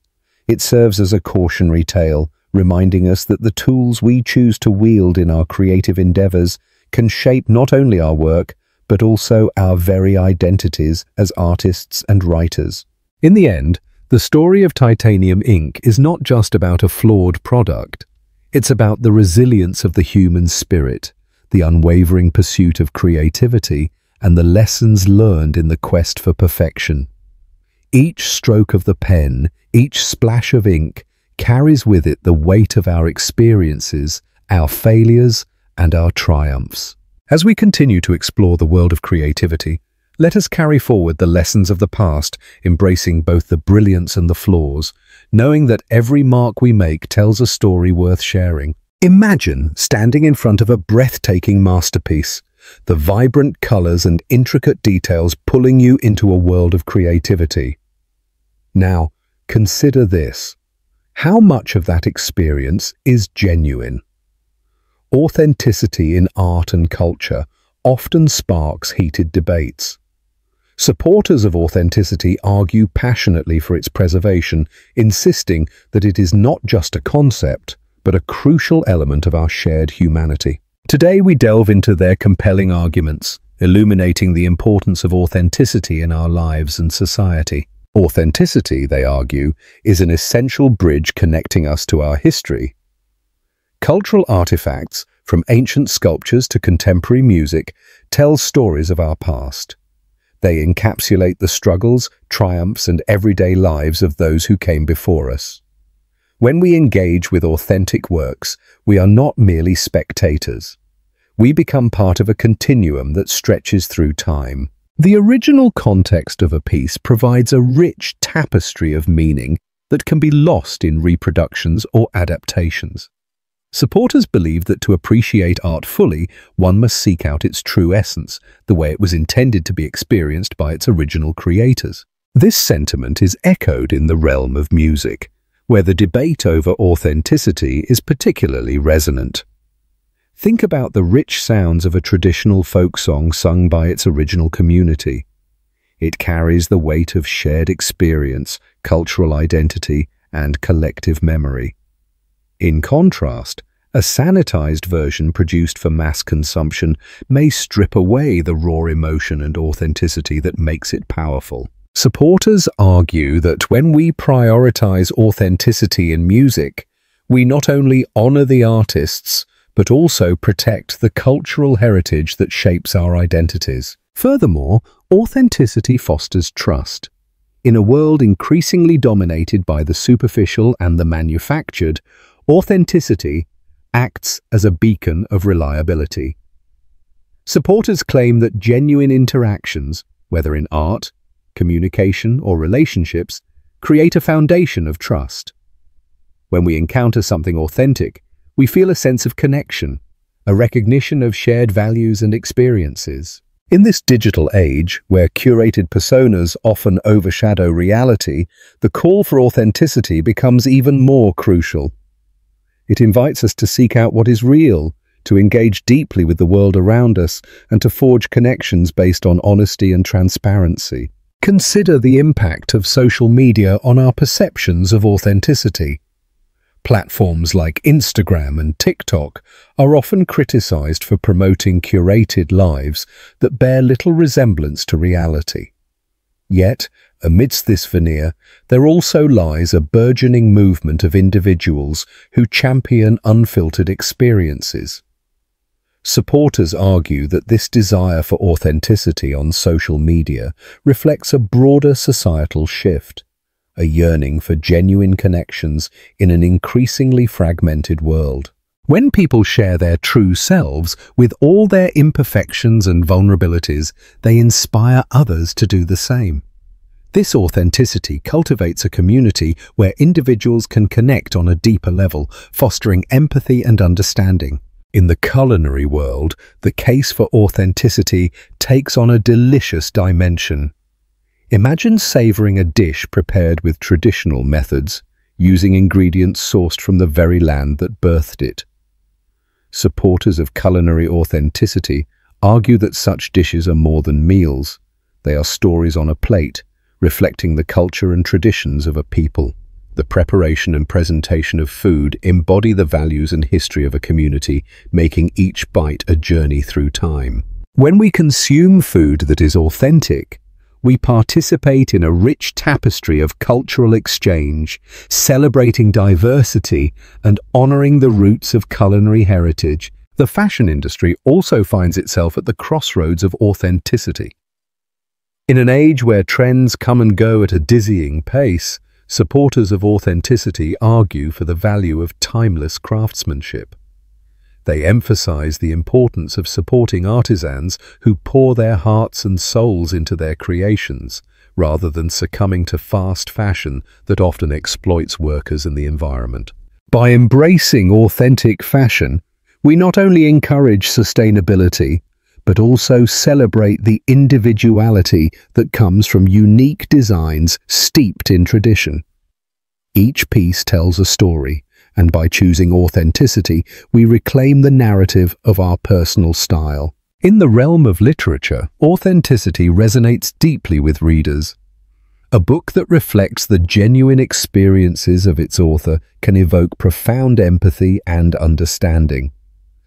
It serves as a cautionary tale, reminding us that the tools we choose to wield in our creative endeavors can shape not only our work, but also our very identities as artists and writers. In the end, the story of titanium ink is not just about a flawed product. It's about the resilience of the human spirit, the unwavering pursuit of creativity, and the lessons learned in the quest for perfection. Each stroke of the pen, each splash of ink, carries with it the weight of our experiences, our failures, and our triumphs. As we continue to explore the world of creativity, let us carry forward the lessons of the past, embracing both the brilliance and the flaws, knowing that every mark we make tells a story worth sharing. Imagine standing in front of a breathtaking masterpiece, the vibrant colors and intricate details pulling you into a world of creativity. Now, consider this. How much of that experience is genuine? Authenticity in art and culture often sparks heated debates. Supporters of authenticity argue passionately for its preservation, insisting that it is not just a concept, but a crucial element of our shared humanity. Today we delve into their compelling arguments, illuminating the importance of authenticity in our lives and society. Authenticity, they argue, is an essential bridge connecting us to our history. Cultural artifacts, from ancient sculptures to contemporary music, tell stories of our past. They encapsulate the struggles, triumphs, and everyday lives of those who came before us. When we engage with authentic works, we are not merely spectators. We become part of a continuum that stretches through time. The original context of a piece provides a rich tapestry of meaning that can be lost in reproductions or adaptations. Supporters believe that to appreciate art fully, one must seek out its true essence, the way it was intended to be experienced by its original creators. This sentiment is echoed in the realm of music, where the debate over authenticity is particularly resonant. Think about the rich sounds of a traditional folk song sung by its original community. It carries the weight of shared experience, cultural identity, and collective memory. In contrast, a sanitized version produced for mass consumption may strip away the raw emotion and authenticity that makes it powerful. Supporters argue that when we prioritize authenticity in music, we not only honor the artists, but also protect the cultural heritage that shapes our identities. Furthermore, authenticity fosters trust. In a world increasingly dominated by the superficial and the manufactured, authenticity acts as a beacon of reliability. Supporters claim that genuine interactions, whether in art, communication, or relationships, create a foundation of trust. When we encounter something authentic, we feel a sense of connection, a recognition of shared values and experiences. In this digital age, where curated personas often overshadow reality, the call for authenticity becomes even more crucial. It invites us to seek out what is real, to engage deeply with the world around us, and to forge connections based on honesty and transparency. Consider the impact of social media on our perceptions of authenticity. Platforms like Instagram and TikTok are often criticized for promoting curated lives that bear little resemblance to reality. Yet, amidst this veneer, there also lies a burgeoning movement of individuals who champion unfiltered experiences. Supporters argue that this desire for authenticity on social media reflects a broader societal shift, a yearning for genuine connections in an increasingly fragmented world. When people share their true selves with all their imperfections and vulnerabilities, they inspire others to do the same. This authenticity cultivates a community where individuals can connect on a deeper level, fostering empathy and understanding. In the culinary world, the case for authenticity takes on a delicious dimension. Imagine savoring a dish prepared with traditional methods, using ingredients sourced from the very land that birthed it. Supporters of culinary authenticity argue that such dishes are more than meals. They are stories on a plate, reflecting the culture and traditions of a people. The preparation and presentation of food embody the values and history of a community, making each bite a journey through time. When we consume food that is authentic, we participate in a rich tapestry of cultural exchange, celebrating diversity and honoring the roots of culinary heritage. The fashion industry also finds itself at the crossroads of authenticity. In an age where trends come and go at a dizzying pace, supporters of authenticity argue for the value of timeless craftsmanship. They emphasize the importance of supporting artisans who pour their hearts and souls into their creations, rather than succumbing to fast fashion that often exploits workers and the environment. By embracing authentic fashion, we not only encourage sustainability, but also celebrate the individuality that comes from unique designs steeped in tradition. Each piece tells a story, and by choosing authenticity, we reclaim the narrative of our personal style. In the realm of literature, authenticity resonates deeply with readers. A book that reflects the genuine experiences of its author can evoke profound empathy and understanding.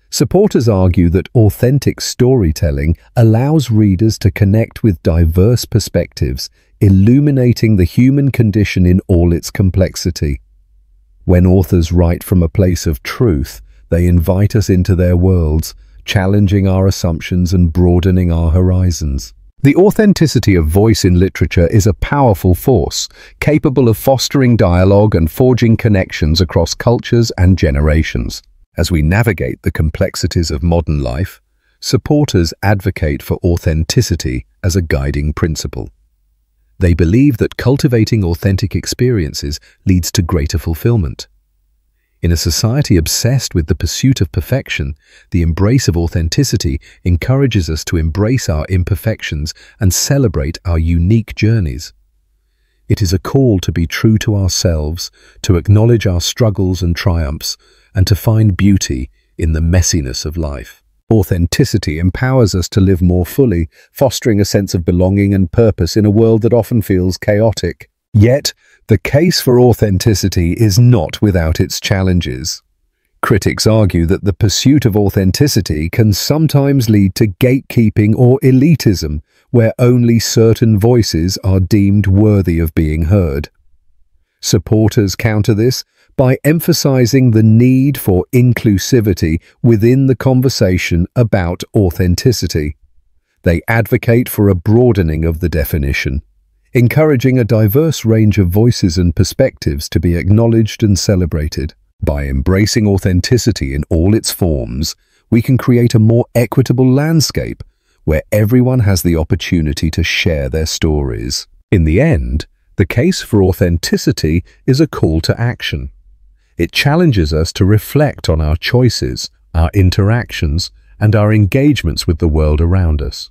Supporters argue that authentic storytelling allows readers to connect with diverse perspectives, illuminating the human condition in all its complexity. When authors write from a place of truth, they invite us into their worlds, challenging our assumptions and broadening our horizons. The authenticity of voice in literature is a powerful force, capable of fostering dialogue and forging connections across cultures and generations. As we navigate the complexities of modern life, supporters advocate for authenticity as a guiding principle. They believe that cultivating authentic experiences leads to greater fulfillment. In a society obsessed with the pursuit of perfection, the embrace of authenticity encourages us to embrace our imperfections and celebrate our unique journeys. It is a call to be true to ourselves, to acknowledge our struggles and triumphs, and to find beauty in the messiness of life. Authenticity empowers us to live more fully, fostering a sense of belonging and purpose in a world that often feels chaotic. Yet, the case for authenticity is not without its challenges. Critics argue that the pursuit of authenticity can sometimes lead to gatekeeping or elitism, where only certain voices are deemed worthy of being heard. Supporters counter this by emphasizing the need for inclusivity within the conversation about authenticity. They advocate for a broadening of the definition, encouraging a diverse range of voices and perspectives to be acknowledged and celebrated. By embracing authenticity in all its forms, we can create a more equitable landscape where everyone has the opportunity to share their stories. In the end, the case for authenticity is a call to action. It challenges us to reflect on our choices, our interactions, and our engagements with the world around us.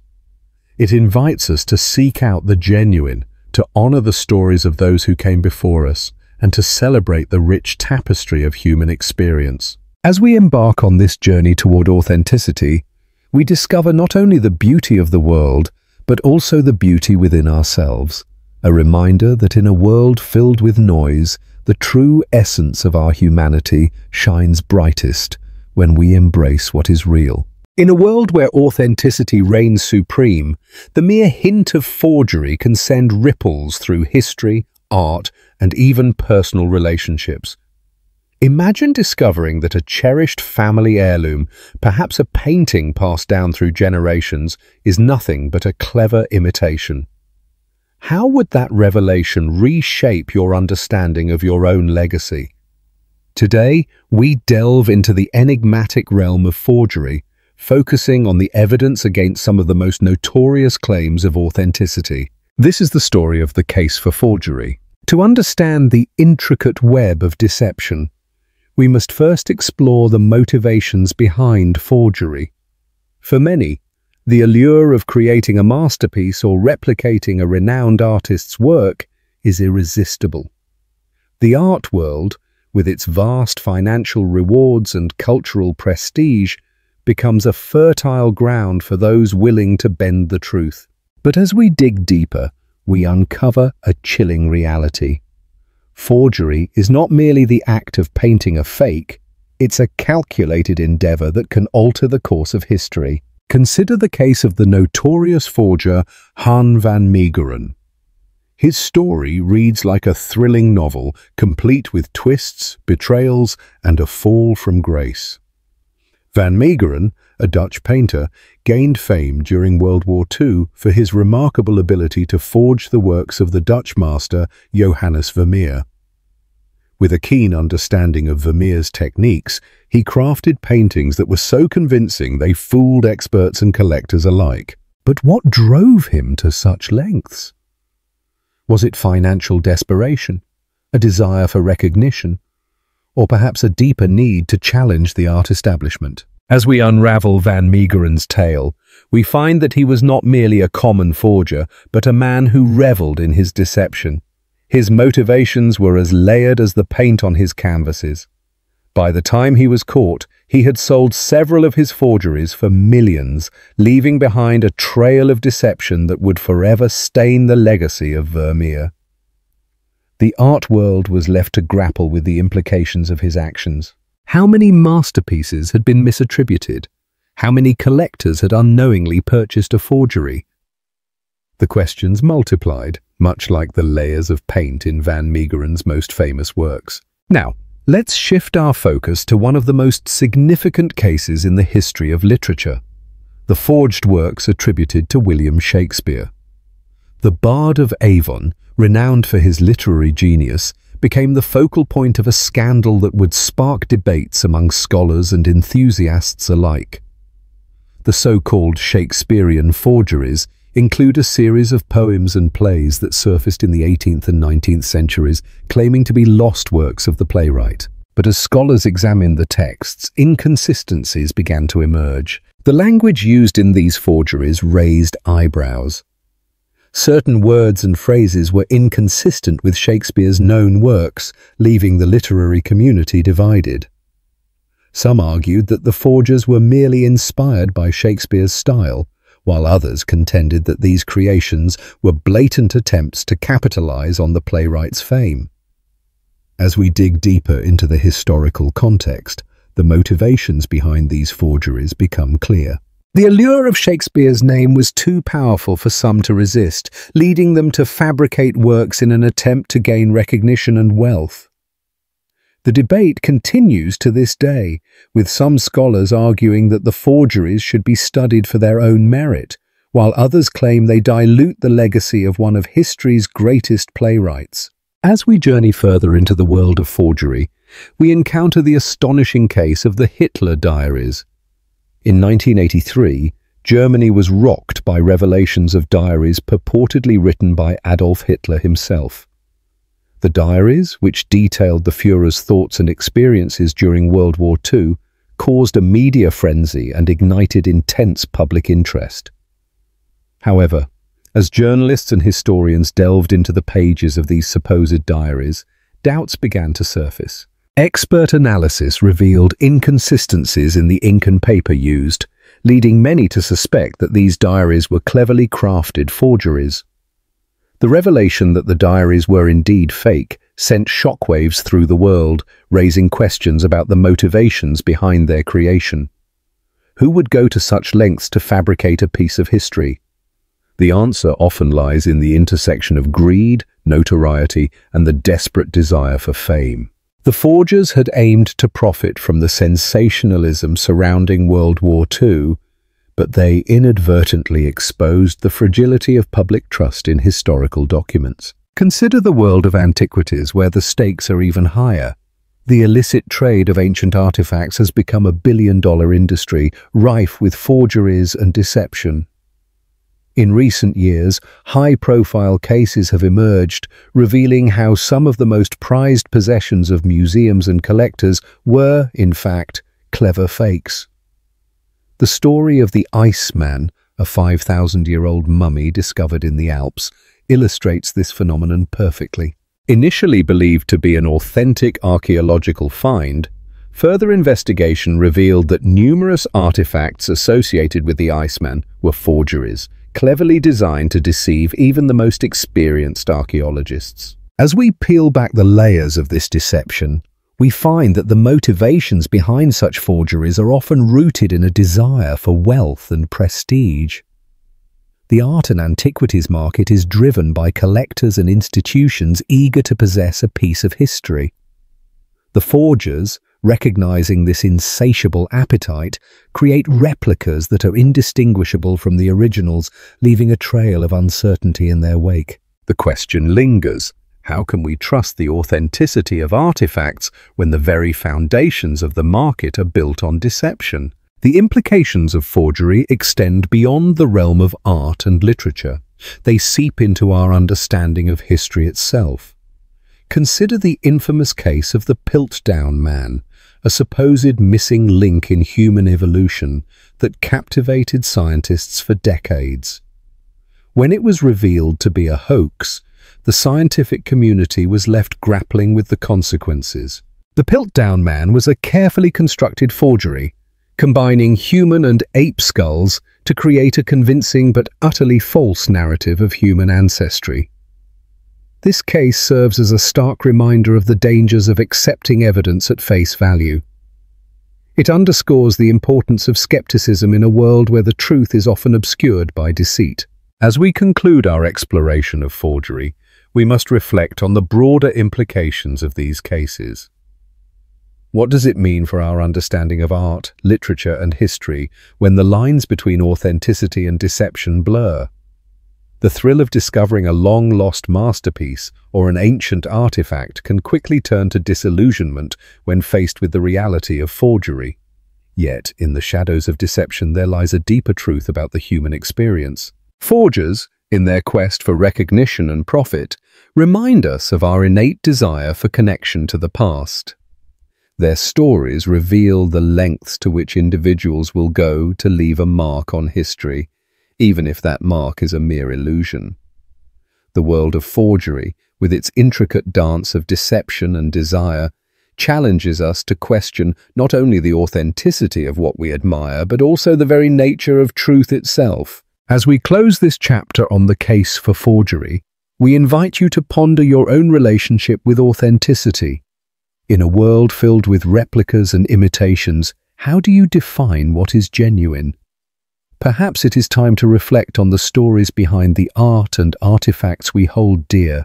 It invites us to seek out the genuine, to honor the stories of those who came before us, and to celebrate the rich tapestry of human experience. As we embark on this journey toward authenticity, we discover not only the beauty of the world, but also the beauty within ourselves, a reminder that in a world filled with noise, the true essence of our humanity shines brightest when we embrace what is real. In a world where authenticity reigns supreme, the mere hint of forgery can send ripples through history, art, and even personal relationships. Imagine discovering that a cherished family heirloom, perhaps a painting passed down through generations, is nothing but a clever imitation. How would that revelation reshape your understanding of your own legacy? Today, we delve into the enigmatic realm of forgery, focusing on the evidence against some of the most notorious claims of authenticity. This is the story of the case for forgery. To understand the intricate web of deception, we must first explore the motivations behind forgery. For many, the allure of creating a masterpiece or replicating a renowned artist's work is irresistible. The art world, with its vast financial rewards and cultural prestige, becomes a fertile ground for those willing to bend the truth. But as we dig deeper, we uncover a chilling reality. Forgery is not merely the act of painting a fake, it's a calculated endeavor that can alter the course of history. Consider the case of the notorious forger Han van Meegeren. His story reads like a thrilling novel, complete with twists, betrayals, and a fall from grace. Van Meegeren, a Dutch painter, gained fame during World War II for his remarkable ability to forge the works of the Dutch master Johannes Vermeer. With a keen understanding of Vermeer's techniques, he crafted paintings that were so convincing they fooled experts and collectors alike. But what drove him to such lengths? Was it financial desperation, a desire for recognition, or perhaps a deeper need to challenge the art establishment? As we unravel Van Meegeren's tale, we find that he was not merely a common forger, but a man who reveled in his deception. His motivations were as layered as the paint on his canvases. By the time he was caught, he had sold several of his forgeries for millions, leaving behind a trail of deception that would forever stain the legacy of Vermeer. The art world was left to grapple with the implications of his actions. How many masterpieces had been misattributed? How many collectors had unknowingly purchased a forgery? The questions multiplied, much like the layers of paint in Van Meegeren's most famous works. Now, let's shift our focus to one of the most significant cases in the history of literature, the forged works attributed to William Shakespeare. The Bard of Avon, renowned for his literary genius, became the focal point of a scandal that would spark debates among scholars and enthusiasts alike. The so-called Shakespearean forgeries include a series of poems and plays that surfaced in the 18th and 19th centuries, claiming to be lost works of the playwright. But as scholars examined the texts, inconsistencies began to emerge. The language used in these forgeries raised eyebrows. Certain words and phrases were inconsistent with Shakespeare's known works, leaving the literary community divided. Some argued that the forgers were merely inspired by Shakespeare's style, while others contended that these creations were blatant attempts to capitalize on the playwright's fame. As we dig deeper into the historical context, the motivations behind these forgeries become clear. The allure of Shakespeare's name was too powerful for some to resist, leading them to fabricate works in an attempt to gain recognition and wealth. The debate continues to this day, with some scholars arguing that the forgeries should be studied for their own merit, while others claim they dilute the legacy of one of history's greatest playwrights. As we journey further into the world of forgery, we encounter the astonishing case of the Hitler diaries. In 1983, Germany was rocked by revelations of diaries purportedly written by Adolf Hitler himself. The diaries, which detailed the Führer's thoughts and experiences during World War II, caused a media frenzy and ignited intense public interest. However, as journalists and historians delved into the pages of these supposed diaries, doubts began to surface. Expert analysis revealed inconsistencies in the ink and paper used, leading many to suspect that these diaries were cleverly crafted forgeries. The revelation that the diaries were indeed fake sent shockwaves through the world, raising questions about the motivations behind their creation. Who would go to such lengths to fabricate a piece of history? The answer often lies in the intersection of greed, notoriety, and the desperate desire for fame. The forgers had aimed to profit from the sensationalism surrounding World War II, but they inadvertently exposed the fragility of public trust in historical documents. Consider the world of antiquities, where the stakes are even higher. The illicit trade of ancient artifacts has become a billion-dollar industry, rife with forgeries and deception. In recent years, high-profile cases have emerged, revealing how some of the most prized possessions of museums and collectors were, in fact, clever fakes. The story of the Iceman, a 5,000-year-old mummy discovered in the Alps, illustrates this phenomenon perfectly. Initially believed to be an authentic archaeological find, further investigation revealed that numerous artifacts associated with the Iceman were forgeries, cleverly designed to deceive even the most experienced archaeologists. As we peel back the layers of this deception, we find that the motivations behind such forgeries are often rooted in a desire for wealth and prestige. The art and antiquities market is driven by collectors and institutions eager to possess a piece of history. The forgers, recognizing this insatiable appetite, create replicas that are indistinguishable from the originals, leaving a trail of uncertainty in their wake. The question lingers: how can we trust the authenticity of artifacts when the very foundations of the market are built on deception? The implications of forgery extend beyond the realm of art and literature. They seep into our understanding of history itself. Consider the infamous case of the Piltdown Man, a supposed missing link in human evolution that captivated scientists for decades. When it was revealed to be a hoax, the scientific community was left grappling with the consequences. The Piltdown Man was a carefully constructed forgery, combining human and ape skulls to create a convincing but utterly false narrative of human ancestry. This case serves as a stark reminder of the dangers of accepting evidence at face value. It underscores the importance of skepticism in a world where the truth is often obscured by deceit. As we conclude our exploration of forgery, we must reflect on the broader implications of these cases. What does it mean for our understanding of art, literature, and history when the lines between authenticity and deception blur? The thrill of discovering a long-lost masterpiece or an ancient artifact can quickly turn to disillusionment when faced with the reality of forgery. Yet, in the shadows of deception, there lies a deeper truth about the human experience. Forgers, in their quest for recognition and profit, remind us of our innate desire for connection to the past. Their stories reveal the lengths to which individuals will go to leave a mark on history, even if that mark is a mere illusion. The world of forgery, with its intricate dance of deception and desire, challenges us to question not only the authenticity of what we admire, but also the very nature of truth itself. As we close this chapter on the case for forgery, we invite you to ponder your own relationship with authenticity. In a world filled with replicas and imitations, how do you define what is genuine? Perhaps it is time to reflect on the stories behind the art and artifacts we hold dear,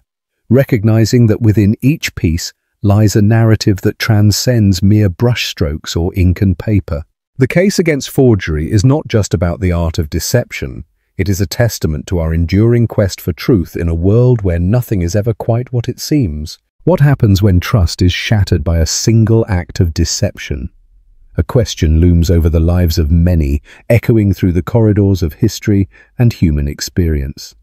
recognizing that within each piece lies a narrative that transcends mere brushstrokes or ink and paper. The case against forgery is not just about the art of deception. It is a testament to our enduring quest for truth in a world where nothing is ever quite what it seems. What happens when trust is shattered by a single act of deception? A question looms over the lives of many, echoing through the corridors of history and human experience.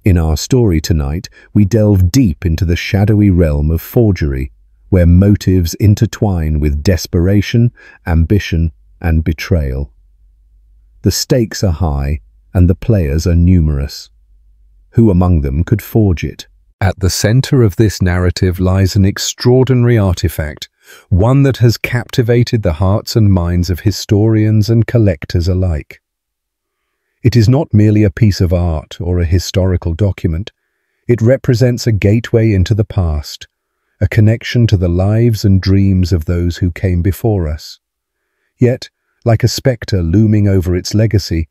In our story tonight, we delve deep into the shadowy realm of forgery, where motives intertwine with desperation, ambition, and betrayal. The stakes are high, and the players are numerous. Who among them could forge it? At the center of this narrative lies an extraordinary artifact, one that has captivated the hearts and minds of historians and collectors alike. It is not merely a piece of art or a historical document. It represents a gateway into the past, a connection to the lives and dreams of those who came before us. Yet, like a spectre looming over its legacy,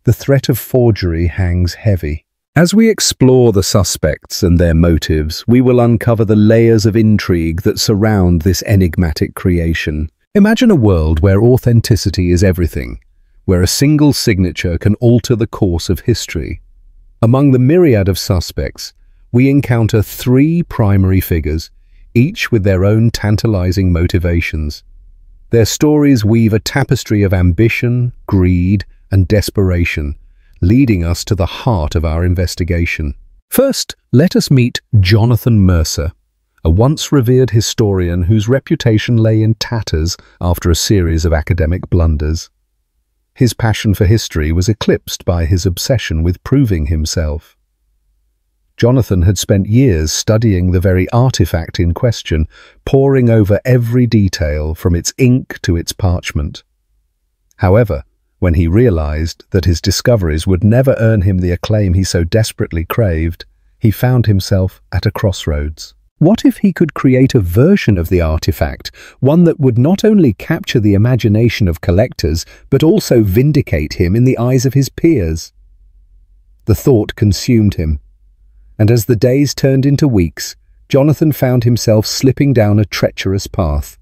the threat of forgery hangs heavy. As we explore the suspects and their motives, we will uncover the layers of intrigue that surround this enigmatic creation. Imagine a world where authenticity is everything, where a single signature can alter the course of history. Among the myriad of suspects, we encounter three primary figures, each with their own tantalizing motivations. Their stories weave a tapestry of ambition, greed, and desperation, leading us to the heart of our investigation. First, let us meet Jonathan Mercer, a once revered historian whose reputation lay in tatters after a series of academic blunders. His passion for history was eclipsed by his obsession with proving himself. Jonathan had spent years studying the very artifact in question, poring over every detail from its ink to its parchment. However, when he realized that his discoveries would never earn him the acclaim he so desperately craved, he found himself at a crossroads. What if he could create a version of the artifact, one that would not only capture the imagination of collectors, but also vindicate him in the eyes of his peers? The thought consumed him, and as the days turned into weeks, Jonathan found himself slipping down a treacherous path.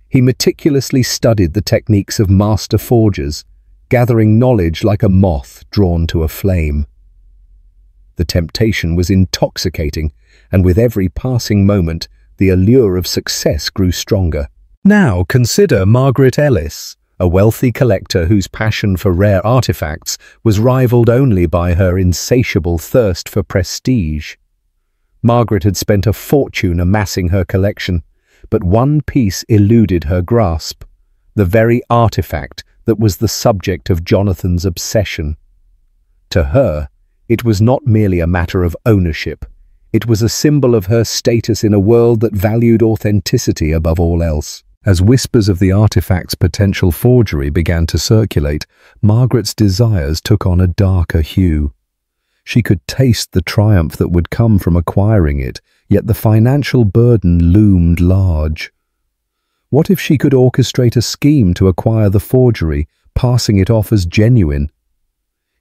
He meticulously studied the techniques of master forgers, gathering knowledge like a moth drawn to a flame. The temptation was intoxicating, and with every passing moment, the allure of success grew stronger. Now consider Margaret Ellis, a wealthy collector whose passion for rare artifacts was rivaled only by her insatiable thirst for prestige. Margaret had spent a fortune amassing her collection, but one piece eluded her grasp, the very artifact that was the subject of Jonathan's obsession. To her, it was not merely a matter of ownership. It was a symbol of her status in a world that valued authenticity above all else. As whispers of the artifact's potential forgery began to circulate, Margaret's desires took on a darker hue. She could taste the triumph that would come from acquiring it, yet the financial burden loomed large. What if she could orchestrate a scheme to acquire the forgery, passing it off as genuine?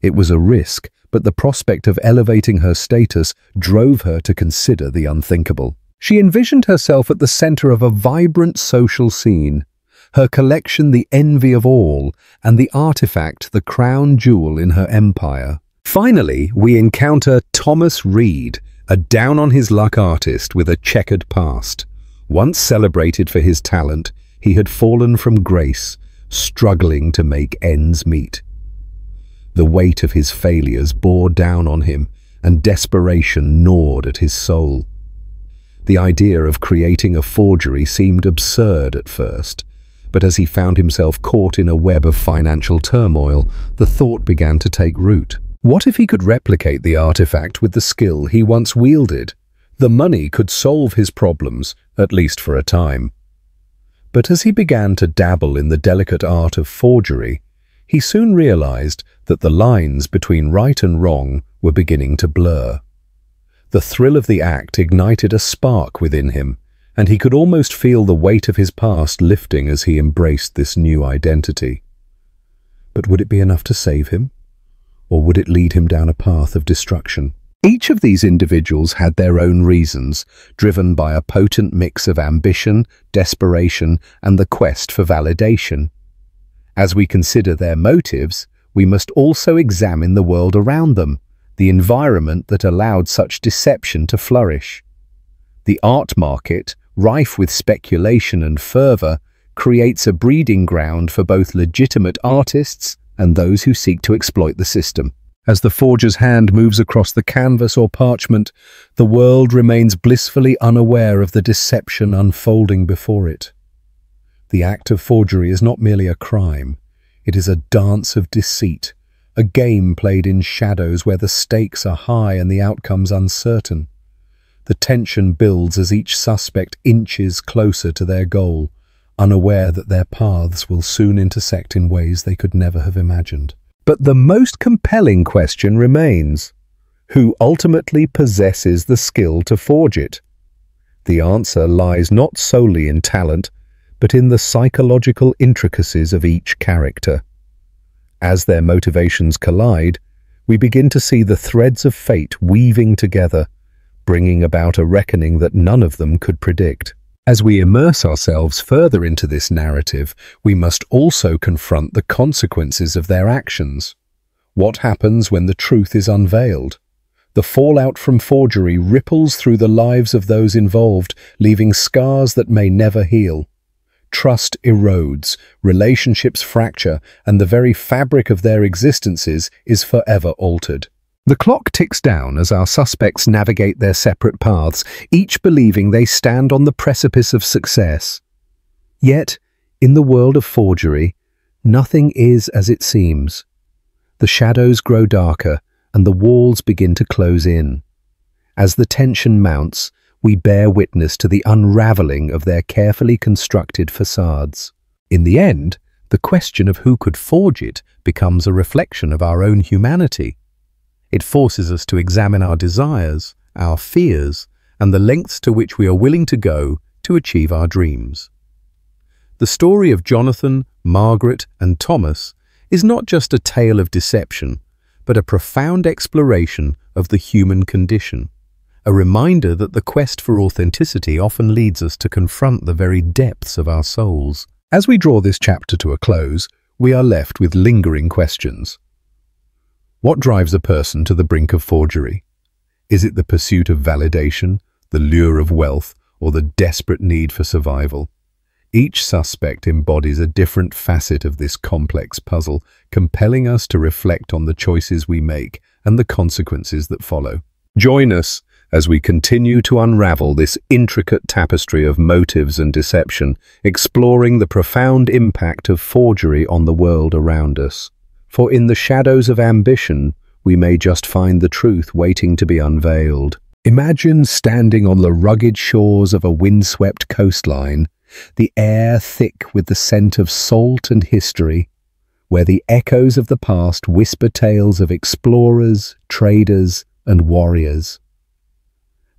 It was a risk, but the prospect of elevating her status drove her to consider the unthinkable. She envisioned herself at the center of a vibrant social scene, her collection the envy of all, and the artifact the crown jewel in her empire. Finally, we encounter Thomas Reed, a down-on-his-luck artist with a checkered past. Once celebrated for his talent, he had fallen from grace, struggling to make ends meet. The weight of his failures bore down on him, and desperation gnawed at his soul. The idea of creating a forgery seemed absurd at first, but as he found himself caught in a web of financial turmoil, the thought began to take root. What if he could replicate the artifact with the skill he once wielded? The money could solve his problems, at least for a time. But as he began to dabble in the delicate art of forgery, he soon realized that the lines between right and wrong were beginning to blur. The thrill of the act ignited a spark within him, and he could almost feel the weight of his past lifting as he embraced this new identity. But would it be enough to save him? Or would it lead him down a path of destruction? Each of these individuals had their own reasons, driven by a potent mix of ambition, desperation, and the quest for validation. As we consider their motives, we must also examine the world around them, the environment that allowed such deception to flourish. The art market, rife with speculation and fervor, creates a breeding ground for both legitimate artists and those who seek to exploit the system. As the forger's hand moves across the canvas or parchment, the world remains blissfully unaware of the deception unfolding before it. The act of forgery is not merely a crime, it is a dance of deceit, a game played in shadows where the stakes are high and the outcomes uncertain. The tension builds as each suspect inches closer to their goal, unaware that their paths will soon intersect in ways they could never have imagined. But the most compelling question remains: who ultimately possesses the skill to forge it? The answer lies not solely in talent, but in the psychological intricacies of each character. As their motivations collide, we begin to see the threads of fate weaving together, bringing about a reckoning that none of them could predict. As we immerse ourselves further into this narrative, we must also confront the consequences of their actions. What happens when the truth is unveiled? The fallout from forgery ripples through the lives of those involved, leaving scars that may never heal. Trust erodes, relationships fracture, and the very fabric of their existences is forever altered. The clock ticks down as our suspects navigate their separate paths, each believing they stand on the precipice of success. Yet, in the world of forgery, nothing is as it seems. The shadows grow darker, and the walls begin to close in. As the tension mounts, we bear witness to the unraveling of their carefully constructed facades. In the end, the question of who could forge it becomes a reflection of our own humanity. It forces us to examine our desires, our fears, and the lengths to which we are willing to go to achieve our dreams. The story of Jonathan, Margaret, and Thomas is not just a tale of deception, but a profound exploration of the human condition, a reminder that the quest for authenticity often leads us to confront the very depths of our souls. As we draw this chapter to a close, we are left with lingering questions. What drives a person to the brink of forgery? Is it the pursuit of validation, the lure of wealth, or the desperate need for survival? Each suspect embodies a different facet of this complex puzzle, compelling us to reflect on the choices we make and the consequences that follow. Join us as we continue to unravel this intricate tapestry of motives and deception, exploring the profound impact of forgery on the world around us. For in the shadows of ambition, we may just find the truth waiting to be unveiled. Imagine standing on the rugged shores of a windswept coastline, the air thick with the scent of salt and history, where the echoes of the past whisper tales of explorers, traders, and warriors.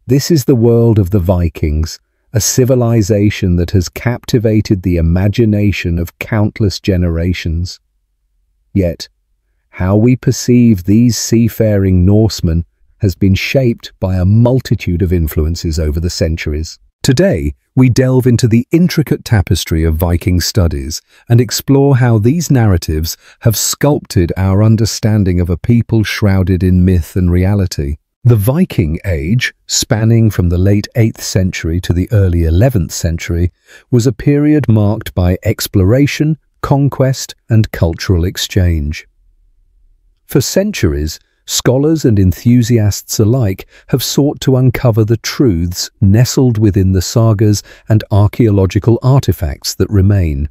This is the world of the Vikings, a civilization that has captivated the imagination of countless generations. Yet, how we perceive these seafaring Norsemen has been shaped by a multitude of influences over the centuries. Today, we delve into the intricate tapestry of Viking studies and explore how these narratives have sculpted our understanding of a people shrouded in myth and reality. The Viking Age, spanning from the late 8th century to the early 11th century, was a period marked by exploration, conquest, and cultural exchange. For centuries, scholars and enthusiasts alike have sought to uncover the truths nestled within the sagas and archaeological artifacts that remain.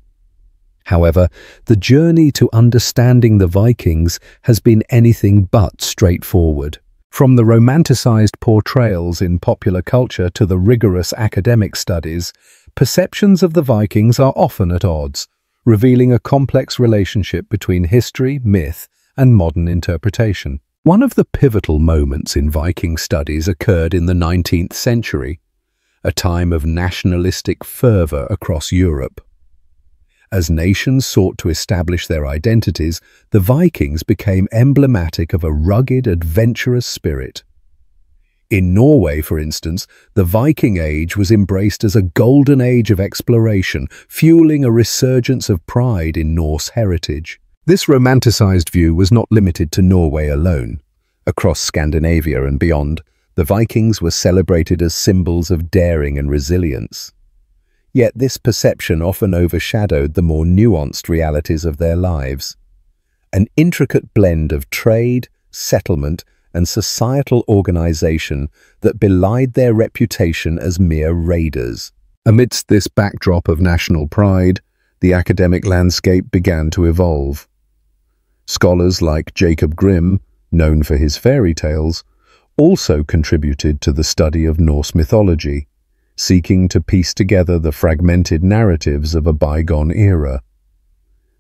However, the journey to understanding the Vikings has been anything but straightforward. From the romanticized portrayals in popular culture to the rigorous academic studies, perceptions of the Vikings are often at odds, revealing a complex relationship between history, myth, and modern interpretation. One of the pivotal moments in Viking studies occurred in the 19th century, a time of nationalistic fervor across Europe. As nations sought to establish their identities, the Vikings became emblematic of a rugged, adventurous spirit. In Norway, for instance, the Viking Age was embraced as a golden age of exploration, fueling a resurgence of pride in Norse heritage. This romanticized view was not limited to Norway alone. Across Scandinavia and beyond, the Vikings were celebrated as symbols of daring and resilience. Yet this perception often overshadowed the more nuanced realities of their lives. An intricate blend of trade, settlement, and societal organization that belied their reputation as mere raiders. Amidst this backdrop of national pride, the academic landscape began to evolve. Scholars like Jacob Grimm, known for his fairy tales, also contributed to the study of Norse mythology, seeking to piece together the fragmented narratives of a bygone era.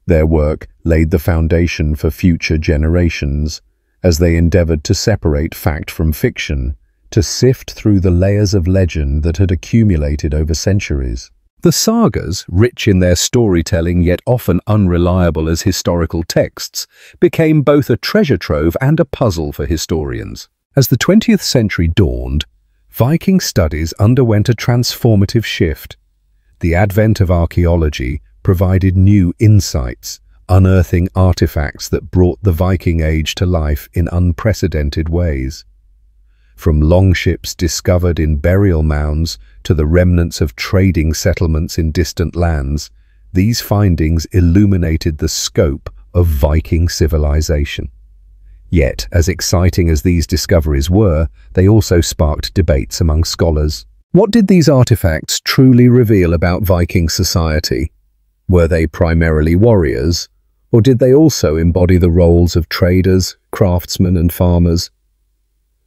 Their work laid the foundation for future generations, as they endeavored to separate fact from fiction, to sift through the layers of legend that had accumulated over centuries. The sagas, rich in their storytelling yet often unreliable as historical texts, became both a treasure trove and a puzzle for historians. As the 20th century dawned, Viking studies underwent a transformative shift. The advent of archaeology provided new insights, unearthing artifacts that brought the Viking Age to life in unprecedented ways. From longships discovered in burial mounds to the remnants of trading settlements in distant lands, these findings illuminated the scope of Viking civilization. Yet, as exciting as these discoveries were, they also sparked debates among scholars. What did these artifacts truly reveal about Viking society? Were they primarily warriors, or did they also embody the roles of traders, craftsmen, and farmers?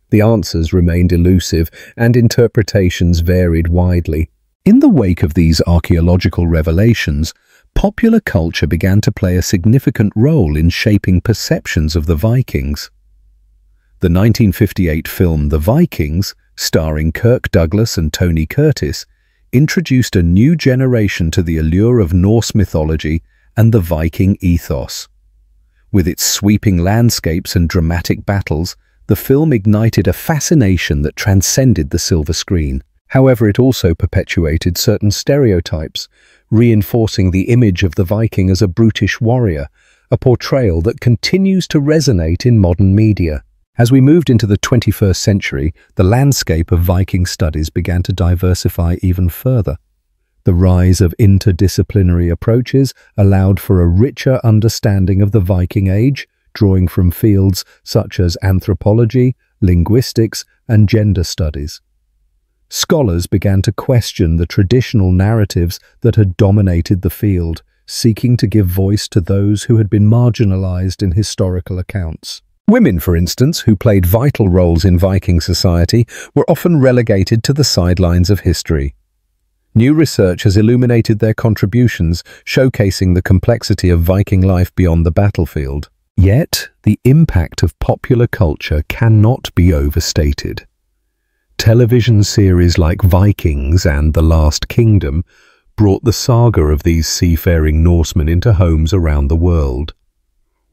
The answers remained elusive, and interpretations varied widely. In the wake of these archaeological revelations, popular culture began to play a significant role in shaping perceptions of the Vikings. The 1958 film The Vikings, starring Kirk Douglas and Tony Curtis, introduced a new generation to the allure of Norse mythology and the Viking ethos. With its sweeping landscapes and dramatic battles, the film ignited a fascination that transcended the silver screen. However, it also perpetuated certain stereotypes, reinforcing the image of the Viking as a brutish warrior, a portrayal that continues to resonate in modern media. As we moved into the 21st century, the landscape of Viking studies began to diversify even further. The rise of interdisciplinary approaches allowed for a richer understanding of the Viking Age, drawing from fields such as anthropology, linguistics, and gender studies. Scholars began to question the traditional narratives that had dominated the field, seeking to give voice to those who had been marginalized in historical accounts. Women, for instance, who played vital roles in Viking society, were often relegated to the sidelines of history. New research has illuminated their contributions, showcasing the complexity of Viking life beyond the battlefield. Yet, the impact of popular culture cannot be overstated. Television series like Vikings and The Last Kingdom brought the saga of these seafaring Norsemen into homes around the world.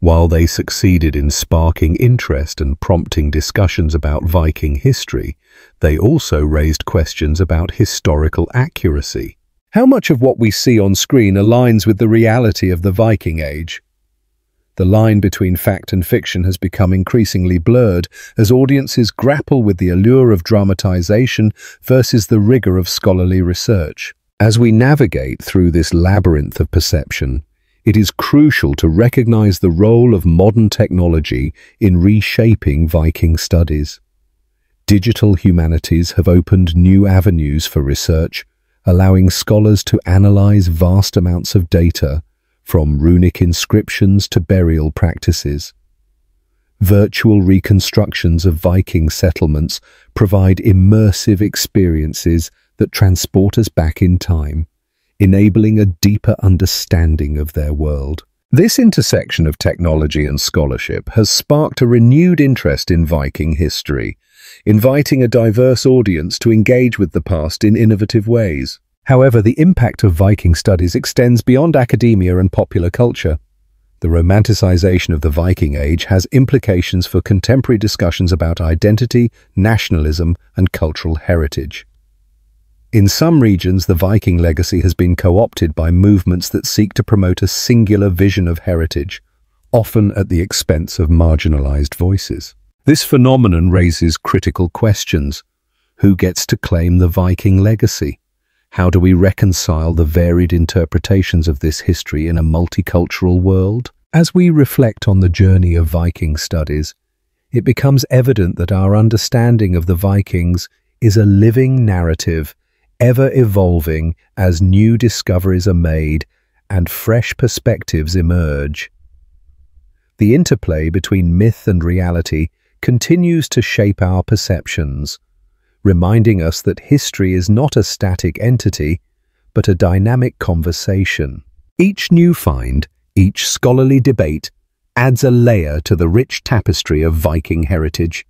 While they succeeded in sparking interest and prompting discussions about Viking history, they also raised questions about historical accuracy. How much of what we see on screen aligns with the reality of the Viking Age? The line between fact and fiction has become increasingly blurred as audiences grapple with the allure of dramatization versus the rigor of scholarly research. As we navigate through this labyrinth of perception, it is crucial to recognize the role of modern technology in reshaping Viking studies. Digital humanities have opened new avenues for research, allowing scholars to analyze vast amounts of data, from runic inscriptions to burial practices. Virtual reconstructions of Viking settlements provide immersive experiences that transport us back in time, enabling a deeper understanding of their world. This intersection of technology and scholarship has sparked a renewed interest in Viking history, inviting a diverse audience to engage with the past in innovative ways. However, the impact of Viking studies extends beyond academia and popular culture. The romanticization of the Viking Age has implications for contemporary discussions about identity, nationalism, and cultural heritage. In some regions, the Viking legacy has been co-opted by movements that seek to promote a singular vision of heritage, often at the expense of marginalized voices. This phenomenon raises critical questions. Who gets to claim the Viking legacy? How do we reconcile the varied interpretations of this history in a multicultural world? As we reflect on the journey of Viking studies, it becomes evident that our understanding of the Vikings is a living narrative, ever evolving as new discoveries are made and fresh perspectives emerge. The interplay between myth and reality continues to shape our perceptions, reminding us that history is not a static entity, but a dynamic conversation. Each new find, each scholarly debate, adds a layer to the rich tapestry of Viking heritage,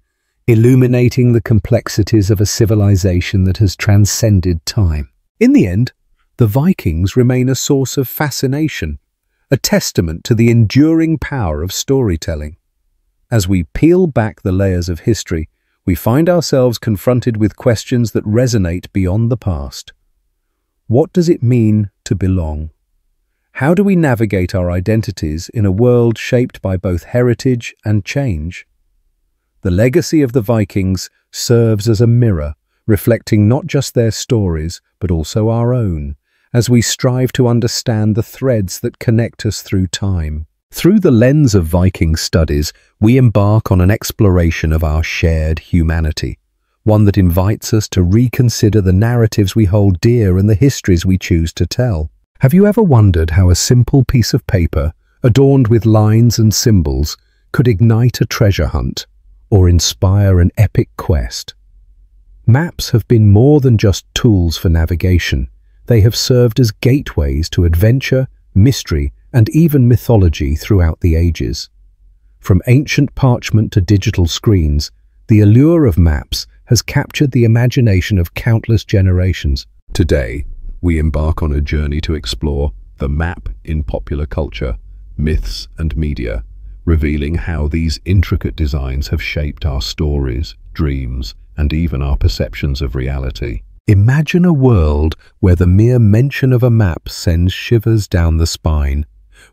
illuminating the complexities of a civilization that has transcended time. In the end, the Vikings remain a source of fascination, a testament to the enduring power of storytelling. As we peel back the layers of history, we find ourselves confronted with questions that resonate beyond the past. What does it mean to belong? How do we navigate our identities in a world shaped by both heritage and change? The legacy of the Vikings serves as a mirror, reflecting not just their stories, but also our own, as we strive to understand the threads that connect us through time. Through the lens of Viking studies, we embark on an exploration of our shared humanity, one that invites us to reconsider the narratives we hold dear and the histories we choose to tell. Have you ever wondered how a simple piece of paper, adorned with lines and symbols, could ignite a treasure hunt or inspire an epic quest? Maps have been more than just tools for navigation. They have served as gateways to adventure, mystery, and even mythology throughout the ages. From ancient parchment to digital screens, the allure of maps has captured the imagination of countless generations. Today, we embark on a journey to explore the map in popular culture, myths and media, revealing how these intricate designs have shaped our stories, dreams, and even our perceptions of reality. Imagine a world where the mere mention of a map sends shivers down the spine,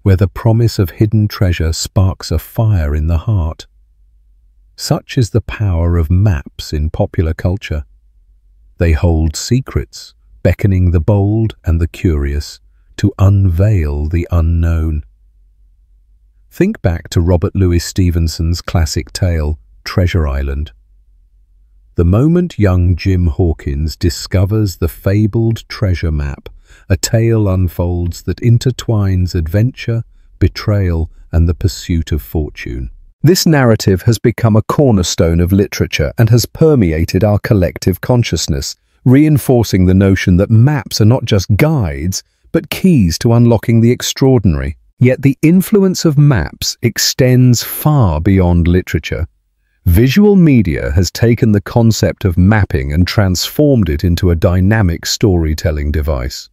where the promise of hidden treasure sparks a fire in the heart. Such is the power of maps in popular culture. They hold secrets, beckoning the bold and the curious to unveil the unknown. Think back to Robert Louis Stevenson's classic tale, Treasure Island. The moment young Jim Hawkins discovers the fabled treasure map, a tale unfolds that intertwines adventure, betrayal, and the pursuit of fortune. This narrative has become a cornerstone of literature and has permeated our collective consciousness, reinforcing the notion that maps are not just guides, but keys to unlocking the extraordinary. Yet the influence of maps extends far beyond literature. Visual media has taken the concept of mapping and transformed it into a dynamic storytelling device.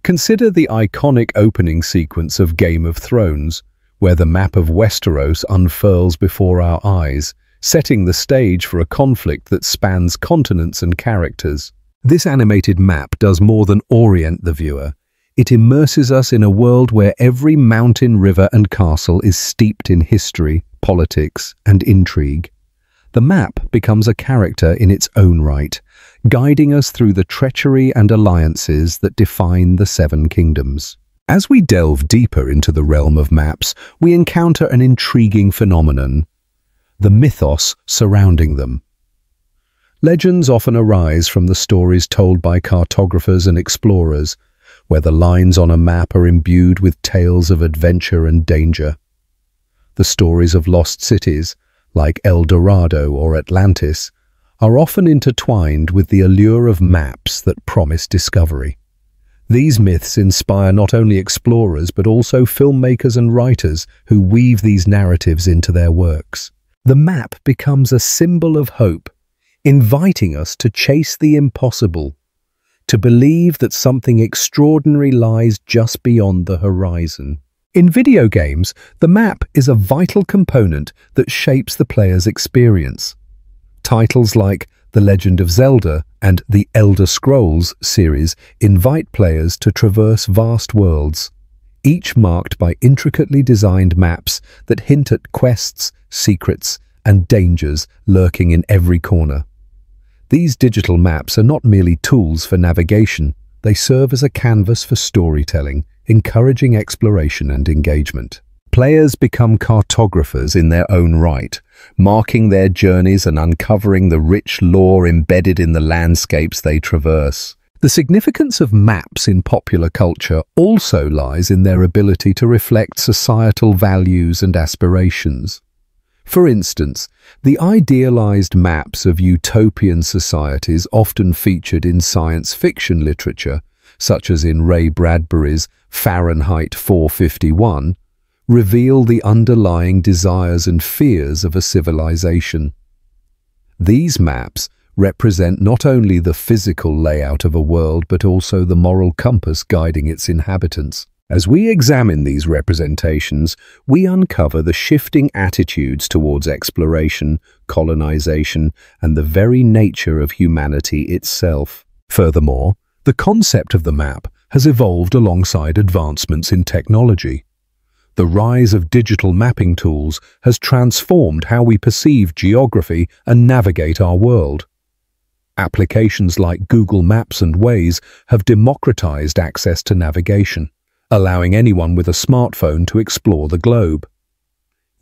Consider the iconic opening sequence of Game of Thrones, where the map of Westeros unfurls before our eyes, setting the stage for a conflict that spans continents and characters. This animated map does more than orient the viewer. It immerses us in a world where every mountain, river, and castle is steeped in history, politics, and intrigue. The map becomes a character in its own right, guiding us through the treachery and alliances that define the Seven Kingdoms. As we delve deeper into the realm of maps, we encounter an intriguing phenomenon: the mythos surrounding them. Legends often arise from the stories told by cartographers and explorers, where the lines on a map are imbued with tales of adventure and danger. The stories of lost cities, like El Dorado or Atlantis, are often intertwined with the allure of maps that promise discovery. These myths inspire not only explorers but also filmmakers and writers who weave these narratives into their works. The map becomes a symbol of hope, inviting us to chase the impossible, to believe that something extraordinary lies just beyond the horizon. In video games, the map is a vital component that shapes the player's experience. Titles like The Legend of Zelda and the Elder Scrolls series invite players to traverse vast worlds, each marked by intricately designed maps that hint at quests, secrets, and dangers lurking in every corner. These digital maps are not merely tools for navigation, they serve as a canvas for storytelling, encouraging exploration and engagement. Players become cartographers in their own right, marking their journeys and uncovering the rich lore embedded in the landscapes they traverse. The significance of maps in popular culture also lies in their ability to reflect societal values and aspirations. For instance, the idealized maps of utopian societies often featured in science fiction literature, such as in Ray Bradbury's Fahrenheit 451, reveal the underlying desires and fears of a civilization. These maps represent not only the physical layout of a world but also the moral compass guiding its inhabitants. As we examine these representations, we uncover the shifting attitudes towards exploration, colonization, and the very nature of humanity itself. Furthermore, the concept of the map has evolved alongside advancements in technology. The rise of digital mapping tools has transformed how we perceive geography and navigate our world. Applications like Google Maps and Waze have democratized access to navigation, allowing anyone with a smartphone to explore the globe.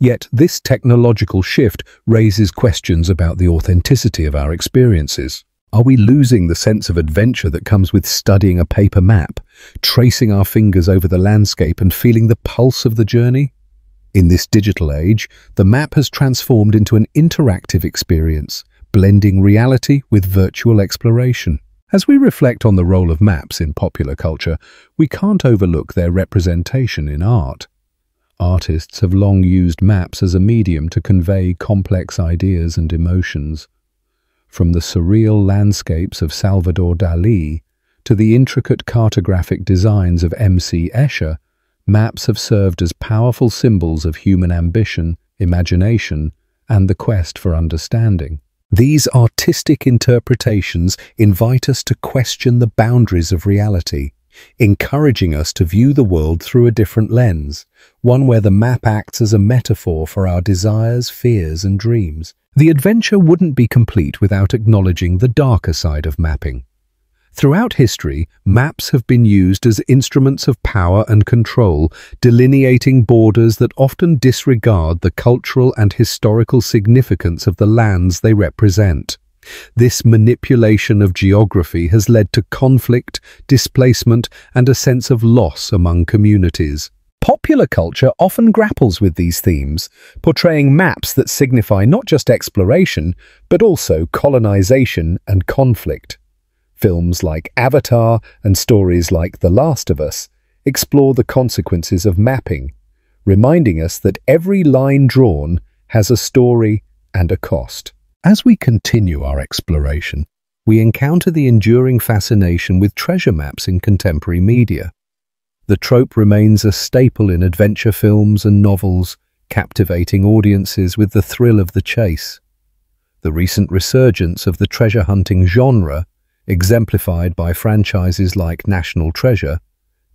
Yet this technological shift raises questions about the authenticity of our experiences. Are we losing the sense of adventure that comes with studying a paper map, tracing our fingers over the landscape and feeling the pulse of the journey? In this digital age, the map has transformed into an interactive experience, blending reality with virtual exploration. As we reflect on the role of maps in popular culture, we can't overlook their representation in art. Artists have long used maps as a medium to convey complex ideas and emotions. From the surreal landscapes of Salvador Dalí to the intricate cartographic designs of M.C. Escher, maps have served as powerful symbols of human ambition, imagination, and the quest for understanding. These artistic interpretations invite us to question the boundaries of reality, encouraging us to view the world through a different lens, one where the map acts as a metaphor for our desires, fears, and dreams. The adventure wouldn't be complete without acknowledging the darker side of mapping. Throughout history, maps have been used as instruments of power and control, delineating borders that often disregard the cultural and historical significance of the lands they represent. This manipulation of geography has led to conflict, displacement, and a sense of loss among communities. Popular culture often grapples with these themes, portraying maps that signify not just exploration, but also colonization and conflict. Films like Avatar and stories like The Last of Us explore the consequences of mapping, reminding us that every line drawn has a story and a cost. As we continue our exploration, we encounter the enduring fascination with treasure maps in contemporary media. The trope remains a staple in adventure films and novels, captivating audiences with the thrill of the chase. The recent resurgence of the treasure hunting genre, exemplified by franchises like National Treasure,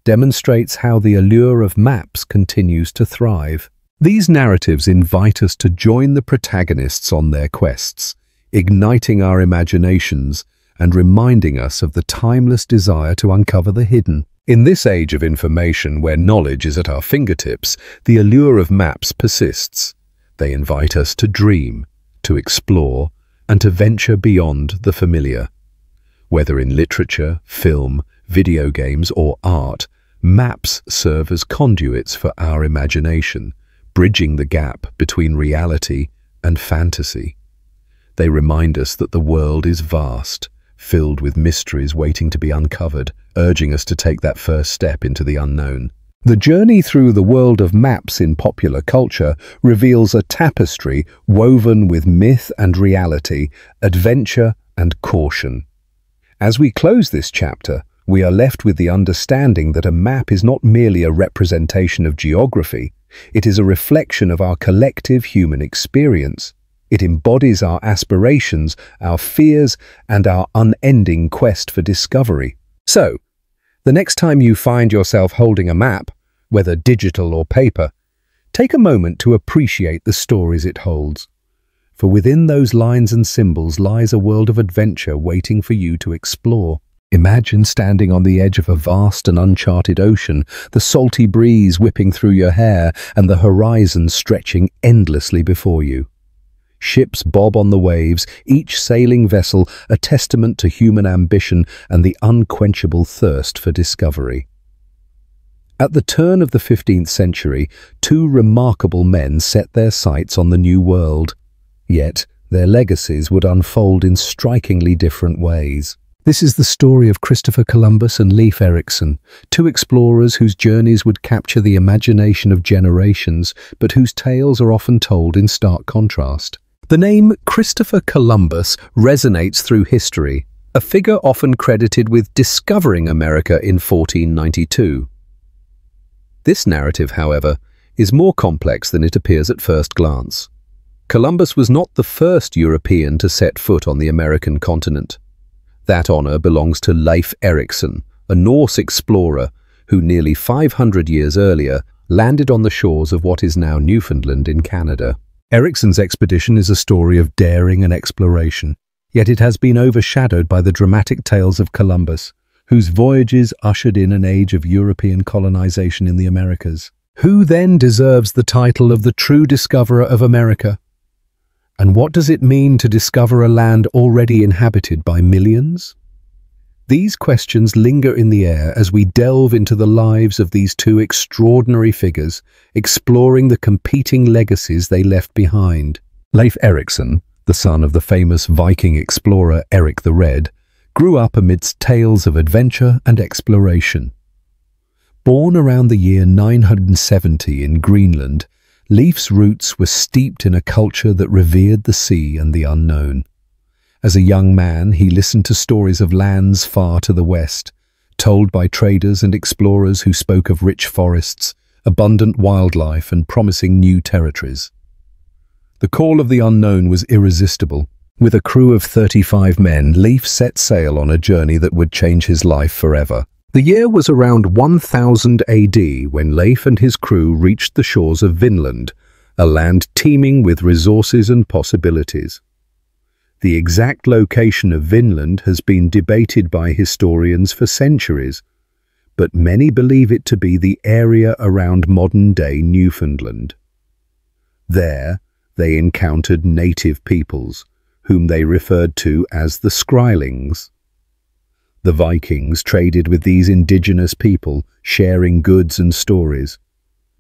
demonstrates how the allure of maps continues to thrive. These narratives invite us to join the protagonists on their quests, igniting our imaginations and reminding us of the timeless desire to uncover the hidden. In this age of information where knowledge is at our fingertips, the allure of maps persists. They invite us to dream, to explore, and to venture beyond the familiar. Whether in literature, film, video games, or art, maps serve as conduits for our imagination, bridging the gap between reality and fantasy. They remind us that the world is vast, filled with mysteries waiting to be uncovered, urging us to take that first step into the unknown. The journey through the world of maps in popular culture reveals a tapestry woven with myth and reality, adventure and caution. As we close this chapter, we are left with the understanding that a map is not merely a representation of geography, it is a reflection of our collective human experience. It embodies our aspirations, our fears, and our unending quest for discovery. So, the next time you find yourself holding a map, whether digital or paper, take a moment to appreciate the stories it holds. For within those lines and symbols lies a world of adventure waiting for you to explore. Imagine standing on the edge of a vast and uncharted ocean, the salty breeze whipping through your hair and the horizon stretching endlessly before you. Ships bob on the waves, each sailing vessel a testament to human ambition and the unquenchable thirst for discovery. At the turn of the 15th century, two remarkable men set their sights on the New World. Yet, their legacies would unfold in strikingly different ways. This is the story of Christopher Columbus and Leif Erikson, two explorers whose journeys would capture the imagination of generations, but whose tales are often told in stark contrast. The name Christopher Columbus resonates through history, a figure often credited with discovering America in 1492. This narrative, however, is more complex than it appears at first glance. Columbus was not the first European to set foot on the American continent. That honor belongs to Leif Erikson, a Norse explorer who nearly 500 years earlier landed on the shores of what is now Newfoundland in Canada. Erikson's expedition is a story of daring and exploration, yet it has been overshadowed by the dramatic tales of Columbus, whose voyages ushered in an age of European colonization in the Americas. Who then deserves the title of the true discoverer of America? And what does it mean to discover a land already inhabited by millions? These questions linger in the air as we delve into the lives of these two extraordinary figures, exploring the competing legacies they left behind. Leif Erikson, the son of the famous Viking explorer Erik the Red, grew up amidst tales of adventure and exploration. Born around the year 970 in Greenland, Leif's roots were steeped in a culture that revered the sea and the unknown. As a young man, he listened to stories of lands far to the west, told by traders and explorers who spoke of rich forests, abundant wildlife, and promising new territories. The call of the unknown was irresistible. With a crew of 35 men, Leif set sail on a journey that would change his life forever. The year was around 1000 AD when Leif and his crew reached the shores of Vinland, a land teeming with resources and possibilities. The exact location of Vinland has been debated by historians for centuries, but many believe it to be the area around modern-day Newfoundland. There, they encountered native peoples, whom they referred to as the Skrælings. The Vikings traded with these indigenous people, sharing goods and stories,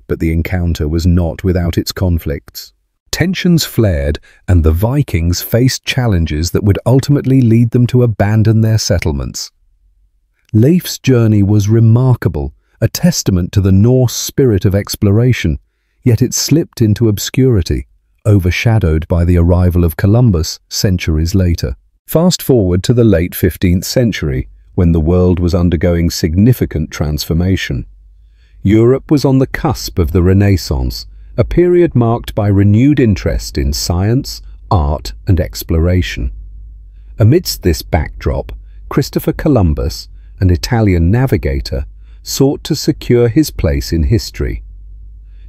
but the encounter was not without its conflicts. Tensions flared, and the Vikings faced challenges that would ultimately lead them to abandon their settlements. Leif's journey was remarkable, a testament to the Norse spirit of exploration, yet it slipped into obscurity, overshadowed by the arrival of Columbus centuries later. Fast forward to the late 15th century, when the world was undergoing significant transformation. Europe was on the cusp of the Renaissance, a period marked by renewed interest in science, art, and exploration. Amidst this backdrop, Christopher Columbus, an Italian navigator, sought to secure his place in history.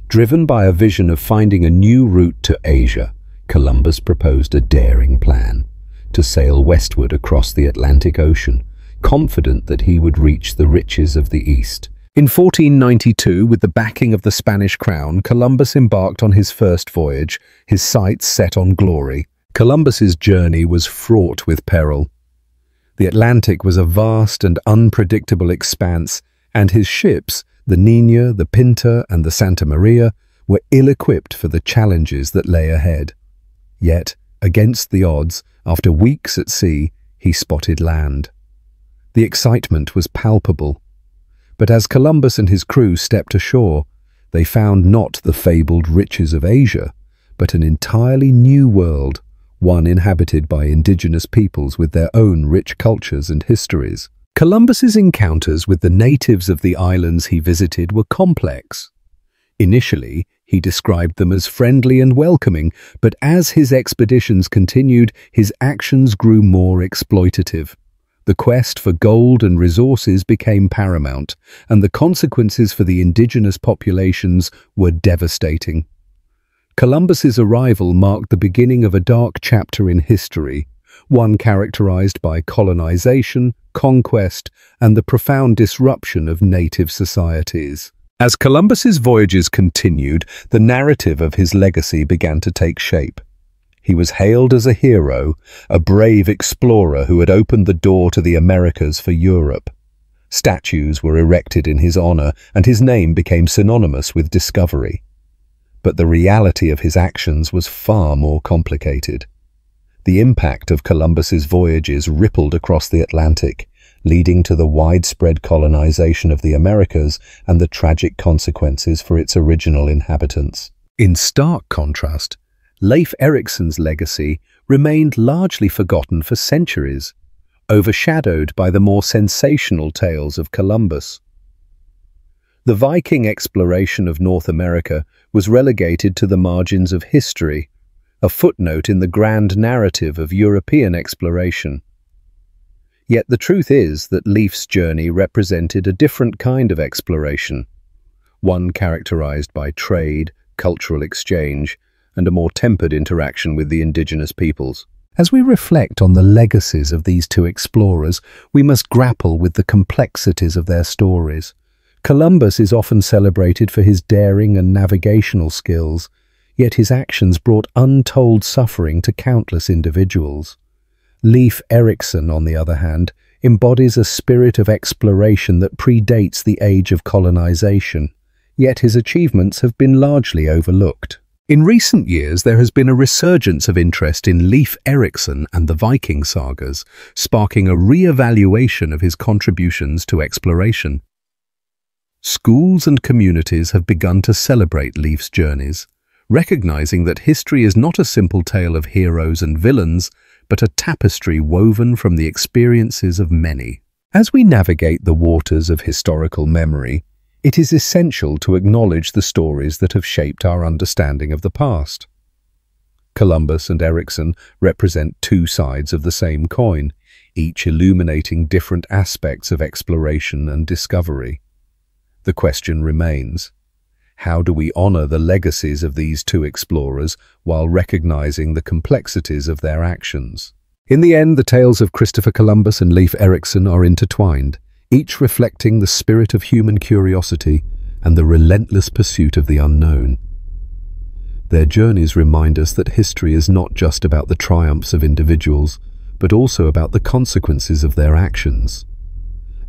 Driven by a vision of finding a new route to Asia, Columbus proposed a daring plan: to sail westward across the Atlantic Ocean, confident that he would reach the riches of the East. In 1492, with the backing of the Spanish crown, Columbus embarked on his first voyage, his sights set on glory. Columbus's journey was fraught with peril. The Atlantic was a vast and unpredictable expanse, and his ships, the Nina, the Pinta, and the Santa Maria, were ill-equipped for the challenges that lay ahead. Yet, against the odds, after weeks at sea, he spotted land. The excitement was palpable. But as Columbus and his crew stepped ashore, they found not the fabled riches of Asia, but an entirely new world, one inhabited by indigenous peoples with their own rich cultures and histories. Columbus's encounters with the natives of the islands he visited were complex. Initially, he described them as friendly and welcoming, but as his expeditions continued, his actions grew more exploitative. The quest for gold and resources became paramount, and the consequences for the indigenous populations were devastating. Columbus's arrival marked the beginning of a dark chapter in history, one characterized by colonization, conquest, and the profound disruption of native societies. As Columbus's voyages continued, the narrative of his legacy began to take shape. He was hailed as a hero, a brave explorer who had opened the door to the Americas for Europe. Statues were erected in his honor, and his name became synonymous with discovery. But the reality of his actions was far more complicated. The impact of Columbus's voyages rippled across the Atlantic, leading to the widespread colonization of the Americas and the tragic consequences for its original inhabitants. In stark contrast, Leif Erikson's legacy remained largely forgotten for centuries, overshadowed by the more sensational tales of Columbus. The Viking exploration of North America was relegated to the margins of history, a footnote in the grand narrative of European exploration. Yet the truth is that Leif's journey represented a different kind of exploration, one characterized by trade, cultural exchange, and a more tempered interaction with the indigenous peoples. As we reflect on the legacies of these two explorers, we must grapple with the complexities of their stories. Columbus is often celebrated for his daring and navigational skills, yet his actions brought untold suffering to countless individuals. Leif Erikson, on the other hand, embodies a spirit of exploration that predates the age of colonization, yet his achievements have been largely overlooked. In recent years, there has been a resurgence of interest in Leif Erikson and the Viking sagas, sparking a re-evaluation of his contributions to exploration. Schools and communities have begun to celebrate Leif's journeys, recognizing that history is not a simple tale of heroes and villains, but a tapestry woven from the experiences of many. As we navigate the waters of historical memory, it is essential to acknowledge the stories that have shaped our understanding of the past. Columbus and Erikson represent two sides of the same coin, each illuminating different aspects of exploration and discovery. The question remains, how do we honor the legacies of these two explorers while recognizing the complexities of their actions? In the end, the tales of Christopher Columbus and Leif Erikson are intertwined, each reflecting the spirit of human curiosity and the relentless pursuit of the unknown. Their journeys remind us that history is not just about the triumphs of individuals, but also about the consequences of their actions.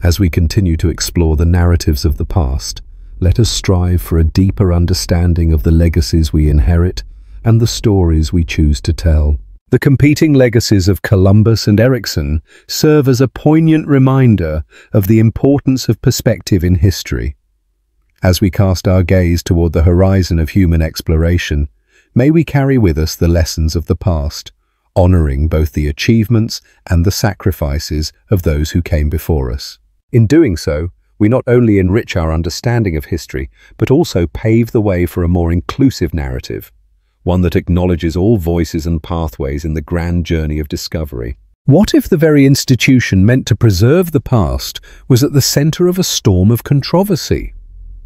As we continue to explore the narratives of the past, let us strive for a deeper understanding of the legacies we inherit and the stories we choose to tell. The competing legacies of Columbus and Erikson serve as a poignant reminder of the importance of perspective in history. As we cast our gaze toward the horizon of human exploration, may we carry with us the lessons of the past, honoring both the achievements and the sacrifices of those who came before us. In doing so, we not only enrich our understanding of history, but also pave the way for a more inclusive narrative, one that acknowledges all voices and pathways in the grand journey of discovery. What if the very institution meant to preserve the past was at the center of a storm of controversy?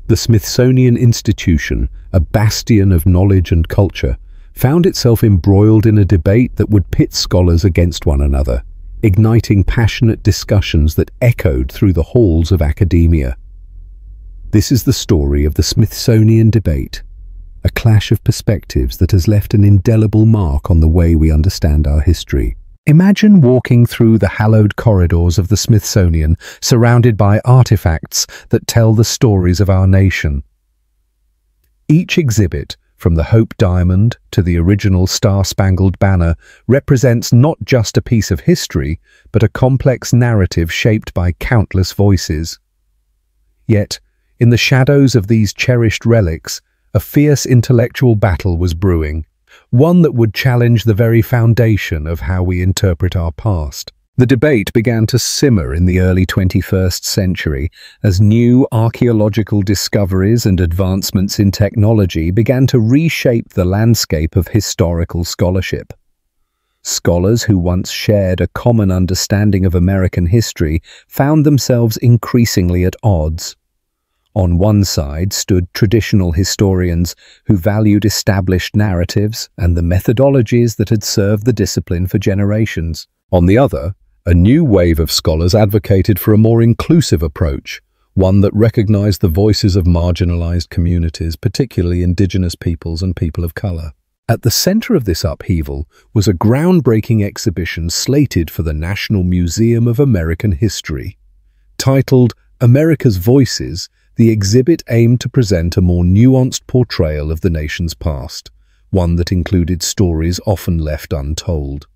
The Smithsonian Institution, a bastion of knowledge and culture, found itself embroiled in a debate that would pit scholars against one another, igniting passionate discussions that echoed through the halls of academia. This is the story of the Smithsonian debate, a clash of perspectives that has left an indelible mark on the way we understand our history. Imagine walking through the hallowed corridors of the Smithsonian, surrounded by artifacts that tell the stories of our nation. Each exhibit, from the Hope Diamond to the original Star-Spangled Banner, represents not just a piece of history, but a complex narrative shaped by countless voices. Yet, in the shadows of these cherished relics, a fierce intellectual battle was brewing, one that would challenge the very foundation of how we interpret our past. The debate began to simmer in the early 21st century as new archaeological discoveries and advancements in technology began to reshape the landscape of historical scholarship. Scholars who once shared a common understanding of American history found themselves increasingly at odds. On one side stood traditional historians who valued established narratives and the methodologies that had served the discipline for generations. On the other, a new wave of scholars advocated for a more inclusive approach, one that recognized the voices of marginalized communities, particularly indigenous peoples and people of color. At the center of this upheaval was a groundbreaking exhibition slated for the National Museum of American History. Titled America's Voices, the exhibit aimed to present a more nuanced portrayal of the nation's past, one that included stories often left untold.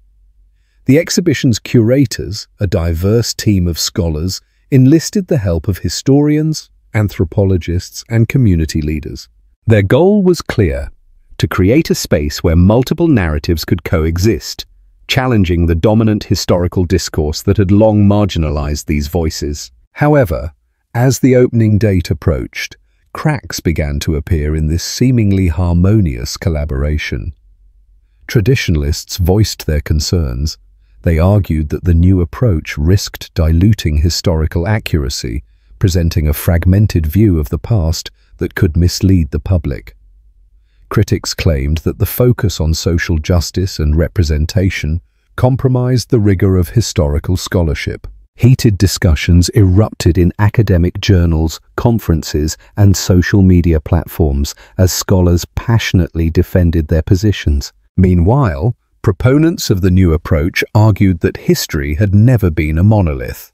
The exhibition's curators, a diverse team of scholars, enlisted the help of historians, anthropologists, and community leaders. Their goal was clear: to create a space where multiple narratives could coexist, challenging the dominant historical discourse that had long marginalized these voices. However, as the opening date approached, cracks began to appear in this seemingly harmonious collaboration. Traditionalists voiced their concerns. They argued that the new approach risked diluting historical accuracy, presenting a fragmented view of the past that could mislead the public. Critics claimed that the focus on social justice and representation compromised the rigor of historical scholarship. Heated discussions erupted in academic journals, conferences, and social media platforms as scholars passionately defended their positions. Meanwhile, proponents of the new approach argued that history had never been a monolith.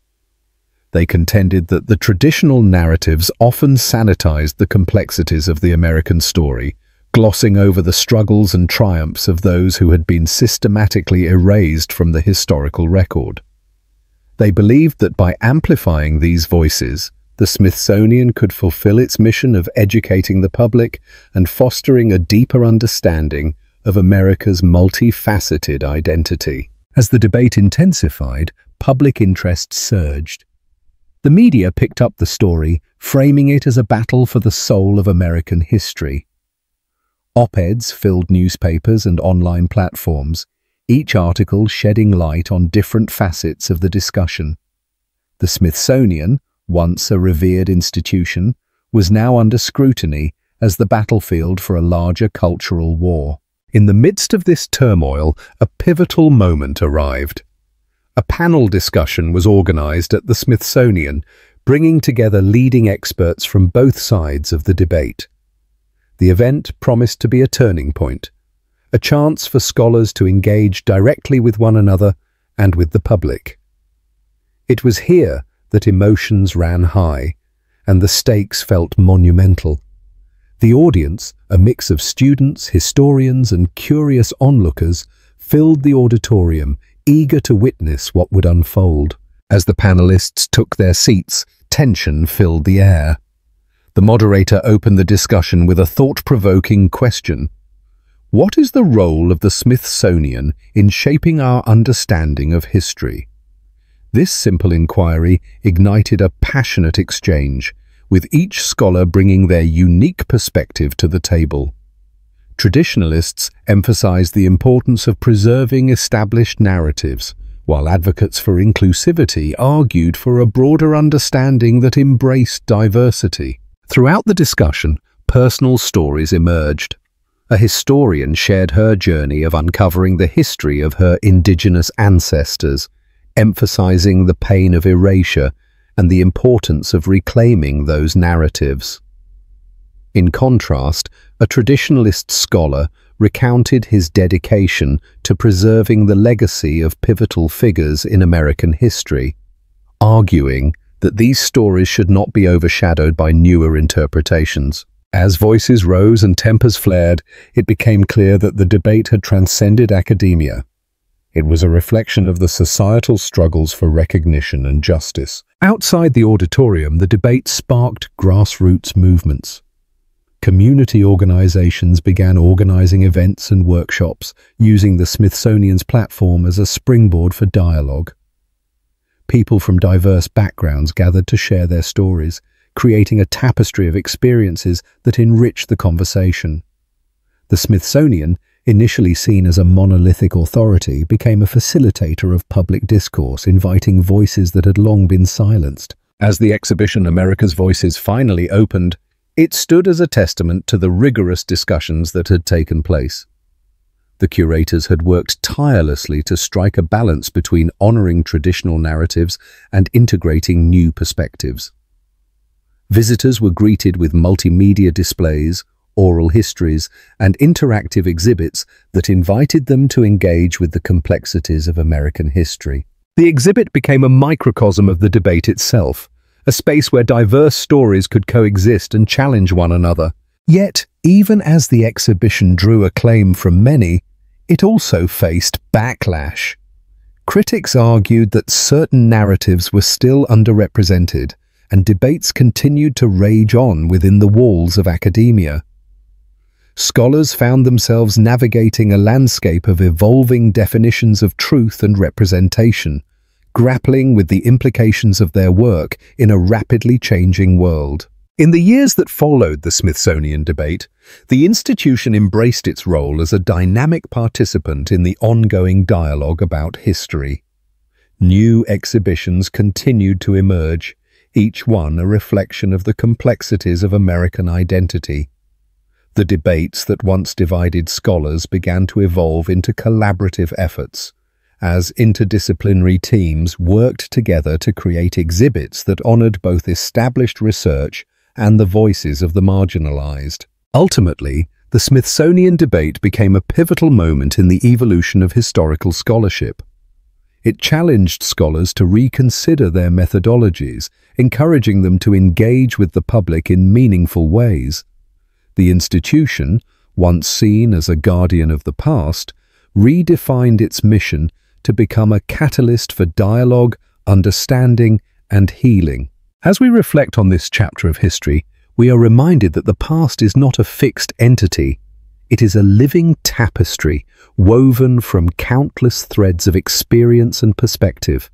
They contended that the traditional narratives often sanitized the complexities of the American story, glossing over the struggles and triumphs of those who had been systematically erased from the historical record. They believed that by amplifying these voices, the Smithsonian could fulfill its mission of educating the public and fostering a deeper understanding of America's multifaceted identity. As the debate intensified, public interest surged. The media picked up the story, framing it as a battle for the soul of American history. Op-eds filled newspapers and online platforms, each article shedding light on different facets of the discussion. The Smithsonian, once a revered institution, was now under scrutiny as the battlefield for a larger cultural war. In the midst of this turmoil, a pivotal moment arrived. A panel discussion was organized at the Smithsonian, bringing together leading experts from both sides of the debate. The event promised to be a turning point, a chance for scholars to engage directly with one another and with the public. It was here that emotions ran high, and the stakes felt monumental. The audience, a mix of students, historians, and curious onlookers, filled the auditorium, eager to witness what would unfold. As the panelists took their seats, tension filled the air. The moderator opened the discussion with a thought-provoking question. What is the role of the Smithsonian in shaping our understanding of history? This simple inquiry ignited a passionate exchange, with each scholar bringing their unique perspective to the table. Traditionalists emphasized the importance of preserving established narratives, while advocates for inclusivity argued for a broader understanding that embraced diversity. Throughout the discussion, personal stories emerged. A historian shared her journey of uncovering the history of her indigenous ancestors, emphasizing the pain of erasure and the importance of reclaiming those narratives. In contrast, a traditionalist scholar recounted his dedication to preserving the legacy of pivotal figures in American history, arguing that these stories should not be overshadowed by newer interpretations. As voices rose and tempers flared, it became clear that the debate had transcended academia. It was a reflection of the societal struggles for recognition and justice. Outside the auditorium, the debate sparked grassroots movements. Community organizations began organizing events and workshops, using the Smithsonian's platform as a springboard for dialogue. People from diverse backgrounds gathered to share their stories, creating a tapestry of experiences that enriched the conversation. The Smithsonian, initially seen as a monolithic authority, became a facilitator of public discourse, inviting voices that had long been silenced. As the exhibition America's Voices finally opened, it stood as a testament to the rigorous discussions that had taken place. The curators had worked tirelessly to strike a balance between honoring traditional narratives and integrating new perspectives. Visitors were greeted with multimedia displays, oral histories, and interactive exhibits that invited them to engage with the complexities of American history. The exhibit became a microcosm of the debate itself, a space where diverse stories could coexist and challenge one another. Yet, even as the exhibition drew acclaim from many, it also faced backlash. Critics argued that certain narratives were still underrepresented, and debates continued to rage on within the walls of academia. Scholars found themselves navigating a landscape of evolving definitions of truth and representation, grappling with the implications of their work in a rapidly changing world. In the years that followed the Smithsonian debate, the institution embraced its role as a dynamic participant in the ongoing dialogue about history. New exhibitions continued to emerge, each one a reflection of the complexities of American identity. The debates that once divided scholars began to evolve into collaborative efforts, as interdisciplinary teams worked together to create exhibits that honored both established research and the voices of the marginalized. Ultimately, the Smithsonian debate became a pivotal moment in the evolution of historical scholarship. It challenged scholars to reconsider their methodologies, encouraging them to engage with the public in meaningful ways. The institution, once seen as a guardian of the past, redefined its mission to become a catalyst for dialogue, understanding, and healing. As we reflect on this chapter of history, we are reminded that the past is not a fixed entity. It is a living tapestry, woven from countless threads of experience and perspective.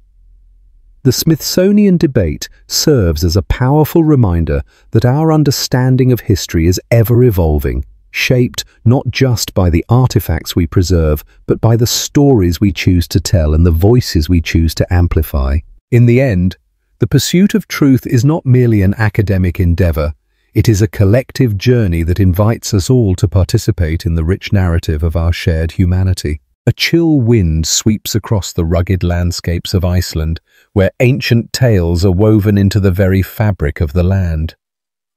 The Smithsonian debate serves as a powerful reminder that our understanding of history is ever-evolving, shaped not just by the artifacts we preserve, but by the stories we choose to tell and the voices we choose to amplify. In the end, the pursuit of truth is not merely an academic endeavor. It is a collective journey that invites us all to participate in the rich narrative of our shared humanity. A chill wind sweeps across the rugged landscapes of Iceland, where ancient tales are woven into the very fabric of the land.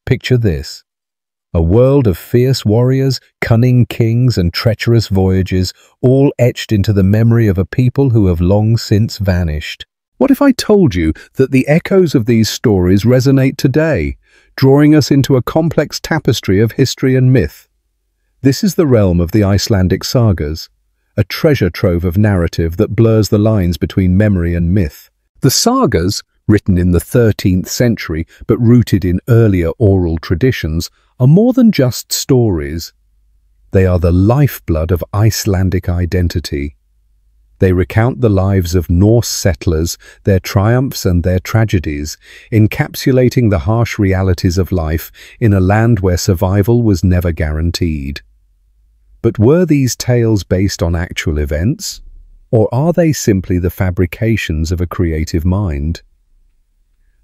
Picture this: a world of fierce warriors, cunning kings, and treacherous voyages, all etched into the memory of a people who have long since vanished. What if I told you that the echoes of these stories resonate today, drawing us into a complex tapestry of history and myth? This is the realm of the Icelandic Sagas, a treasure trove of narrative that blurs the lines between memory and myth. The sagas, written in the 13th century but rooted in earlier oral traditions, are more than just stories. They are the lifeblood of Icelandic identity. They recount the lives of Norse settlers, their triumphs and their tragedies, encapsulating the harsh realities of life in a land where survival was never guaranteed. But were these tales based on actual events, or are they simply the fabrications of a creative mind?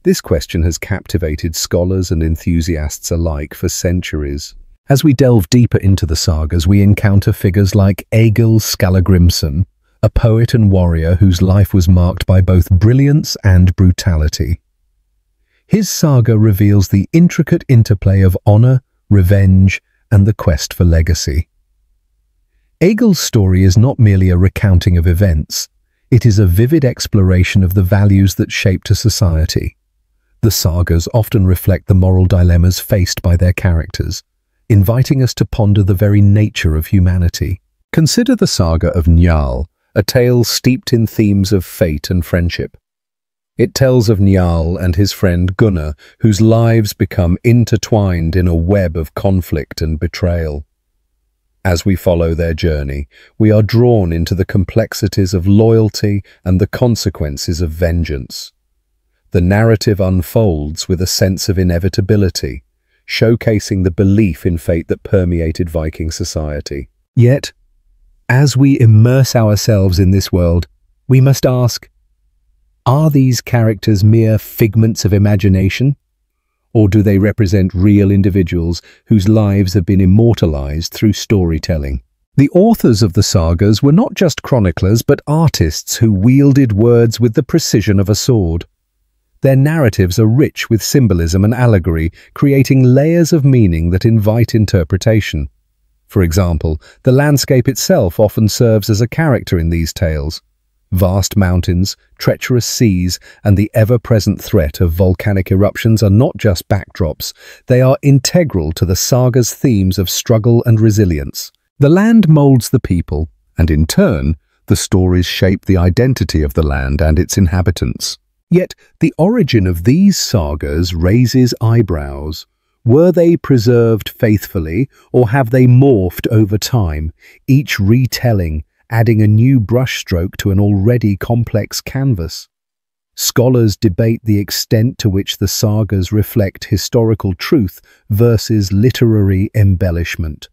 This question has captivated scholars and enthusiasts alike for centuries. As we delve deeper into the sagas, we encounter figures like Egil Skallagrimsson, a poet and warrior whose life was marked by both brilliance and brutality. His saga reveals the intricate interplay of honor, revenge, and the quest for legacy. Egil's story is not merely a recounting of events. It is a vivid exploration of the values that shaped a society. The sagas often reflect the moral dilemmas faced by their characters, inviting us to ponder the very nature of humanity. Consider the saga of Njal, a tale steeped in themes of fate and friendship. It tells of Njal and his friend Gunnar, whose lives become intertwined in a web of conflict and betrayal. As we follow their journey, we are drawn into the complexities of loyalty and the consequences of vengeance. The narrative unfolds with a sense of inevitability, showcasing the belief in fate that permeated Viking society. Yet, as we immerse ourselves in this world, we must ask, are these characters mere figments of imagination? Or do they represent real individuals whose lives have been immortalized through storytelling? The authors of the sagas were not just chroniclers but artists who wielded words with the precision of a sword. Their narratives are rich with symbolism and allegory, creating layers of meaning that invite interpretation. For example, the landscape itself often serves as a character in these tales. Vast mountains, treacherous seas, and the ever-present threat of volcanic eruptions are not just backdrops, they are integral to the saga's themes of struggle and resilience. The land molds the people, and in turn, the stories shape the identity of the land and its inhabitants. Yet, the origin of these sagas raises eyebrows. Were they preserved faithfully, or have they morphed over time, each retelling adding a new brushstroke to an already complex canvas? Scholars debate the extent to which the sagas reflect historical truth versus literary embellishment.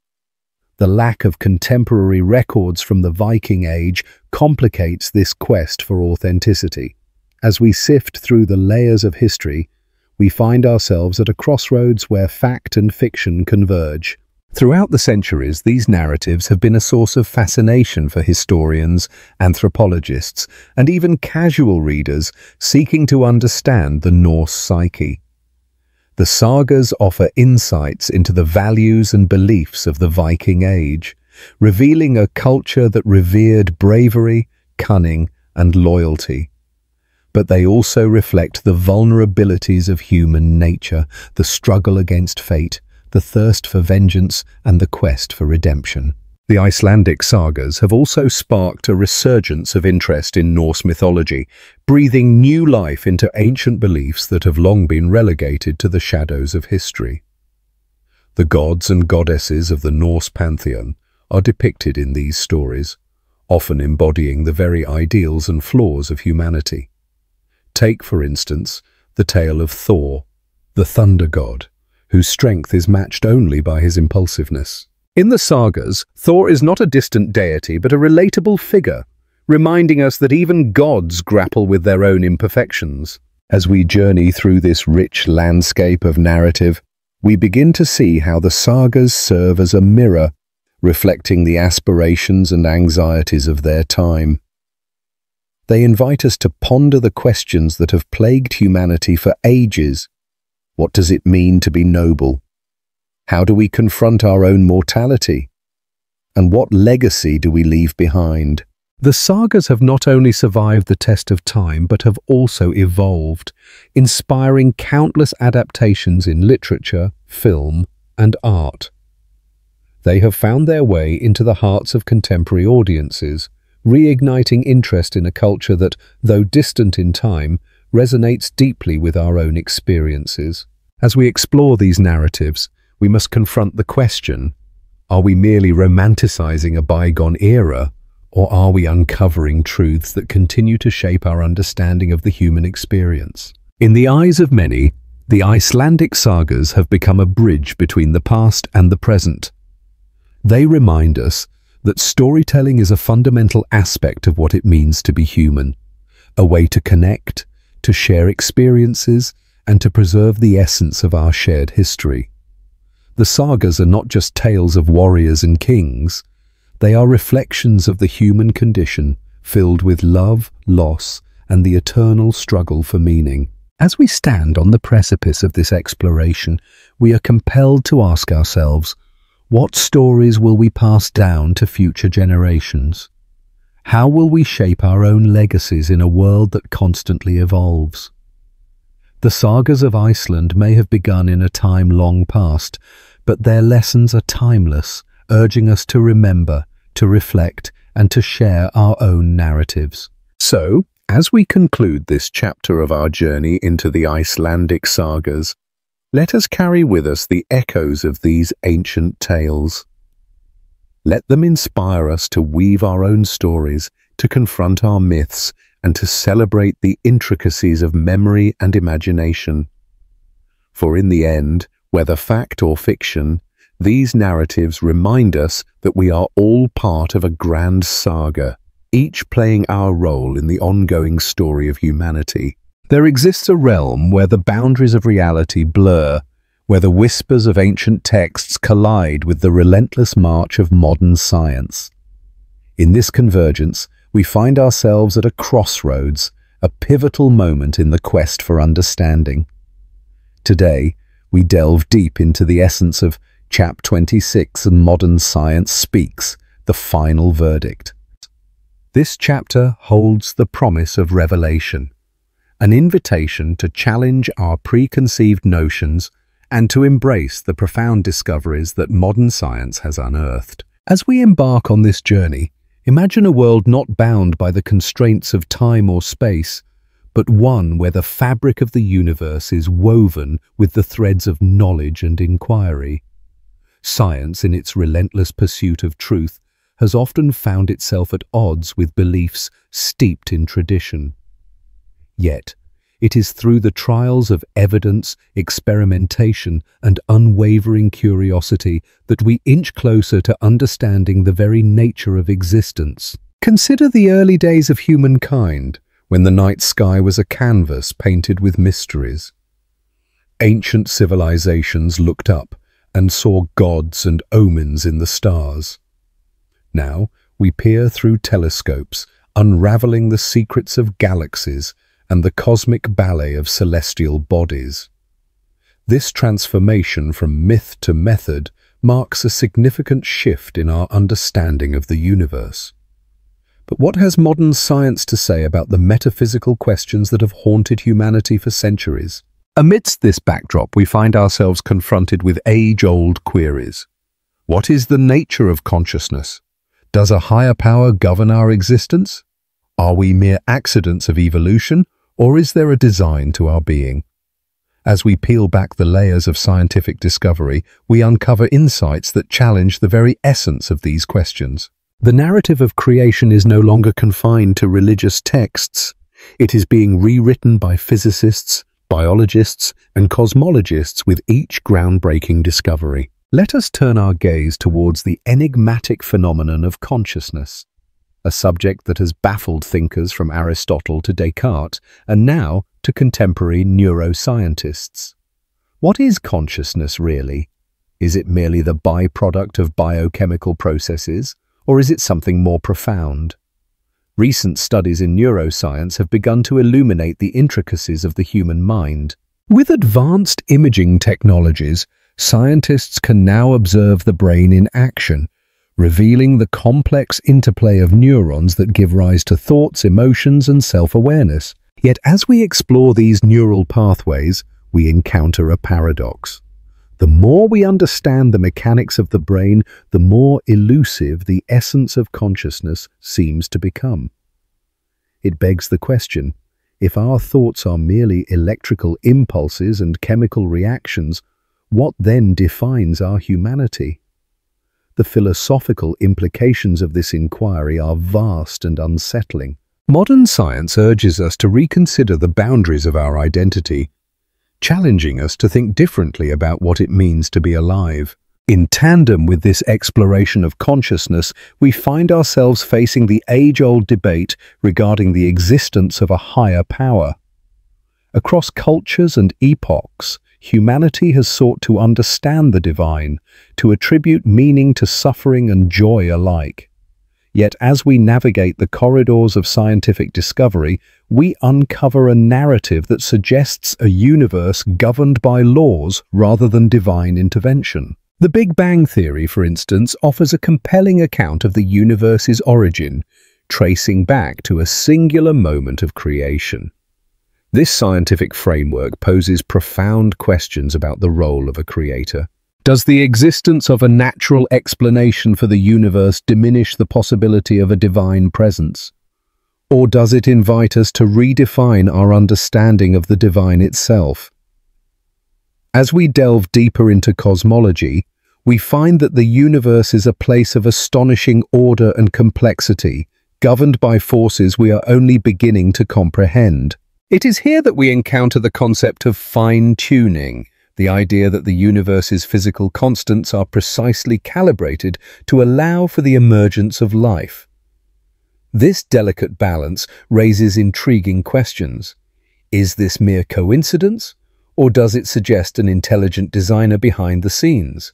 The lack of contemporary records from the Viking Age complicates this quest for authenticity. As we sift through the layers of history, we find ourselves at a crossroads where fact and fiction converge. Throughout the centuries, these narratives have been a source of fascination for historians, anthropologists, and even casual readers seeking to understand the Norse psyche. The sagas offer insights into the values and beliefs of the Viking Age, revealing a culture that revered bravery, cunning, and loyalty. But they also reflect the vulnerabilities of human nature, the struggle against fate, the thirst for vengeance, and the quest for redemption. The Icelandic Sagas have also sparked a resurgence of interest in Norse mythology, breathing new life into ancient beliefs that have long been relegated to the shadows of history. The gods and goddesses of the Norse pantheon are depicted in these stories, often embodying the very ideals and flaws of humanity. Take, for instance, the tale of Thor, the thunder god, whose strength is matched only by his impulsiveness. In the sagas, Thor is not a distant deity but a relatable figure, reminding us that even gods grapple with their own imperfections. As we journey through this rich landscape of narrative, we begin to see how the sagas serve as a mirror, reflecting the aspirations and anxieties of their time. They invite us to ponder the questions that have plagued humanity for ages. What does it mean to be noble? How do we confront our own mortality? And what legacy do we leave behind? The sagas have not only survived the test of time, but have also evolved, inspiring countless adaptations in literature, film, and art. They have found their way into the hearts of contemporary audiences, reigniting interest in a culture that, though distant in time, resonates deeply with our own experiences. As we explore these narratives, we must confront the question, are we merely romanticizing a bygone era, or are we uncovering truths that continue to shape our understanding of the human experience? In the eyes of many, the Icelandic sagas have become a bridge between the past and the present. They remind us that storytelling is a fundamental aspect of what it means to be human, a way to connect, to share experiences, and to preserve the essence of our shared history. The sagas are not just tales of warriors and kings, they are reflections of the human condition, filled with love, loss, and the eternal struggle for meaning. As we stand on the precipice of this exploration, we are compelled to ask ourselves, What stories will we pass down to future generations? How will we shape our own legacies in a world that constantly evolves? The sagas of Iceland may have begun in a time long past, but their lessons are timeless, urging us to remember, to reflect, and to share our own narratives. So, as we conclude this chapter of our journey into the Icelandic sagas, let us carry with us the echoes of these ancient tales. Let them inspire us to weave our own stories, to confront our myths, and to celebrate the intricacies of memory and imagination. For in the end, whether fact or fiction, these narratives remind us that we are all part of a grand saga, each playing our role in the ongoing story of humanity. There exists a realm where the boundaries of reality blur, where the whispers of ancient texts collide with the relentless march of modern science. In this convergence, we find ourselves at a crossroads, a pivotal moment in the quest for understanding. Today, we delve deep into the essence of Chapter 26 and Modern Science Speaks, the final verdict. This chapter holds the promise of revelation, an invitation to challenge our preconceived notions and to embrace the profound discoveries that modern science has unearthed. As we embark on this journey, imagine a world not bound by the constraints of time or space, but one where the fabric of the universe is woven with the threads of knowledge and inquiry. Science, in its relentless pursuit of truth, has often found itself at odds with beliefs steeped in tradition. Yet, it is through the trials of evidence, experimentation, and unwavering curiosity that we inch closer to understanding the very nature of existence. Consider the early days of humankind, when the night sky was a canvas painted with mysteries. Ancient civilizations looked up and saw gods and omens in the stars. Now, we peer through telescopes, unraveling the secrets of galaxies and the cosmic ballet of celestial bodies. This transformation from myth to method marks a significant shift in our understanding of the universe. But what has modern science to say about the metaphysical questions that have haunted humanity for centuries? Amidst this backdrop, we find ourselves confronted with age-old queries. What is the nature of consciousness? Does a higher power govern our existence? Are we mere accidents of evolution, or is there a design to our being? As we peel back the layers of scientific discovery, we uncover insights that challenge the very essence of these questions. The narrative of creation is no longer confined to religious texts. It is being rewritten by physicists, biologists, and cosmologists with each groundbreaking discovery. Let us turn our gaze towards the enigmatic phenomenon of consciousness, a subject that has baffled thinkers from Aristotle to Descartes, and now to contemporary neuroscientists. What is consciousness really? Is it merely the byproduct of biochemical processes, or is it something more profound? Recent studies in neuroscience have begun to illuminate the intricacies of the human mind. With advanced imaging technologies, scientists can now observe the brain in action, revealing the complex interplay of neurons that give rise to thoughts, emotions, and self-awareness. Yet as we explore these neural pathways, we encounter a paradox. The more we understand the mechanics of the brain, the more elusive the essence of consciousness seems to become. It begs the question, if our thoughts are merely electrical impulses and chemical reactions, what then defines our humanity? The philosophical implications of this inquiry are vast and unsettling. Modern science urges us to reconsider the boundaries of our identity, challenging us to think differently about what it means to be alive. In tandem with this exploration of consciousness, we find ourselves facing the age-old debate regarding the existence of a higher power. Across cultures and epochs, humanity has sought to understand the divine, to attribute meaning to suffering and joy alike. Yet as we navigate the corridors of scientific discovery, we uncover a narrative that suggests a universe governed by laws rather than divine intervention. The Big Bang Theory, for instance, offers a compelling account of the universe's origin, tracing back to a singular moment of creation. This scientific framework poses profound questions about the role of a creator. Does the existence of a natural explanation for the universe diminish the possibility of a divine presence? Or does it invite us to redefine our understanding of the divine itself? As we delve deeper into cosmology, we find that the universe is a place of astonishing order and complexity, governed by forces we are only beginning to comprehend. It is here that we encounter the concept of fine-tuning, the idea that the universe's physical constants are precisely calibrated to allow for the emergence of life. This delicate balance raises intriguing questions. Is this mere coincidence, or does it suggest an intelligent designer behind the scenes?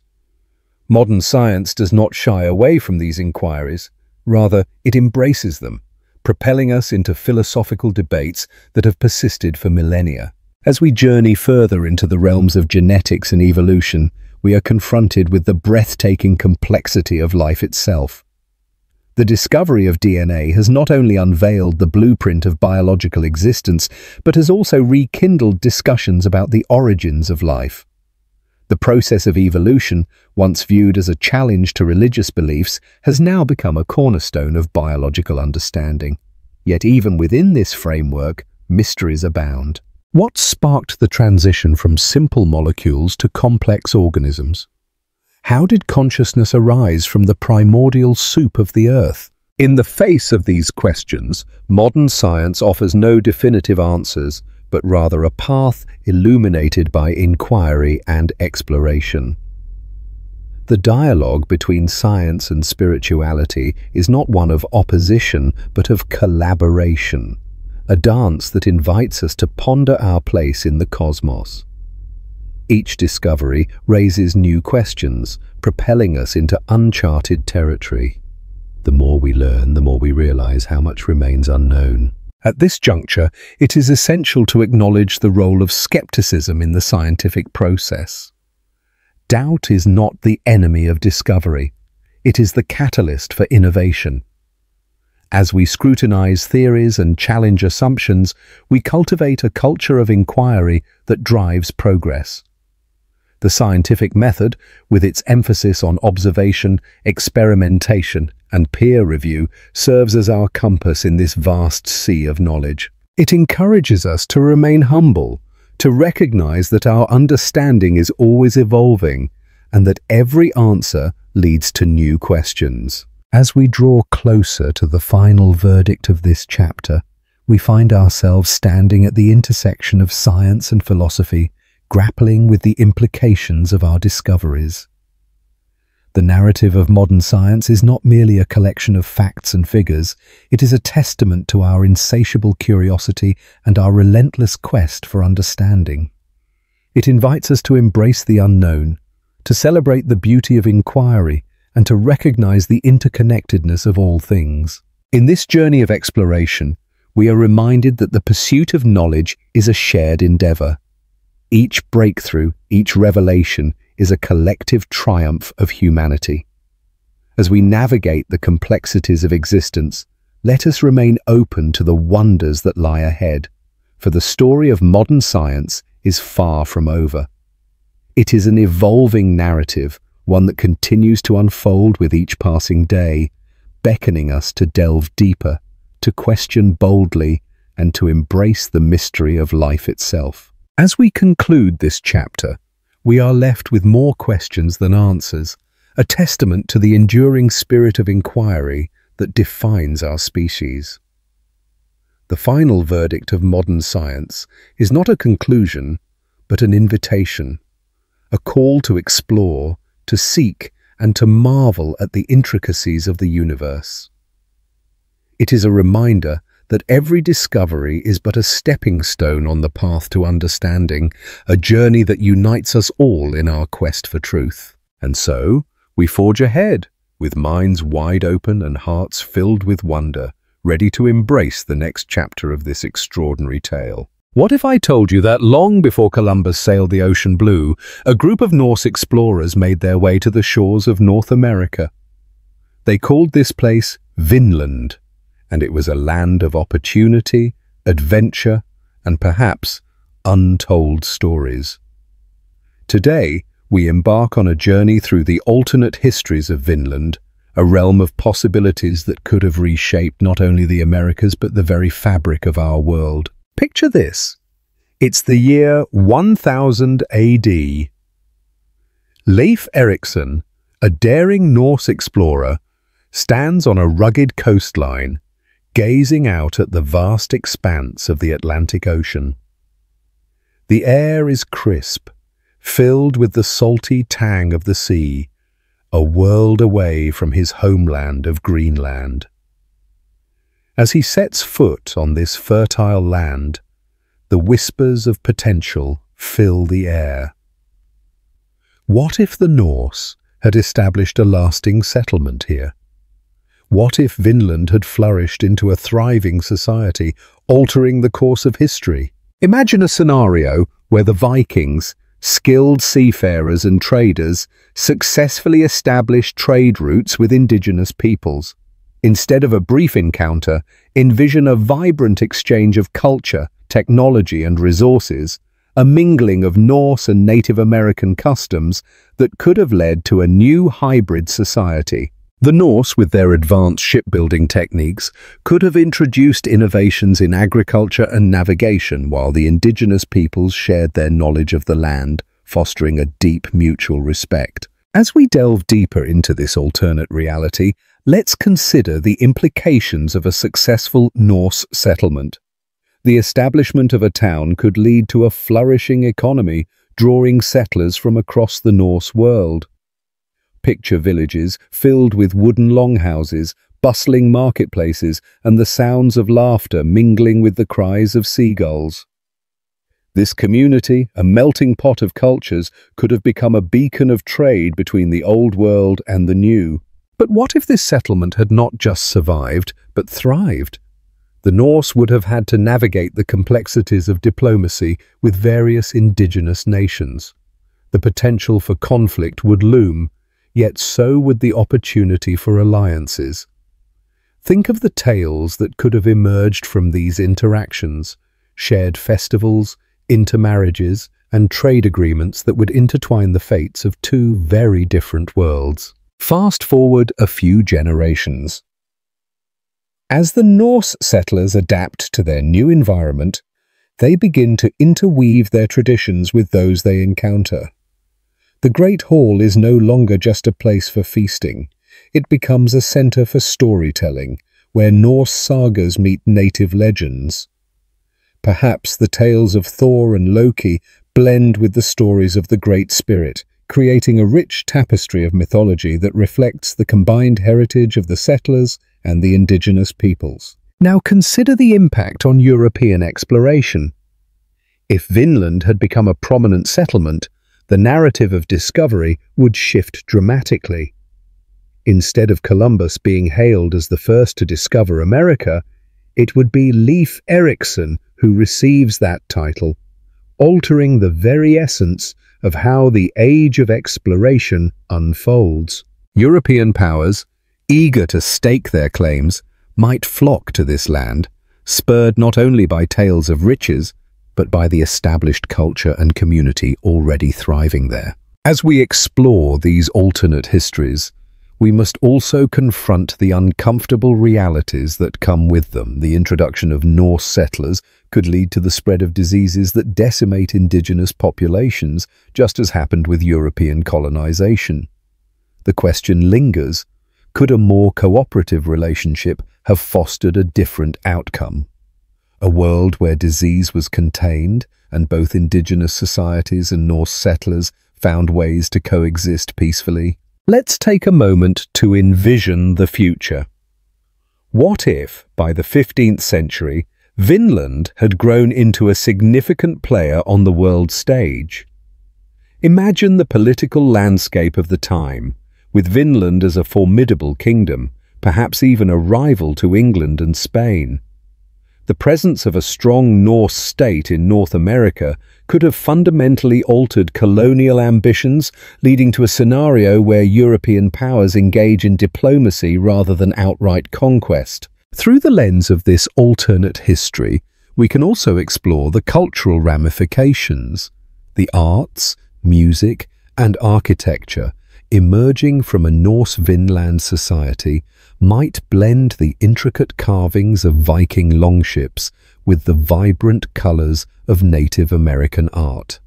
Modern science does not shy away from these inquiries. Rather, it embraces them, propelling us into philosophical debates that have persisted for millennia. As we journey further into the realms of genetics and evolution, we are confronted with the breathtaking complexity of life itself. The discovery of DNA has not only unveiled the blueprint of biological existence, but has also rekindled discussions about the origins of life. The process of evolution, once viewed as a challenge to religious beliefs, has now become a cornerstone of biological understanding. Yet even within this framework, mysteries abound. What sparked the transition from simple molecules to complex organisms? How did consciousness arise from the primordial soup of the earth? In the face of these questions, modern science offers no definitive answers, but rather a path illuminated by inquiry and exploration. The dialogue between science and spirituality is not one of opposition, but of collaboration, a dance that invites us to ponder our place in the cosmos. Each discovery raises new questions, propelling us into uncharted territory. The more we learn, the more we realize how much remains unknown. At this juncture, it is essential to acknowledge the role of skepticism in the scientific process. Doubt is not the enemy of discovery. It is the catalyst for innovation. As we scrutinize theories and challenge assumptions, we cultivate a culture of inquiry that drives progress. The scientific method, with its emphasis on observation, experimentation, and peer review, serves as our compass in this vast sea of knowledge. It encourages us to remain humble, to recognize that our understanding is always evolving, and that every answer leads to new questions. As we draw closer to the final verdict of this chapter, we find ourselves standing at the intersection of science and philosophy, grappling with the implications of our discoveries. The narrative of modern science is not merely a collection of facts and figures, it is a testament to our insatiable curiosity and our relentless quest for understanding. It invites us to embrace the unknown, to celebrate the beauty of inquiry, and to recognize the interconnectedness of all things. In this journey of exploration, we are reminded that the pursuit of knowledge is a shared endeavor. Each breakthrough, each revelation, is a collective triumph of humanity. As we navigate the complexities of existence, let us remain open to the wonders that lie ahead, for the story of modern science is far from over. It is an evolving narrative, one that continues to unfold with each passing day, beckoning us to delve deeper, to question boldly, and to embrace the mystery of life itself. As we conclude this chapter, we are left with more questions than answers, a testament to the enduring spirit of inquiry that defines our species. The final verdict of modern science is not a conclusion, but an invitation, a call to explore, to seek, and to marvel at the intricacies of the universe. It is a reminder that every discovery is but a stepping stone on the path to understanding, a journey that unites us all in our quest for truth. And so, we forge ahead, with minds wide open and hearts filled with wonder, ready to embrace the next chapter of this extraordinary tale. What if I told you that long before Columbus sailed the ocean blue, a group of Norse explorers made their way to the shores of North America? They called this place Vinland, and it was a land of opportunity, adventure, and perhaps untold stories. Today, we embark on a journey through the alternate histories of Vinland, a realm of possibilities that could have reshaped not only the Americas but the very fabric of our world. Picture this. It's the year 1000 AD. Leif Erikson, a daring Norse explorer, stands on a rugged coastline, gazing out at the vast expanse of the Atlantic Ocean. The air is crisp, filled with the salty tang of the sea, a world away from his homeland of Greenland. As he sets foot on this fertile land, the whispers of potential fill the air. What if the Norse had established a lasting settlement here? What if Vinland had flourished into a thriving society, altering the course of history? Imagine a scenario where the Vikings, skilled seafarers and traders, successfully established trade routes with indigenous peoples. Instead of a brief encounter, envision a vibrant exchange of culture, technology and resources, a mingling of Norse and Native American customs that could have led to a new hybrid society. The Norse, with their advanced shipbuilding techniques, could have introduced innovations in agriculture and navigation, while the indigenous peoples shared their knowledge of the land, fostering a deep mutual respect. As we delve deeper into this alternate reality, let's consider the implications of a successful Norse settlement. The establishment of a town could lead to a flourishing economy, drawing settlers from across the Norse world. Picture villages filled with wooden longhouses, bustling marketplaces, and the sounds of laughter mingling with the cries of seagulls. This community, a melting pot of cultures, could have become a beacon of trade between the old world and the new. But what if this settlement had not just survived, but thrived? The Norse would have had to navigate the complexities of diplomacy with various indigenous nations. The potential for conflict would loom, yet so would the opportunity for alliances. Think of the tales that could have emerged from these interactions: shared festivals, intermarriages, and trade agreements that would intertwine the fates of two very different worlds. Fast forward a few generations. As the Norse settlers adapt to their new environment, they begin to interweave their traditions with those they encounter. The Great Hall is no longer just a place for feasting. It becomes a center for storytelling, where Norse sagas meet native legends. Perhaps the tales of Thor and Loki blend with the stories of the Great Spirit, creating a rich tapestry of mythology that reflects the combined heritage of the settlers and the indigenous peoples. Now consider the impact on European exploration. If Vinland had become a prominent settlement, the narrative of discovery would shift dramatically. Instead of Columbus being hailed as the first to discover America, it would be Leif Erikson who receives that title, altering the very essence of how the age of exploration unfolds. European powers, eager to stake their claims, might flock to this land, spurred not only by tales of riches, but by the established culture and community already thriving there. As we explore these alternate histories, we must also confront the uncomfortable realities that come with them. The introduction of Norse settlers could lead to the spread of diseases that decimate indigenous populations, just as happened with European colonization. The question lingers: could a more cooperative relationship have fostered a different outcome? A world where disease was contained and both indigenous societies and Norse settlers found ways to coexist peacefully? Let's take a moment to envision the future. What if, by the 15th century, Vinland had grown into a significant player on the world stage? Imagine the political landscape of the time, with Vinland as a formidable kingdom, perhaps even a rival to England and Spain. The presence of a strong Norse state in North America could have fundamentally altered colonial ambitions, leading to a scenario where European powers engage in diplomacy rather than outright conquest. Through the lens of this alternate history, we can also explore the cultural ramifications. The arts, music, and architecture emerging from a Norse Vinland society might blend the intricate carvings of Viking longships with the vibrant colors of Native American art.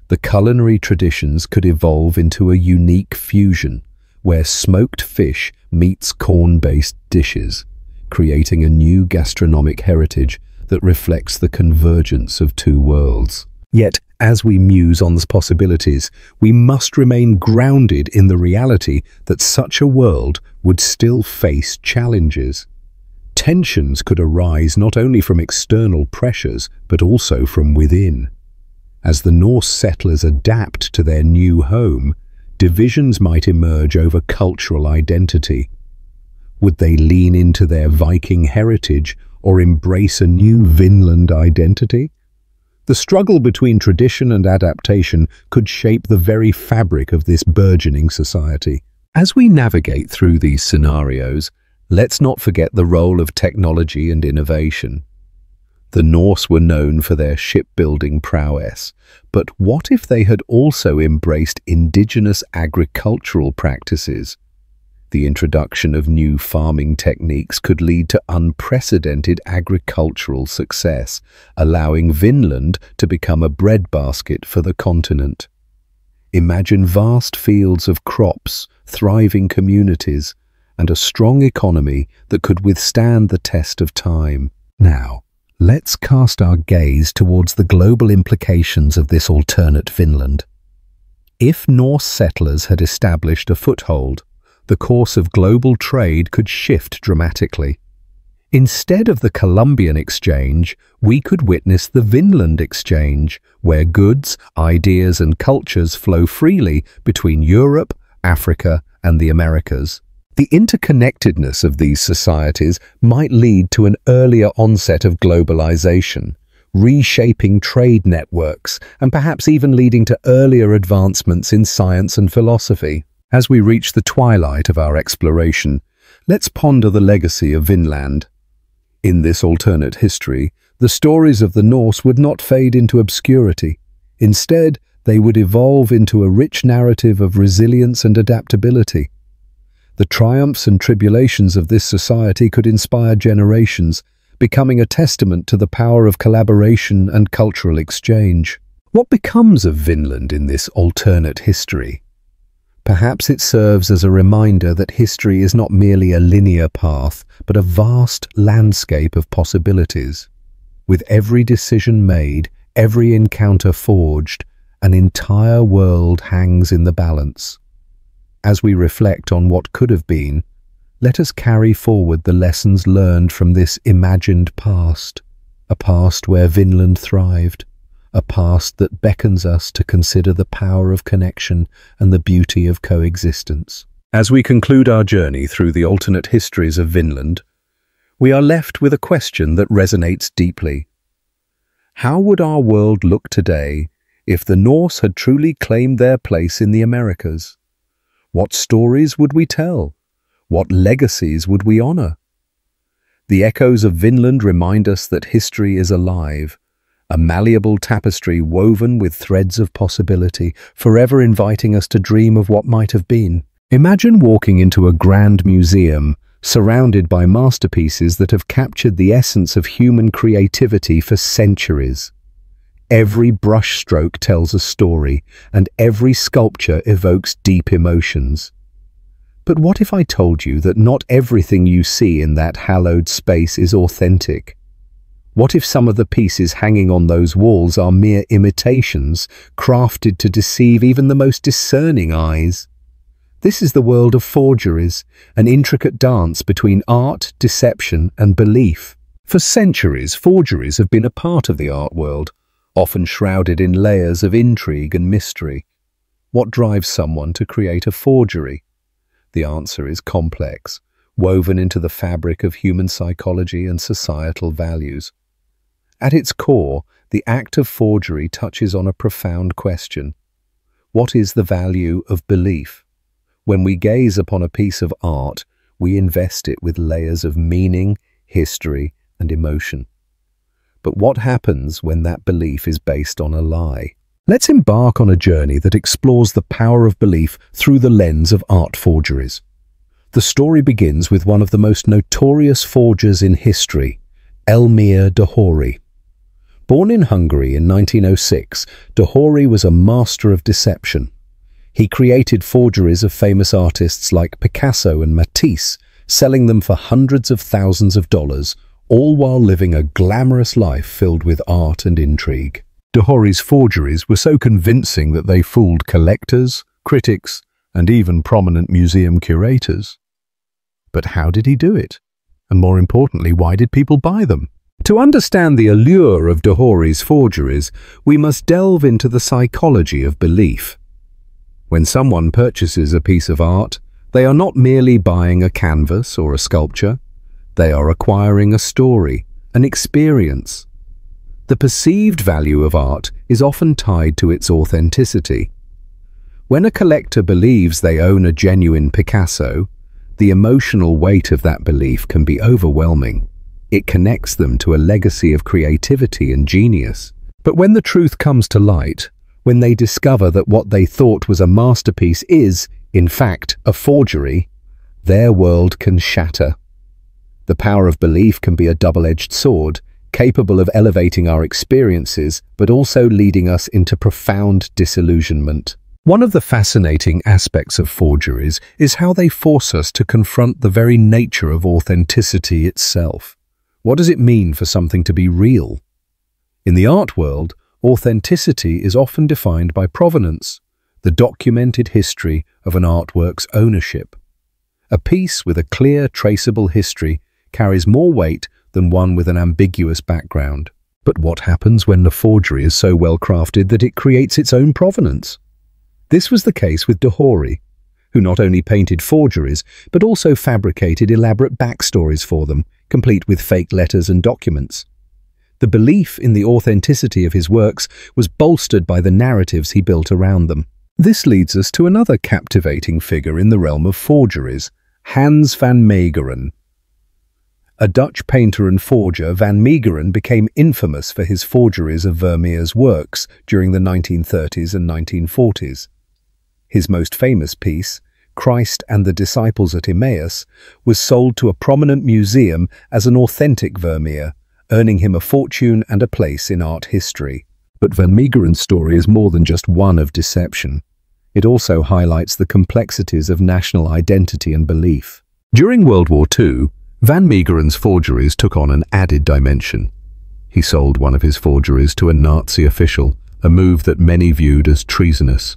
The culinary traditions could evolve into a unique fusion where smoked fish meets corn-based dishes, creating a new gastronomic heritage that reflects the convergence of two worlds. Yet, as we muse on the possibilities, we must remain grounded in the reality that such a world would still face challenges. Tensions could arise not only from external pressures, but also from within. As the Norse settlers adapt to their new home, divisions might emerge over cultural identity. Would they lean into their Viking heritage or embrace a new Vinland identity? The struggle between tradition and adaptation could shape the very fabric of this burgeoning society. As we navigate through these scenarios, let's not forget the role of technology and innovation. The Norse were known for their shipbuilding prowess, but what if they had also embraced indigenous agricultural practices? The introduction of new farming techniques could lead to unprecedented agricultural success, allowing Vinland to become a breadbasket for the continent. Imagine vast fields of crops, thriving communities, and a strong economy that could withstand the test of time. Now, let's cast our gaze towards the global implications of this alternate Vinland. If Norse settlers had established a foothold, the course of global trade could shift dramatically. Instead of the Columbian exchange, we could witness the Vinland exchange, where goods, ideas and cultures flow freely between Europe, Africa and the Americas. The interconnectedness of these societies might lead to an earlier onset of globalization, reshaping trade networks and perhaps even leading to earlier advancements in science and philosophy. As we reach the twilight of our exploration, let's ponder the legacy of Vinland. In this alternate history, the stories of the Norse would not fade into obscurity. Instead, they would evolve into a rich narrative of resilience and adaptability. The triumphs and tribulations of this society could inspire generations, becoming a testament to the power of collaboration and cultural exchange. What becomes of Vinland in this alternate history? Perhaps it serves as a reminder that history is not merely a linear path, but a vast landscape of possibilities. With every decision made, every encounter forged, an entire world hangs in the balance. As we reflect on what could have been, let us carry forward the lessons learned from this imagined past, a past where Vinland thrived, a past that beckons us to consider the power of connection and the beauty of coexistence. As we conclude our journey through the alternate histories of Vinland, we are left with a question that resonates deeply. How would our world look today if the Norse had truly claimed their place in the Americas? What stories would we tell? What legacies would we honor? The echoes of Vinland remind us that history is alive, a malleable tapestry woven with threads of possibility, forever inviting us to dream of what might have been. Imagine walking into a grand museum, surrounded by masterpieces that have captured the essence of human creativity for centuries. Every brushstroke tells a story, and every sculpture evokes deep emotions. But what if I told you that not everything you see in that hallowed space is authentic? What if some of the pieces hanging on those walls are mere imitations, crafted to deceive even the most discerning eyes? This is the world of forgeries, an intricate dance between art, deception, and belief. For centuries, forgeries have been a part of the art world, often shrouded in layers of intrigue and mystery. What drives someone to create a forgery? The answer is complex. woven into the fabric of human psychology and societal values. At its core, the act of forgery touches on a profound question. What is the value of belief? When we gaze upon a piece of art, we invest it with layers of meaning, history, and emotion. But what happens when that belief is based on a lie? Let's embark on a journey that explores the power of belief through the lens of art forgeries. The story begins with one of the most notorious forgers in history, Elmir Dohori. Born in Hungary in 1906, Dohori was a master of deception. He created forgeries of famous artists like Picasso and Matisse, selling them for hundreds of thousands of dollars, all while living a glamorous life filled with art and intrigue. Dohori's forgeries were so convincing that they fooled collectors, critics, and even prominent museum curators. But how did he do it? And more importantly, why did people buy them? To understand the allure of Dohori's forgeries, we must delve into the psychology of belief. When someone purchases a piece of art, they are not merely buying a canvas or a sculpture. They are acquiring a story, an experience. The perceived value of art is often tied to its authenticity. When a collector believes they own a genuine Picasso, the emotional weight of that belief can be overwhelming. It connects them to a legacy of creativity and genius. But when the truth comes to light, when they discover that what they thought was a masterpiece is, in fact, a forgery, their world can shatter. The power of belief can be a double-edged sword, capable of elevating our experiences, but also leading us into profound disillusionment. One of the fascinating aspects of forgeries is how they force us to confront the very nature of authenticity itself. What does it mean for something to be real? In the art world, authenticity is often defined by provenance, the documented history of an artwork's ownership. A piece with a clear, traceable history carries more weight than one with an ambiguous background. But what happens when the forgery is so well crafted that it creates its own provenance? This was the case with Dohori, who not only painted forgeries, but also fabricated elaborate backstories for them, complete with fake letters and documents. The belief in the authenticity of his works was bolstered by the narratives he built around them. This leads us to another captivating figure in the realm of forgeries, Hans van Meegeren. A Dutch painter and forger, Van Meegeren became infamous for his forgeries of Vermeer's works during the 1930s and 1940s. His most famous piece, Christ and the Disciples at Emmaus, was sold to a prominent museum as an authentic Vermeer, earning him a fortune and a place in art history. But Van Meegeren's story is more than just one of deception. It also highlights the complexities of national identity and belief. During World War II, Van Meegeren's forgeries took on an added dimension. He sold one of his forgeries to a Nazi official, a move that many viewed as treasonous.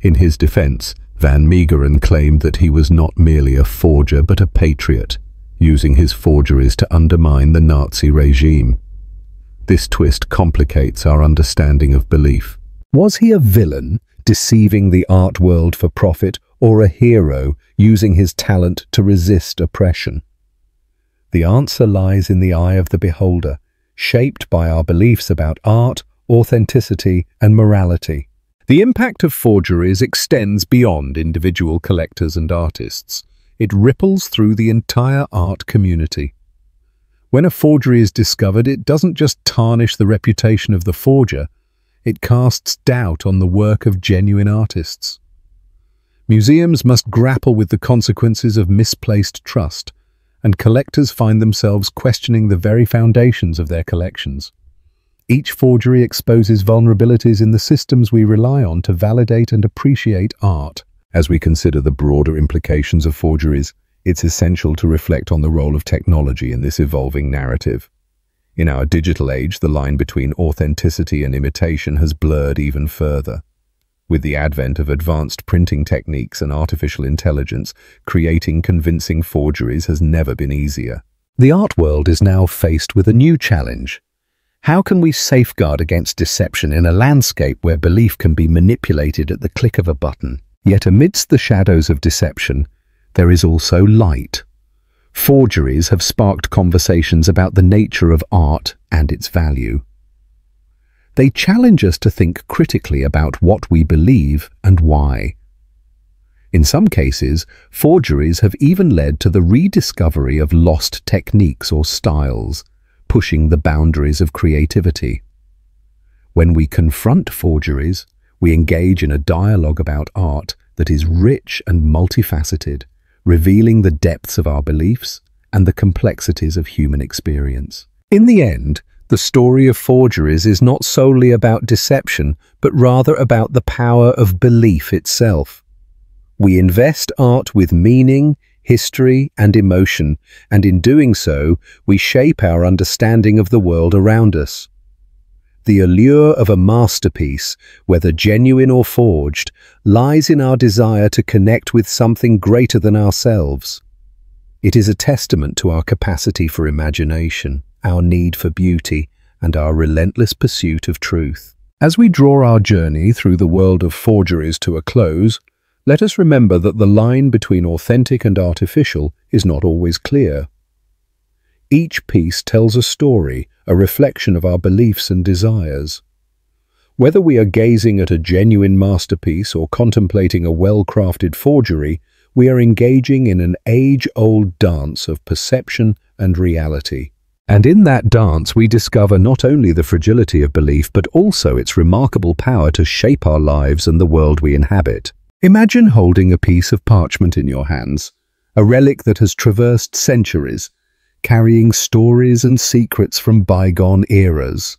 In his defense, Van Meegeren claimed that he was not merely a forger but a patriot, using his forgeries to undermine the Nazi regime. This twist complicates our understanding of belief. Was he a villain, deceiving the art world for profit, or a hero, using his talent to resist oppression? The answer lies in the eye of the beholder, shaped by our beliefs about art, authenticity, and morality. The impact of forgeries extends beyond individual collectors and artists. It ripples through the entire art community. When a forgery is discovered, it doesn't just tarnish the reputation of the forger, it casts doubt on the work of genuine artists. Museums must grapple with the consequences of misplaced trust, and collectors find themselves questioning the very foundations of their collections. Each forgery exposes vulnerabilities in the systems we rely on to validate and appreciate art. As we consider the broader implications of forgeries, it's essential to reflect on the role of technology in this evolving narrative. In our digital age, the line between authenticity and imitation has blurred even further. With the advent of advanced printing techniques and artificial intelligence, creating convincing forgeries has never been easier. The art world is now faced with a new challenge. How can we safeguard against deception in a landscape where belief can be manipulated at the click of a button? Yet amidst the shadows of deception, there is also light. Forgeries have sparked conversations about the nature of art and its value. They challenge us to think critically about what we believe and why. In some cases, forgeries have even led to the rediscovery of lost techniques or styles, pushing the boundaries of creativity. When we confront forgeries, we engage in a dialogue about art that is rich and multifaceted, revealing the depths of our beliefs and the complexities of human experience. In the end, the story of forgeries is not solely about deception, but rather about the power of belief itself. We invest art with meaning, history, and emotion, and in doing so, we shape our understanding of the world around us. The allure of a masterpiece, whether genuine or forged, lies in our desire to connect with something greater than ourselves. It is a testament to our capacity for imagination, our need for beauty, and our relentless pursuit of truth. As we draw our journey through the world of forgeries to a close, let us remember that the line between authentic and artificial is not always clear. Each piece tells a story, a reflection of our beliefs and desires. Whether we are gazing at a genuine masterpiece or contemplating a well-crafted forgery, we are engaging in an age-old dance of perception and reality. And in that dance we discover not only the fragility of belief but also its remarkable power to shape our lives and the world we inhabit. Imagine holding a piece of parchment in your hands, a relic that has traversed centuries, carrying stories and secrets from bygone eras.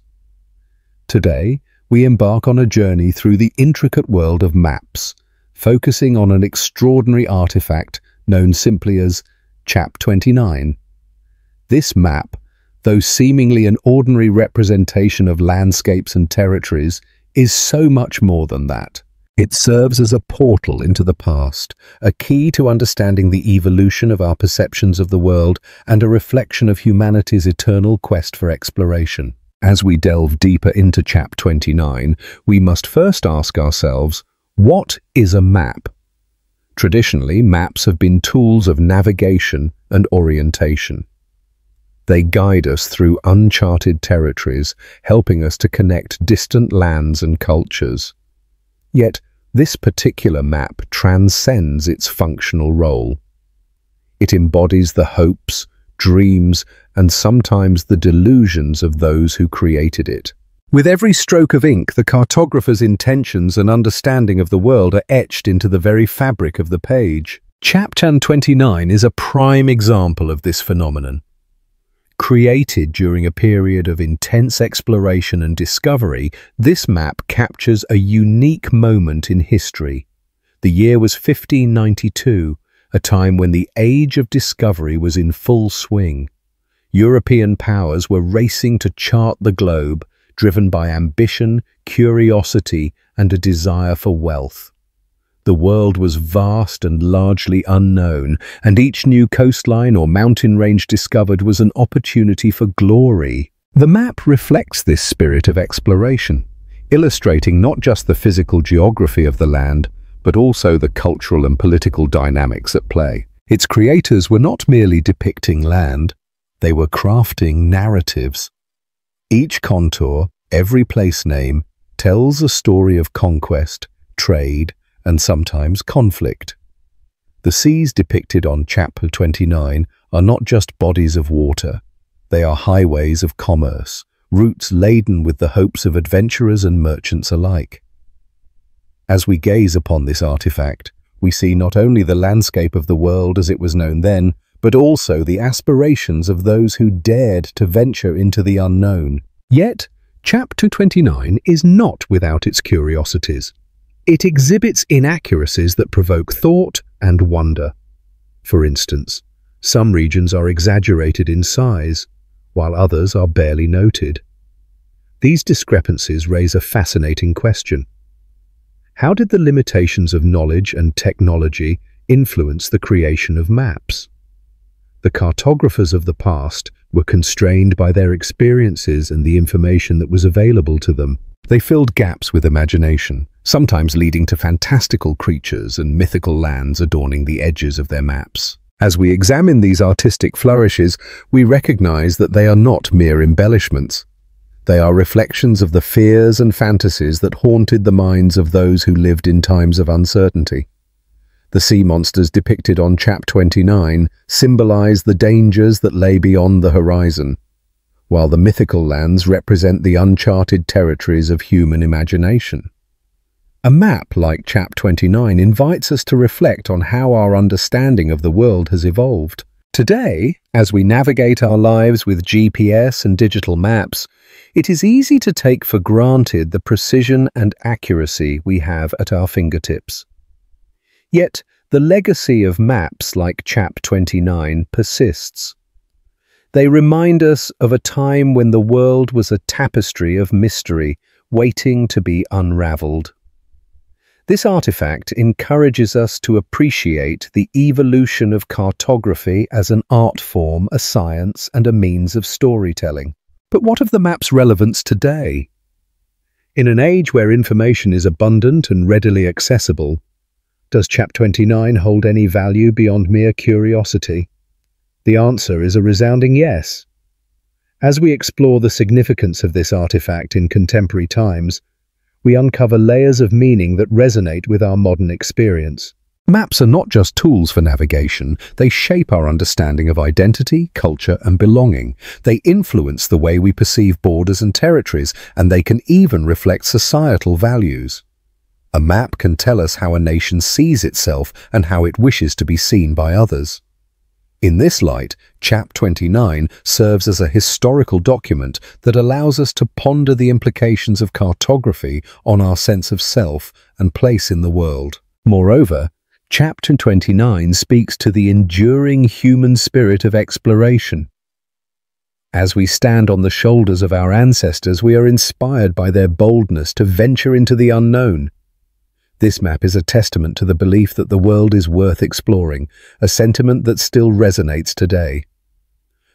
Today, we embark on a journey through the intricate world of maps, focusing on an extraordinary artifact known simply as Chap 29. This map, though seemingly an ordinary representation of landscapes and territories, is so much more than that. It serves as a portal into the past, a key to understanding the evolution of our perceptions of the world, and a reflection of humanity's eternal quest for exploration. As we delve deeper into Chap 29, we must first ask ourselves, what is a map? Traditionally, maps have been tools of navigation and orientation. They guide us through uncharted territories, helping us to connect distant lands and cultures. Yet, this particular map transcends its functional role. It embodies the hopes, dreams, and sometimes the delusions of those who created it. With every stroke of ink, the cartographer's intentions and understanding of the world are etched into the very fabric of the page. Chap 29 is a prime example of this phenomenon. Created during a period of intense exploration and discovery, this map captures a unique moment in history. The year was 1592, a time when the age of discovery was in full swing. European powers were racing to chart the globe, driven by ambition, curiosity, and a desire for wealth. The world was vast and largely unknown, and each new coastline or mountain range discovered was an opportunity for glory. The map reflects this spirit of exploration, illustrating not just the physical geography of the land, but also the cultural and political dynamics at play. Its creators were not merely depicting land, they were crafting narratives. Each contour, every place name, tells a story of conquest, trade, and sometimes conflict. The seas depicted on Chap 29 are not just bodies of water. They are highways of commerce, routes laden with the hopes of adventurers and merchants alike. As we gaze upon this artifact, we see not only the landscape of the world as it was known then, but also the aspirations of those who dared to venture into the unknown. Yet, Chap 29 is not without its curiosities. It exhibits inaccuracies that provoke thought and wonder. For instance, some regions are exaggerated in size, while others are barely noted. These discrepancies raise a fascinating question. How did the limitations of knowledge and technology influence the creation of maps? The cartographers of the past were constrained by their experiences and the information that was available to them. They filled gaps with imagination, sometimes leading to fantastical creatures and mythical lands adorning the edges of their maps. As we examine these artistic flourishes, we recognize that they are not mere embellishments. They are reflections of the fears and fantasies that haunted the minds of those who lived in times of uncertainty. The sea monsters depicted on Chap 29 symbolize the dangers that lay beyond the horizon, while the mythical lands represent the uncharted territories of human imagination. A map like Chap 29 invites us to reflect on how our understanding of the world has evolved. Today, as we navigate our lives with GPS and digital maps, it is easy to take for granted the precision and accuracy we have at our fingertips. Yet, the legacy of maps like Chap 29 persists. They remind us of a time when the world was a tapestry of mystery waiting to be unraveled. This artifact encourages us to appreciate the evolution of cartography as an art form, a science, and a means of storytelling. But what of the map's relevance today? In an age where information is abundant and readily accessible, does Chap 29 hold any value beyond mere curiosity? The answer is a resounding yes. As we explore the significance of this artifact in contemporary times, we uncover layers of meaning that resonate with our modern experience. Maps are not just tools for navigation, they shape our understanding of identity, culture, and belonging. They influence the way we perceive borders and territories, and they can even reflect societal values. A map can tell us how a nation sees itself and how it wishes to be seen by others. In this light, Chap 29 serves as a historical document that allows us to ponder the implications of cartography on our sense of self and place in the world. Moreover, Chap 29 speaks to the enduring human spirit of exploration. As we stand on the shoulders of our ancestors, we are inspired by their boldness to venture into the unknown. This map is a testament to the belief that the world is worth exploring, a sentiment that still resonates today.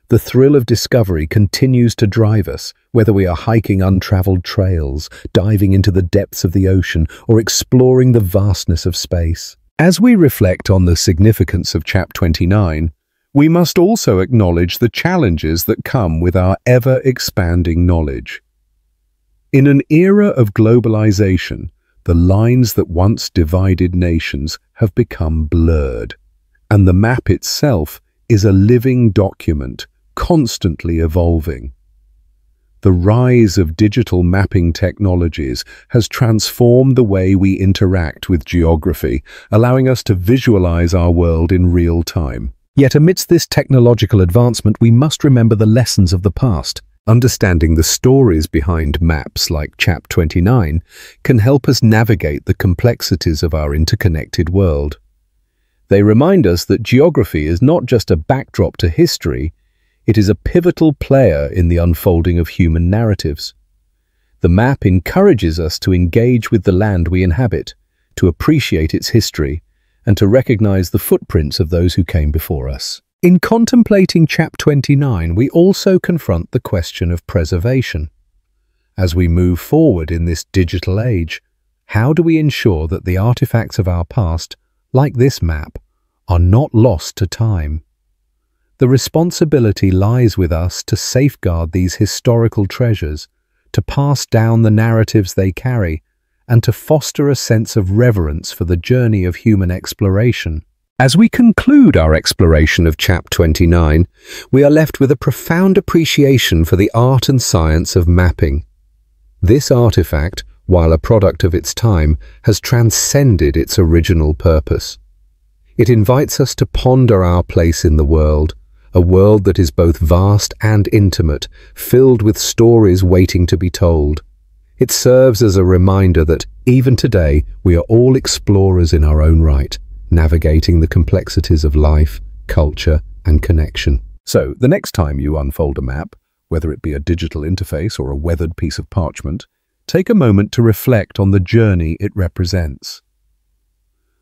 The thrill of discovery continues to drive us, whether we are hiking untraveled trails, diving into the depths of the ocean, or exploring the vastness of space. As we reflect on the significance of Chap 29, we must also acknowledge the challenges that come with our ever-expanding knowledge. In an era of globalization, the lines that once divided nations have become blurred, and the map itself is a living document, constantly evolving. The rise of digital mapping technologies has transformed the way we interact with geography, allowing us to visualize our world in real time. Yet amidst this technological advancement, we must remember the lessons of the past. Understanding the stories behind maps like Chap 29 can help us navigate the complexities of our interconnected world. They remind us that geography is not just a backdrop to history, it is a pivotal player in the unfolding of human narratives. The map encourages us to engage with the land we inhabit, to appreciate its history, and to recognize the footprints of those who came before us. In contemplating Chap 29, we also confront the question of preservation. As we move forward in this digital age, how do we ensure that the artifacts of our past, like this map, are not lost to time? The responsibility lies with us to safeguard these historical treasures, to pass down the narratives they carry, and to foster a sense of reverence for the journey of human exploration. As we conclude our exploration of Chap 29, we are left with a profound appreciation for the art and science of mapping. This artifact, while a product of its time, has transcended its original purpose. It invites us to ponder our place in the world, a world that is both vast and intimate, filled with stories waiting to be told. It serves as a reminder that, even today, we are all explorers in our own right, navigating the complexities of life, culture, and connection. So, the next time you unfold a map, whether it be a digital interface or a weathered piece of parchment, take a moment to reflect on the journey it represents.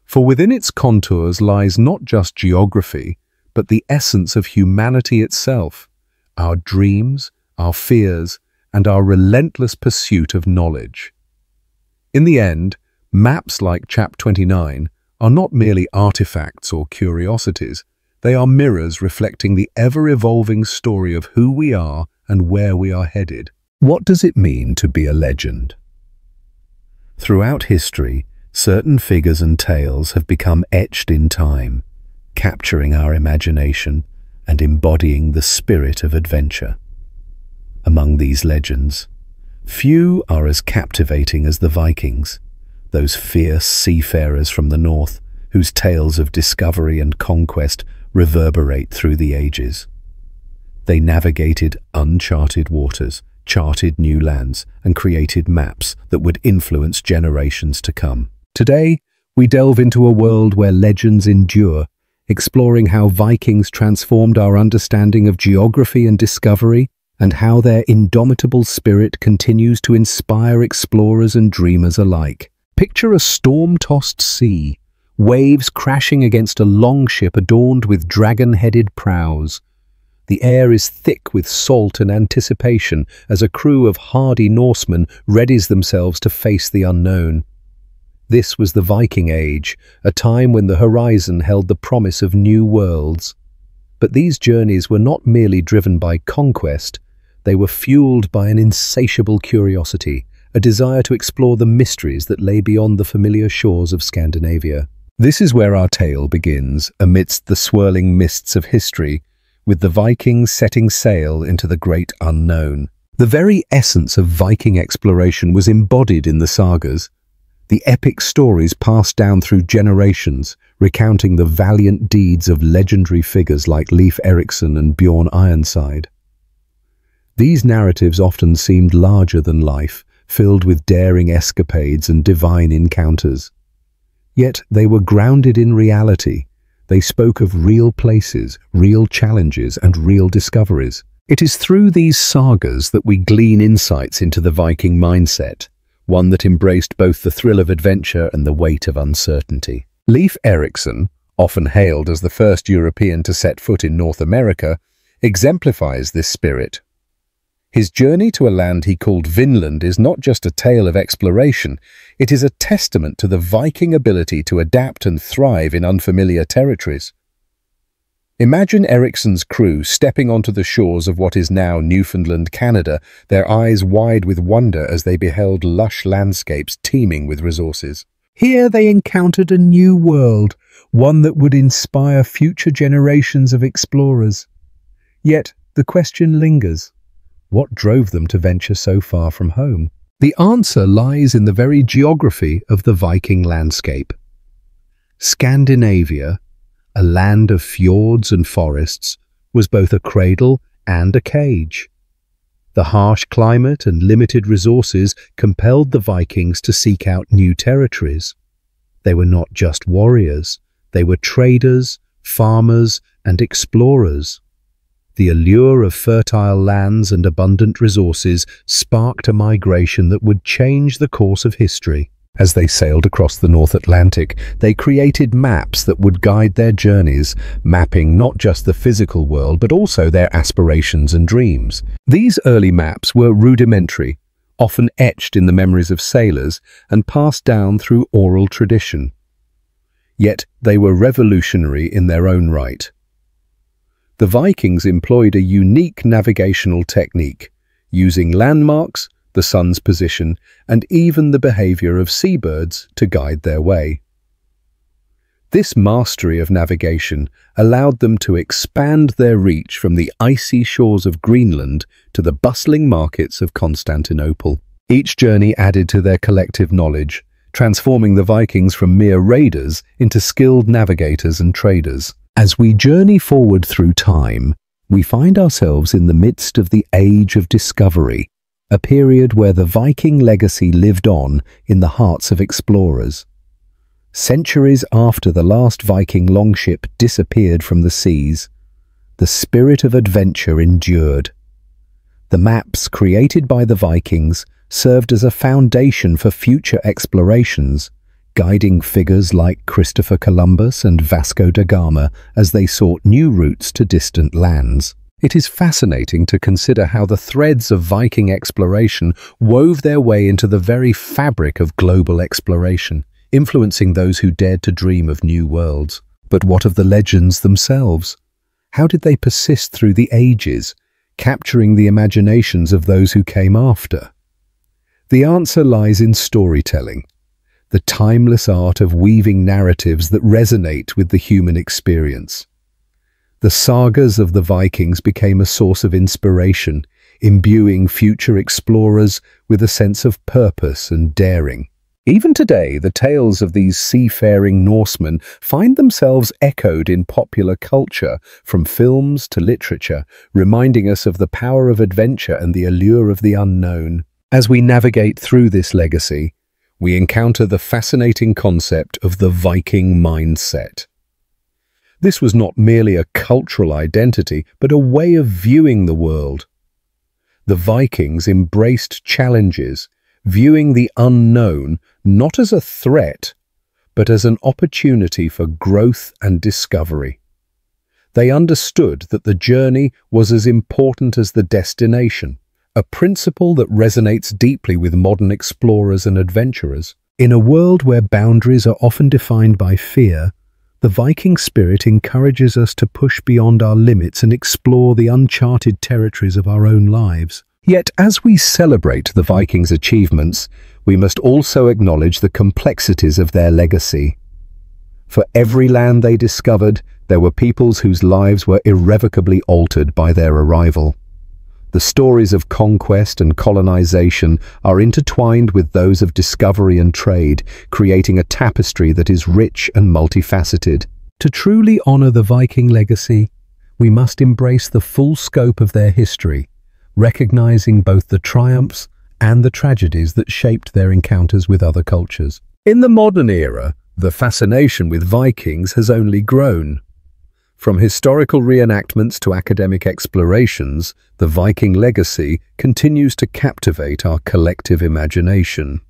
For within its contours lies not just geography, but the essence of humanity itself, our dreams, our fears, and our relentless pursuit of knowledge. In the end, maps like Chap 29 are not merely artifacts or curiosities, They are mirrors reflecting the ever-evolving story of who we are and where we are headed. What does it mean to be a legend? Throughout history, certain figures and tales have become etched in time, capturing our imagination and embodying the spirit of adventure. Among these legends, few are as captivating as the Vikings, those fierce seafarers from the north whose tales of discovery and conquest reverberate through the ages. They navigated uncharted waters, charted new lands, and created maps that would influence generations to come. Today, we delve into a world where legends endure, exploring how Vikings transformed our understanding of geography and discovery, and how their indomitable spirit continues to inspire explorers and dreamers alike. Picture a storm-tossed sea, waves crashing against a longship adorned with dragon-headed prows. The air is thick with salt and anticipation as a crew of hardy Norsemen readies themselves to face the unknown. This was the Viking Age, a time when the horizon held the promise of new worlds. But these journeys were not merely driven by conquest, they were fueled by an insatiable curiosity, a desire to explore the mysteries that lay beyond the familiar shores of Scandinavia. This is where our tale begins, amidst the swirling mists of history, with the Vikings setting sail into the great unknown. The very essence of Viking exploration was embodied in the sagas, the epic stories passed down through generations, recounting the valiant deeds of legendary figures like Leif Erikson and Bjorn Ironside. These narratives often seemed larger than life, filled with daring escapades and divine encounters. Yet they were grounded in reality. They spoke of real places, real challenges, and real discoveries. It is through these sagas that we glean insights into the Viking mindset, one that embraced both the thrill of adventure and the weight of uncertainty. Leif Erikson, often hailed as the first European to set foot in North America, exemplifies this spirit. His journey to a land he called Vinland is not just a tale of exploration, it is a testament to the Viking ability to adapt and thrive in unfamiliar territories. Imagine Erikson's crew stepping onto the shores of what is now Newfoundland, Canada, their eyes wide with wonder as they beheld lush landscapes teeming with resources. Here they encountered a new world, one that would inspire future generations of explorers. Yet the question lingers. What drove them to venture so far from home? The answer lies in the very geography of the Viking landscape. Scandinavia, a land of fjords and forests, was both a cradle and a cage. The harsh climate and limited resources compelled the Vikings to seek out new territories. They were not just warriors, they were traders, farmers, and explorers. The allure of fertile lands and abundant resources sparked a migration that would change the course of history. As they sailed across the North Atlantic, they created maps that would guide their journeys, mapping not just the physical world but also their aspirations and dreams. These early maps were rudimentary, often etched in the memories of sailors and passed down through oral tradition. Yet they were revolutionary in their own right. The Vikings employed a unique navigational technique, using landmarks, the sun's position, and even the behavior of seabirds to guide their way. This mastery of navigation allowed them to expand their reach from the icy shores of Greenland to the bustling markets of Constantinople. Each journey added to their collective knowledge, transforming the Vikings from mere raiders into skilled navigators and traders. As we journey forward through time, we find ourselves in the midst of the Age of Discovery, a period where the Viking legacy lived on in the hearts of explorers. Centuries after the last Viking longship disappeared from the seas, the spirit of adventure endured. The maps created by the Vikings served as a foundation for future explorations, guiding figures like Christopher Columbus and Vasco da Gama as they sought new routes to distant lands. It is fascinating to consider how the threads of Viking exploration wove their way into the very fabric of global exploration, influencing those who dared to dream of new worlds. But what of the legends themselves? How did they persist through the ages, capturing the imaginations of those who came after? The answer lies in storytelling, the timeless art of weaving narratives that resonate with the human experience. The sagas of the Vikings became a source of inspiration, imbuing future explorers with a sense of purpose and daring. Even today, the tales of these seafaring Norsemen find themselves echoed in popular culture, from films to literature, reminding us of the power of adventure and the allure of the unknown. As we navigate through this legacy, we encounter the fascinating concept of the Viking mindset. This was not merely a cultural identity, but a way of viewing the world. The Vikings embraced challenges, viewing the unknown not as a threat, but as an opportunity for growth and discovery. They understood that the journey was as important as the destination, a principle that resonates deeply with modern explorers and adventurers. In a world where boundaries are often defined by fear, the Viking spirit encourages us to push beyond our limits and explore the uncharted territories of our own lives. Yet, as we celebrate the Vikings' achievements, we must also acknowledge the complexities of their legacy. For every land they discovered, there were peoples whose lives were irrevocably altered by their arrival. The stories of conquest and colonization are intertwined with those of discovery and trade, creating a tapestry that is rich and multifaceted. To truly honor the Viking legacy, we must embrace the full scope of their history, recognizing both the triumphs and the tragedies that shaped their encounters with other cultures. In the modern era, the fascination with Vikings has only grown. From historical reenactments to academic explorations, the Viking legacy continues to captivate our collective imagination.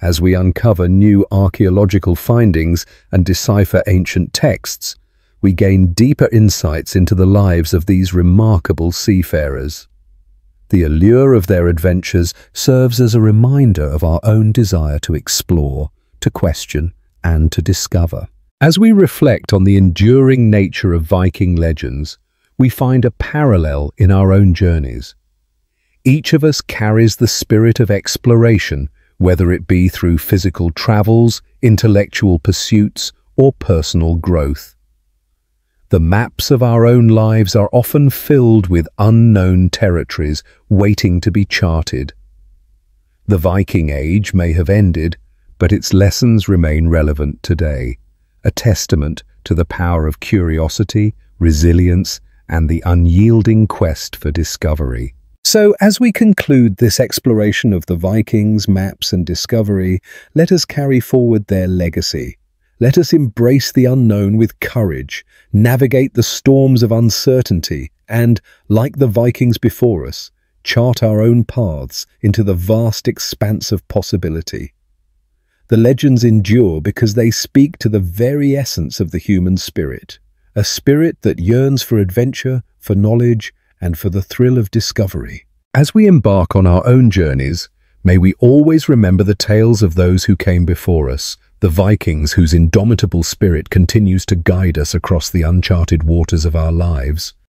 As we uncover new archaeological findings and decipher ancient texts, we gain deeper insights into the lives of these remarkable seafarers. The allure of their adventures serves as a reminder of our own desire to explore, to question, and to discover. As we reflect on the enduring nature of Viking legends, we find a parallel in our own journeys. Each of us carries the spirit of exploration, whether it be through physical travels, intellectual pursuits, or personal growth. The maps of our own lives are often filled with unknown territories waiting to be charted. The Viking Age may have ended, but its lessons remain relevant today, a testament to the power of curiosity, resilience, and the unyielding quest for discovery. So, as we conclude this exploration of the Vikings, maps, and discovery, let us carry forward their legacy. Let us embrace the unknown with courage, navigate the storms of uncertainty, and, like the Vikings before us, chart our own paths into the vast expanse of possibility. The legends endure because they speak to the very essence of the human spirit, a spirit that yearns for adventure, for knowledge, and for the thrill of discovery. As we embark on our own journeys, may we always remember the tales of those who came before us, the Vikings whose indomitable spirit continues to guide us across the uncharted waters of our lives.